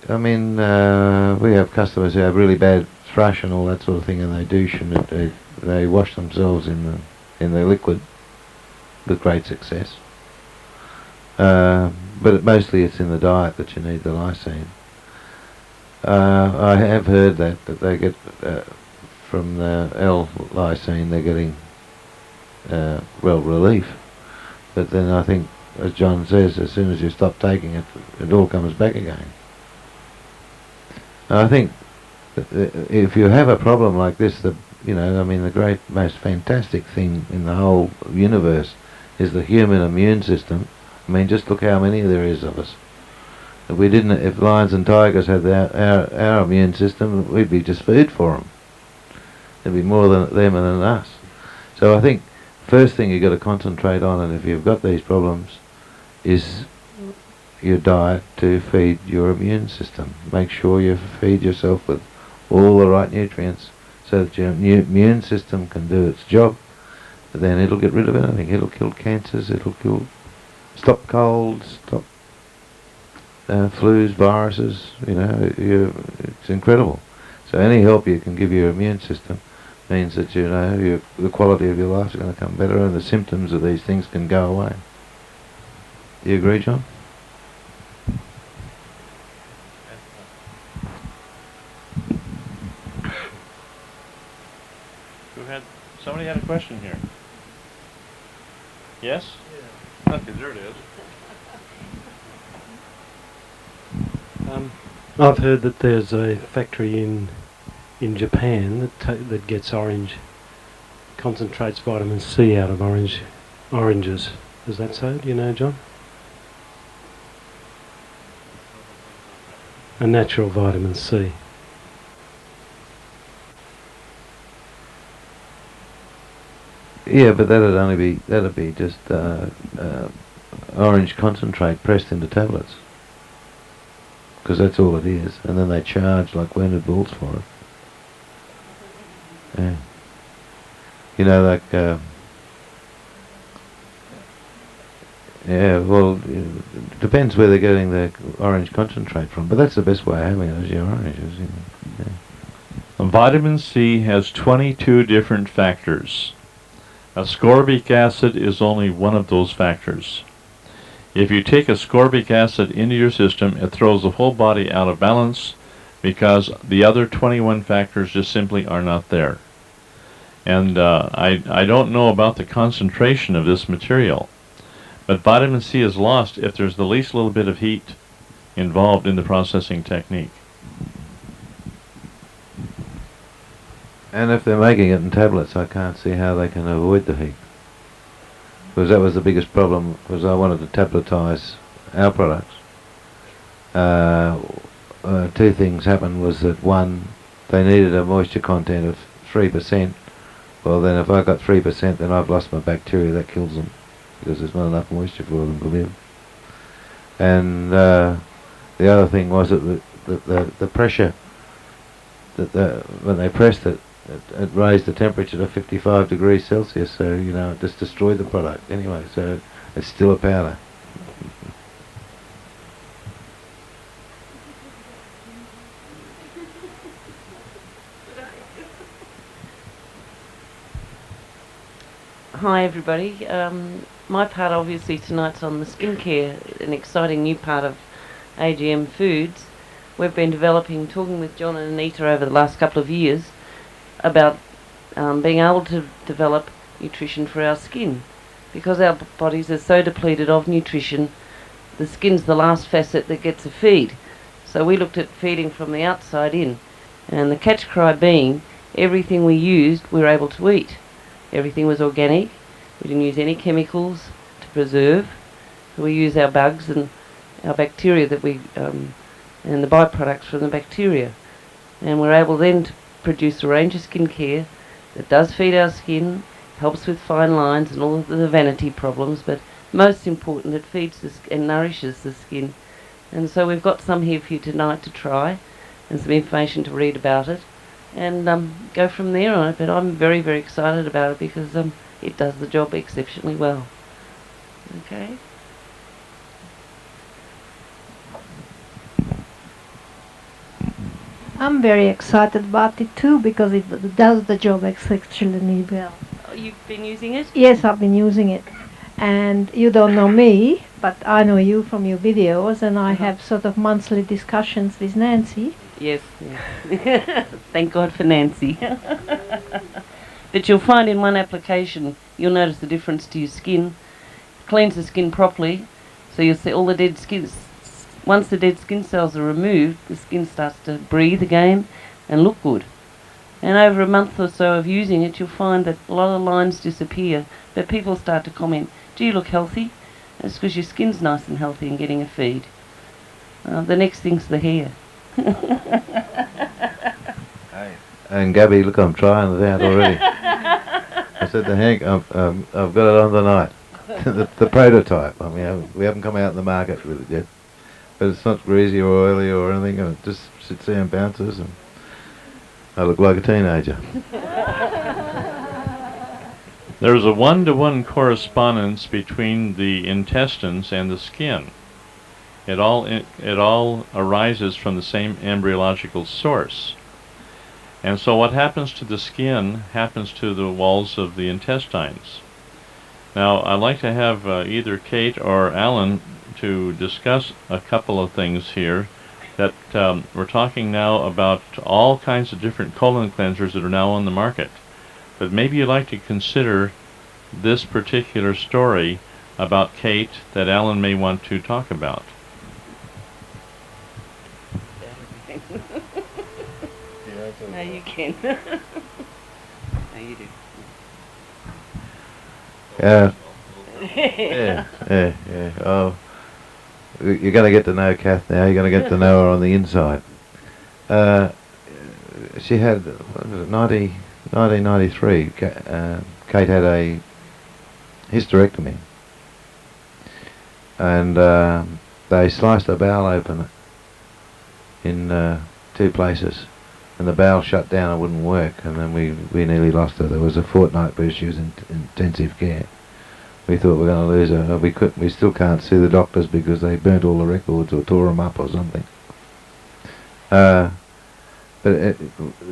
mean, we have customers who have really bad thrush and all that sort of thing, and they douche and they wash themselves in the liquid with great success. But mostly it's in the diet that you need the lysine. I have heard that they get from the L-lysine they're getting relief, but then I think, as John says, as soon as you stop taking it, it all comes back again. I think if you have a problem like this, the great, most fantastic thing in the whole universe is the human immune system. I mean, just look how many there is of us. If lions and tigers had our immune system, we'd be just food for them. There'd be more than them than us. So I think first thing you've got to concentrate on, and if you've got these problems, is your diet to feed your immune system. Make sure you feed yourself with all the right nutrients so that your immune system can do its job. But then it'll get rid of anything. It'll kill cancers, stop colds, stop flus, viruses, it's incredible. So any help you can give your immune system means that, you know, the quality of your life is going to come better and the symptoms of these things can go away. Do you agree, John? Somebody had a question here. Yes? Yeah. Okay, there it is. I've heard that there's a factory in Japan that gets concentrates vitamin C out of oranges. Is that so? Do you know, John? A natural vitamin C. Yeah, but that'd be just orange concentrate pressed into tablets, because that's all it is, and then they charge like Leonard Bulls for it. Yeah, you know, like yeah. Well, it depends where they're getting the orange concentrate from, but that's the best way of having it, is your oranges. You know. Yeah. Vitamin C has 22 different factors. Ascorbic acid is only one of those factors. If you take ascorbic acid into your system, it throws the whole body out of balance because the other 21 factors just simply are not there. And I don't know about the concentration of this material, but vitamin C is lost if there's the least little bit of heat involved in the processing technique. And if they're making it in tablets, I can't see how they can avoid the heat. Because that was the biggest problem, because I wanted to tabletize our products. Two things happened, was that one, they needed a moisture content of 3%. Well then if I got 3%, then I've lost my bacteria, that kills them, because there's not enough moisture for them to live. And the other thing was that the pressure, that when they pressed it, it raised the temperature to 55 degrees Celsius, so, you know, it just destroyed the product anyway, so it's still a powder. Hi everybody. My part obviously tonight's on the skincare, an exciting new part of AGM Foods. We've been talking with John and Anita over the last couple of years about being able to develop nutrition for our skin. Because our bodies are so depleted of nutrition, the skin's the last facet that gets a feed. So we looked at feeding from the outside in, and the catch cry being everything we used we were able to eat. Everything was organic, we didn't use any chemicals to preserve. So we use our bugs and our bacteria that and the byproducts from the bacteria. And we're able then to produce a range of skincare that does feed our skin, helps with fine lines and all of the vanity problems, but most important, it feeds and nourishes the skin. And so we've got some here for you tonight to try, and some information to read about it, and go from there on it. But I'm very, very excited about it because it does the job exceptionally well. Okay. I'm very excited about it too because it does the job exceptionally well. Oh, you've been using it? Yes, I've been using it. And you don't know me, but I know you from your videos, and I have sort of monthly discussions with Nancy. Yes, yes. Thank God for Nancy. But you'll find in one application, you'll notice the difference to your skin. Cleans the skin properly, so you'll see all the dead skin. Once the dead skin cells are removed, the skin starts to breathe again and look good. And over a month or so of using it, you'll find that a lot of lines disappear, but people start to comment, do you look healthy? It's because your skin's nice and healthy and getting a feed. The next thing's the hair. And Gabby, look, I'm trying it out already. I said to Hank, I've got it on tonight. the prototype. I mean, we haven't come out in the market with it yet. But it's not greasy or oily or anything, and it just sits there and bounces, and I look like a teenager. There's a one-to-one correspondence between the intestines and the skin. It all arises from the same embryological source. And so what happens to the skin happens to the walls of the intestines. Now, I'd like to have either Kate or Alan to discuss a couple of things here. That we're talking now about all kinds of different colon cleansers that are now on the market. But maybe you'd like to consider this particular story about Kate that Alan may want to talk about. No, you can. No, you do. Yeah. Yeah. Oh, you're going to get to know Kath now. You're going to get to know her on the inside. She had, what was it, 1993. Kate had a hysterectomy, and they sliced her bowel open in 2 places, and the bowel shut down and wouldn't work, and then we nearly lost her. There was a fortnight where she was in intensive care. We thought we were going to lose her. We still can't see the doctors because they burnt all the records or tore them up or something. But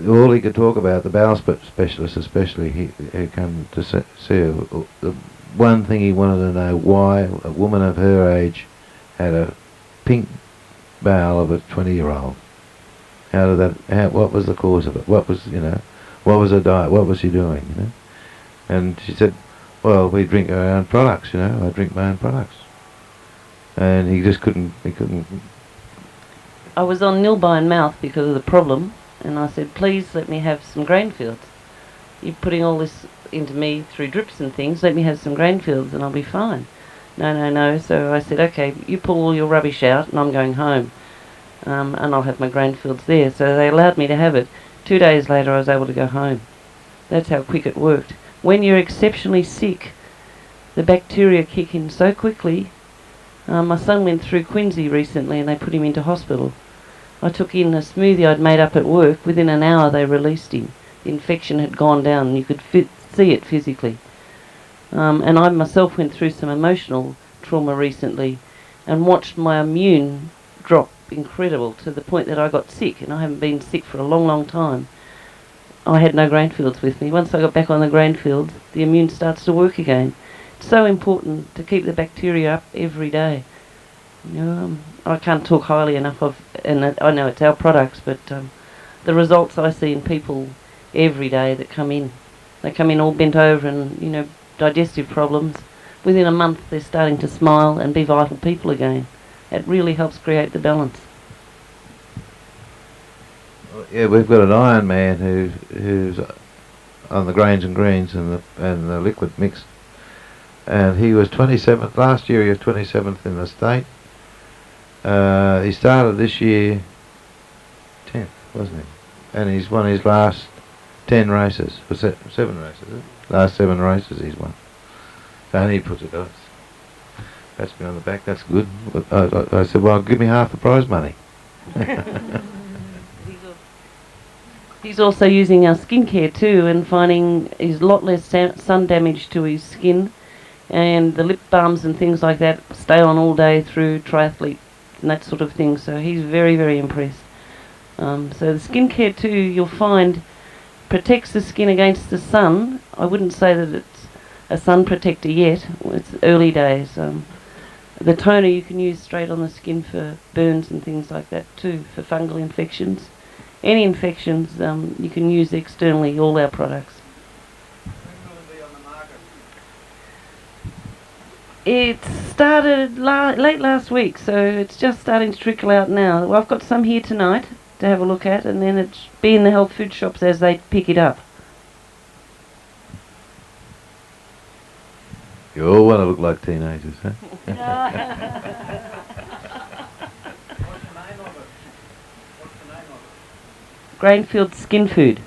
all he could talk about, the bowel specialist especially, he come to see her. The one thing he wanted to know, why a woman of her age had a pink bowel of a 20-year-old. What was the cause of it? What was her diet? What was she doing? And she said, well, we drink our own products, I drink my own products. And he couldn't. I was on nil by mouth because of the problem, and I said, please let me have some grain fields. You're putting all this into me through drips and things, let me have some grain fields and I'll be fine. No. So I said, okay, you pull all your rubbish out and I'm going home. And I'll have my grain fields there. So they allowed me to have it. 2 days later I was able to go home. That's how quick it worked. When you're exceptionally sick, the bacteria kick in so quickly. My son went through quinsy recently and they put him into hospital. I took in a smoothie I'd made up at work. Within an hour they released him. The infection had gone down and you could see it physically. And I myself went through some emotional trauma recently and watched my immune drop incredible to the point that I got sick, and I haven't been sick for a long time. I had no grain fields with me. Once I got back on the grain fields, the immune starts to work again. It's so important to keep the bacteria up every day. I can't talk highly enough of, and I know it's our products, but the results I see in people every day that come in, they come in all bent over and, digestive problems. Within a month they're starting to smile and be vital people again. It really helps create the balance. Yeah, we've got an Iron Man who's on the grains and greens and the liquid mix, and he was 27th last year. He was 27th in the state. He started this year 10th, wasn't he? And he's won his last 10 races, or 7 races. Isn't it? Last 7 races he's won. And he puts it on. Pats me on the back. That's good. I said, well, give me half the prize money. He's also using our skincare too, and finding he's a lot less sun damage to his skin, and the lip balms and things like that stay on all day through triathlete and that sort of thing. So he's very, very impressed. So the skincare too, you'll find, protects the skin against the sun. I wouldn't say that it's a sun protector yet. It's early days. The toner you can use straight on the skin for burns and things like that too, for fungal infections. Any infections, you can use externally, all our products. It started late last week, so it's just starting to trickle out now. Well, I've got some here tonight to have a look at, and then it's be in the health food shops as they pick it up. You all want to look like teenagers, huh? Grainfield Skin Food.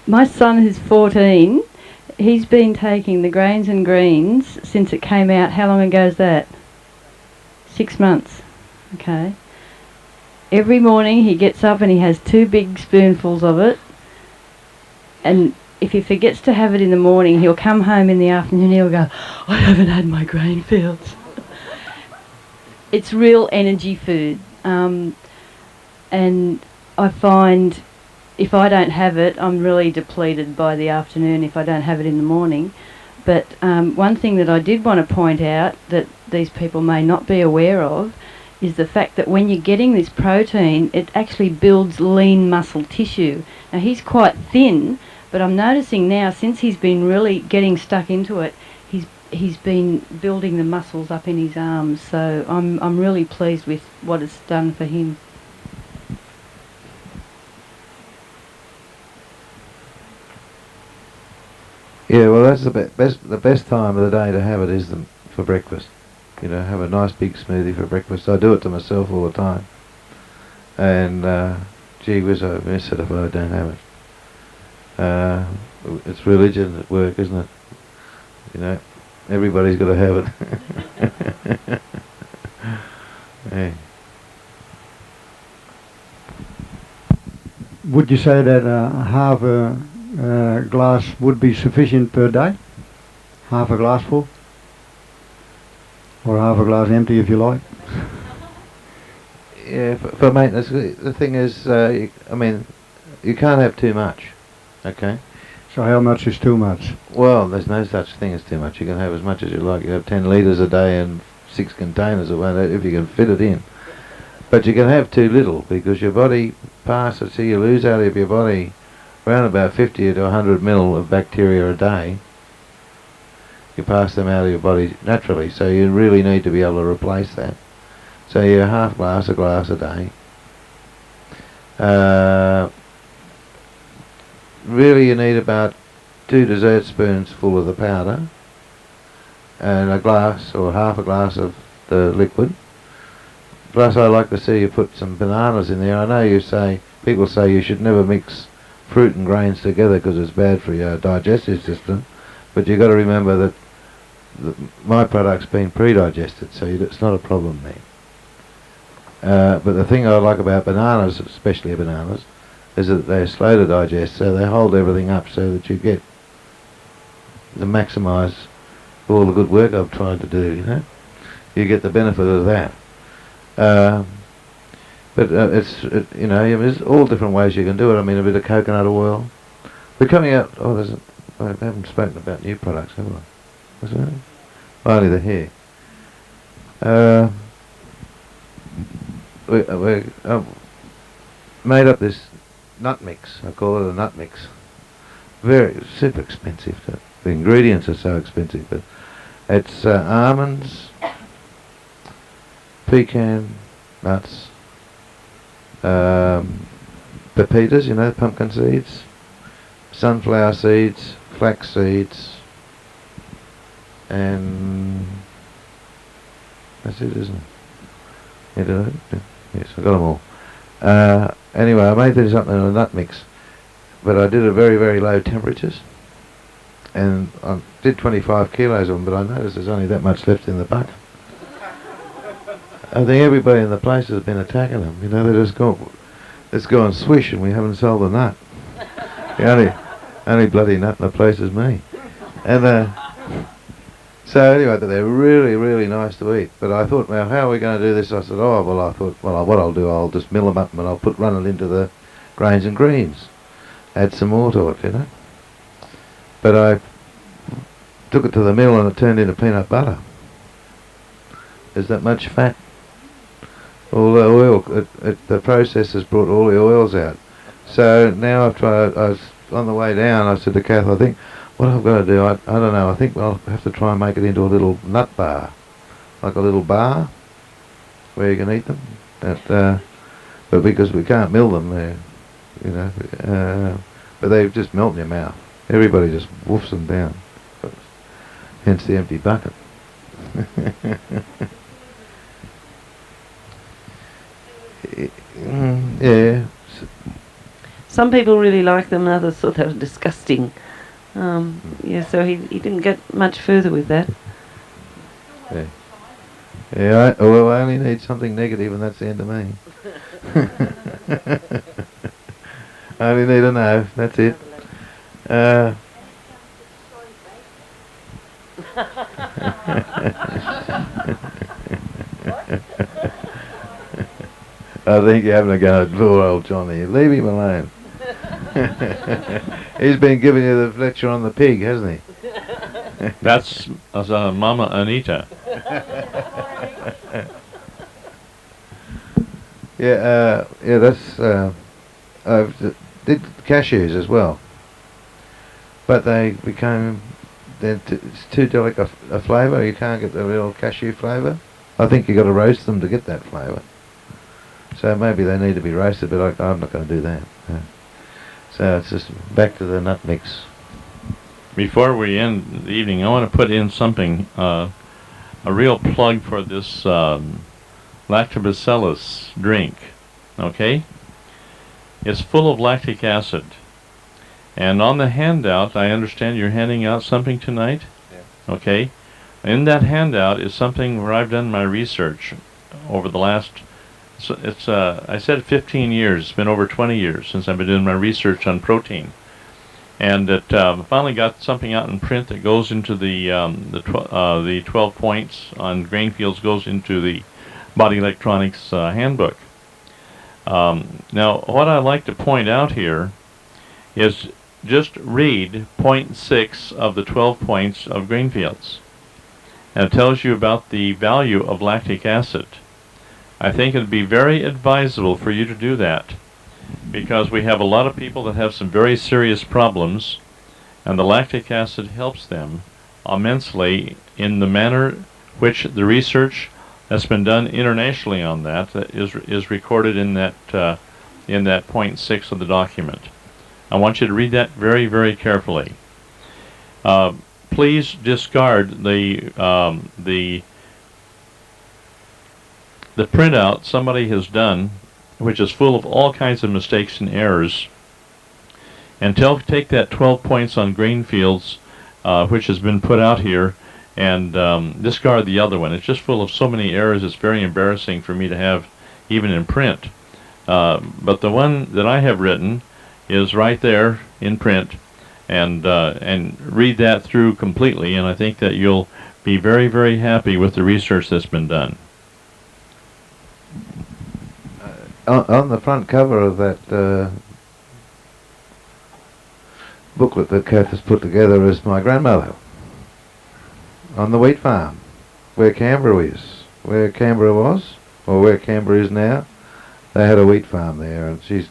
My son, who's 14, he's been taking the Grains and Greens since it came out. How long ago is that? 6 months. Okay. Every morning he gets up and he has 2 big spoonfuls of it, And if he forgets to have it in the morning, he'll come home in the afternoon, he'll go, I haven't had my grain fields. It's real energy food. And I find if I don't have it, I'm really depleted by the afternoon if I don't have it in the morning. But one thing that I did want to point out that these people may not be aware of is the fact that when you're getting this protein, it actually builds lean muscle tissue. Now, he's quite thin, but I'm noticing now, since he's been really getting stuck into it, he's been building the muscles up in his arms. So I'm really pleased with what it's done for him. Yeah, well, that's the best time of the day to have it is for breakfast. You know, have a nice big smoothie for breakfast. I do it to myself all the time. And gee whiz, I miss it if I don't have it. It's religion at work, isn't it? You know, everybody's got to have it. Yeah. Would you say that half a glass would be sufficient per day? Half a glass full? Or half a glass empty if you like? Yeah, for maintenance, the thing is, I mean, you can't have too much, okay? So how much is too much? Well, there's no such thing as too much. You can have as much as you like. You have 10 litres a day and 6 containers or whatever, if you can fit it in. But you can have too little because your body passes, so you lose out of your body around about 50 to 100 mil of bacteria a day. You pass them out of your body naturally, so you really need to be able to replace that. So you're a glass a day. Really you need about 2 dessert spoons full of the powder and a glass or half a glass of the liquid. Plus I like to see you put some bananas in there. I know people say you should never mix fruit and grains together because it's bad for your digestive system, but you've got to remember that my product's been pre-digested, so it's not a problem there. But the thing I like about bananas, especially bananas, is that they're slow to digest, so they hold everything up so that you get to maximise all the good work I've tried to do, you know. You get the benefit of that. But you know, there's all different ways you can do it. I mean, a bit of coconut oil. We're coming out, I haven't spoken about new products, have I? What's that? Only the hair. We made up this nut mix. I call it a nut mix. Very super expensive. The ingredients are so expensive, but it's almonds, pecan nuts, pepitas, you know, pumpkin seeds, sunflower seeds, flax seeds, and that's it, isn't it? Yeah, did I? Yeah. Yes, I got them all. Anyway, I made this up in a nut mix, but I did it at very, very low temperatures, and I did 25 kilos of them, but I noticed there's only that much left in the bucket. I think everybody in the place has been attacking them. You know, they just go and swish, and we haven't sold a nut. The only bloody nut in the place is me. And so anyway, they're really, really nice to eat. But I thought, well, how are we going to do this? I said, what I'll do, I'll just mill them up and I'll run it into the grains and greens. Add some more to it, you know. But I took it to the mill and it turned into peanut butter. There's that much fat. All the oil, the process has brought all the oils out. So now I was on the way down, I said to Kath, I think what I've got to do, I don't know, I think I'll have to try and make it into a little nut bar. Like a little bar where you can eat them. But because we can't mill them, you know, but they just melt in your mouth. Everybody just woofs them down. Hence the empty bucket. Yeah. Some people really like them, and others thought they were disgusting. Yeah, so he didn't get much further with that. Yeah. Yeah, I only need something negative, and that's the end of me. I only need a no, that's it. Uh, I think you're having a go at poor old Johnny. Leave him alone. He's been giving you the lecture on the pig, hasn't he? That's Mama Anita. Yeah, that's. I did cashews as well, but they became. It's too delicate a flavour. You can't get the real cashew flavour. I think you got to roast them to get that flavour. So maybe they need to be roasted, but I'm not going to do that. So it's just back to the nut mix. Before we end the evening, I want to put in something, a real plug for this lactobacillus drink. Okay? It's full of lactic acid. And on the handout, I understand you're handing out something tonight? Yeah. Okay? In that handout is something where I've done my research over the last, I said 15 years, it's been over 20 years since I've been doing my research on protein. And it finally got something out in print that goes into the 12 points on grain fields, goes into the Body Electronics handbook. Now, what I like to point out here is just read point 6 of the 12 points of grain fields. And it tells you about the value of lactic acid. I think it would be very advisable for you to do that, because we have a lot of people that have some very serious problems, and the lactic acid helps them immensely in the manner which the research that's been done internationally on that is recorded in that point 6 of the document. I want you to read that very, very carefully. Please discard the printout somebody has done, which is full of all kinds of mistakes and errors, and take that 12 points on grain fields, which has been put out here, and discard the other one. It's just full of so many errors, it's very embarrassing for me to have even in print. But the one that I have written is right there in print, and read that through completely, and I think that you'll be very, very happy with the research that's been done. On the front cover of that booklet that Kath has put together is my grandmother on the wheat farm, where Canberra is. Where Canberra was, or where Canberra is now, they had a wheat farm there, and she's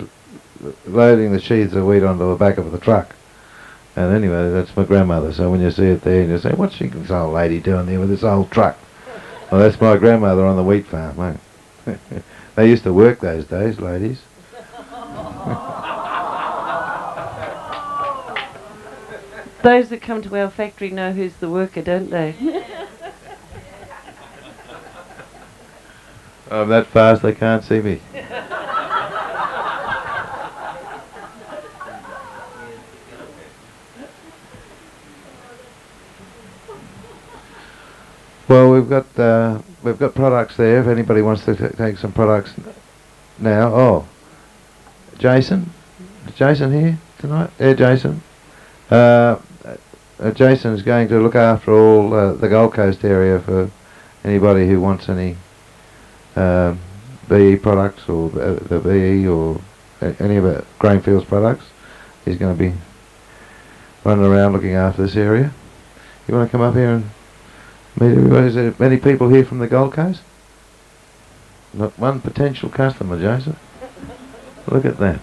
loading the sheaves of wheat onto the back of the truck. And anyway, that's my grandmother. So when you see it there, and you say, what's this old lady doing there with this old truck? Well, that's my grandmother on the wheat farm, mate. They used to work those days, ladies. Those that come to our factory know who's the worker, don't they? I'm that fast they can't see me. Well, we've got products there. If anybody wants to take some products now, Jason, is Jason here tonight? Yeah, Jason. Jason is going to look after all the Gold Coast area for anybody who wants any BE products, or the BE, or any of the Grainfields products. He's going to be running around looking after this area. You want to come up here and meet everybody? Is there many people here from the Gold Coast? Not one potential customer, Joseph. Look at that.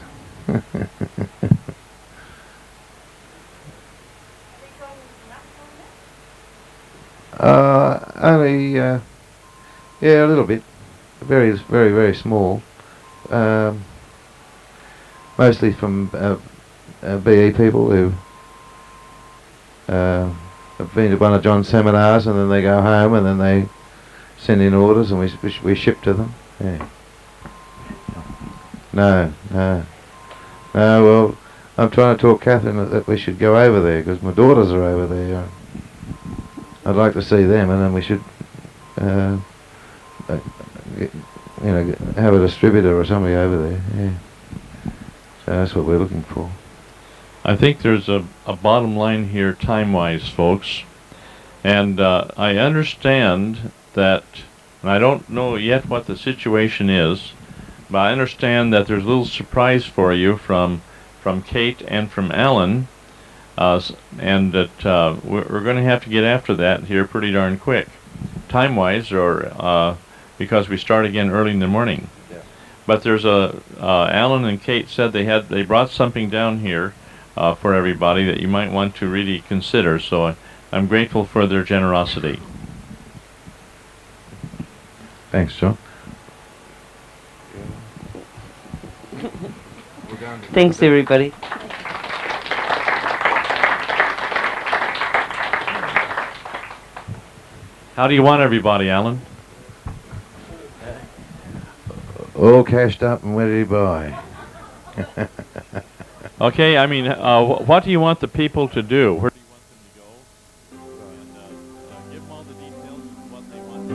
Only, yeah, a little bit. Very, very, very small. Mostly from BE people who have been to one of John's seminars, and then they go home, and then they send in orders, and we ship to them. Yeah. No. Well, I'm trying to talk Catherine that we should go over there, because my daughters are over there. I'd like to see them, and then we should, have a distributor or somebody over there. Yeah. So that's what we're looking for. I think there's a bottom line here time-wise, folks. And I understand that, and I don't know yet what the situation is, but I understand that there's a little surprise for you from Kate and from Alan, and that we're going to have to get after that here pretty darn quick, time-wise, or because we start again early in the morning. Yeah. But there's Alan and Kate said they brought something down here for everybody that you might want to really consider. So I'm grateful for their generosity. Thanks, Joe. Thanks, everybody. How do you want everybody, Alan? All cashed up and ready to buy. Okay, I mean, what do you want the people to do? Where do you want them to go? And give them all the details of what they want.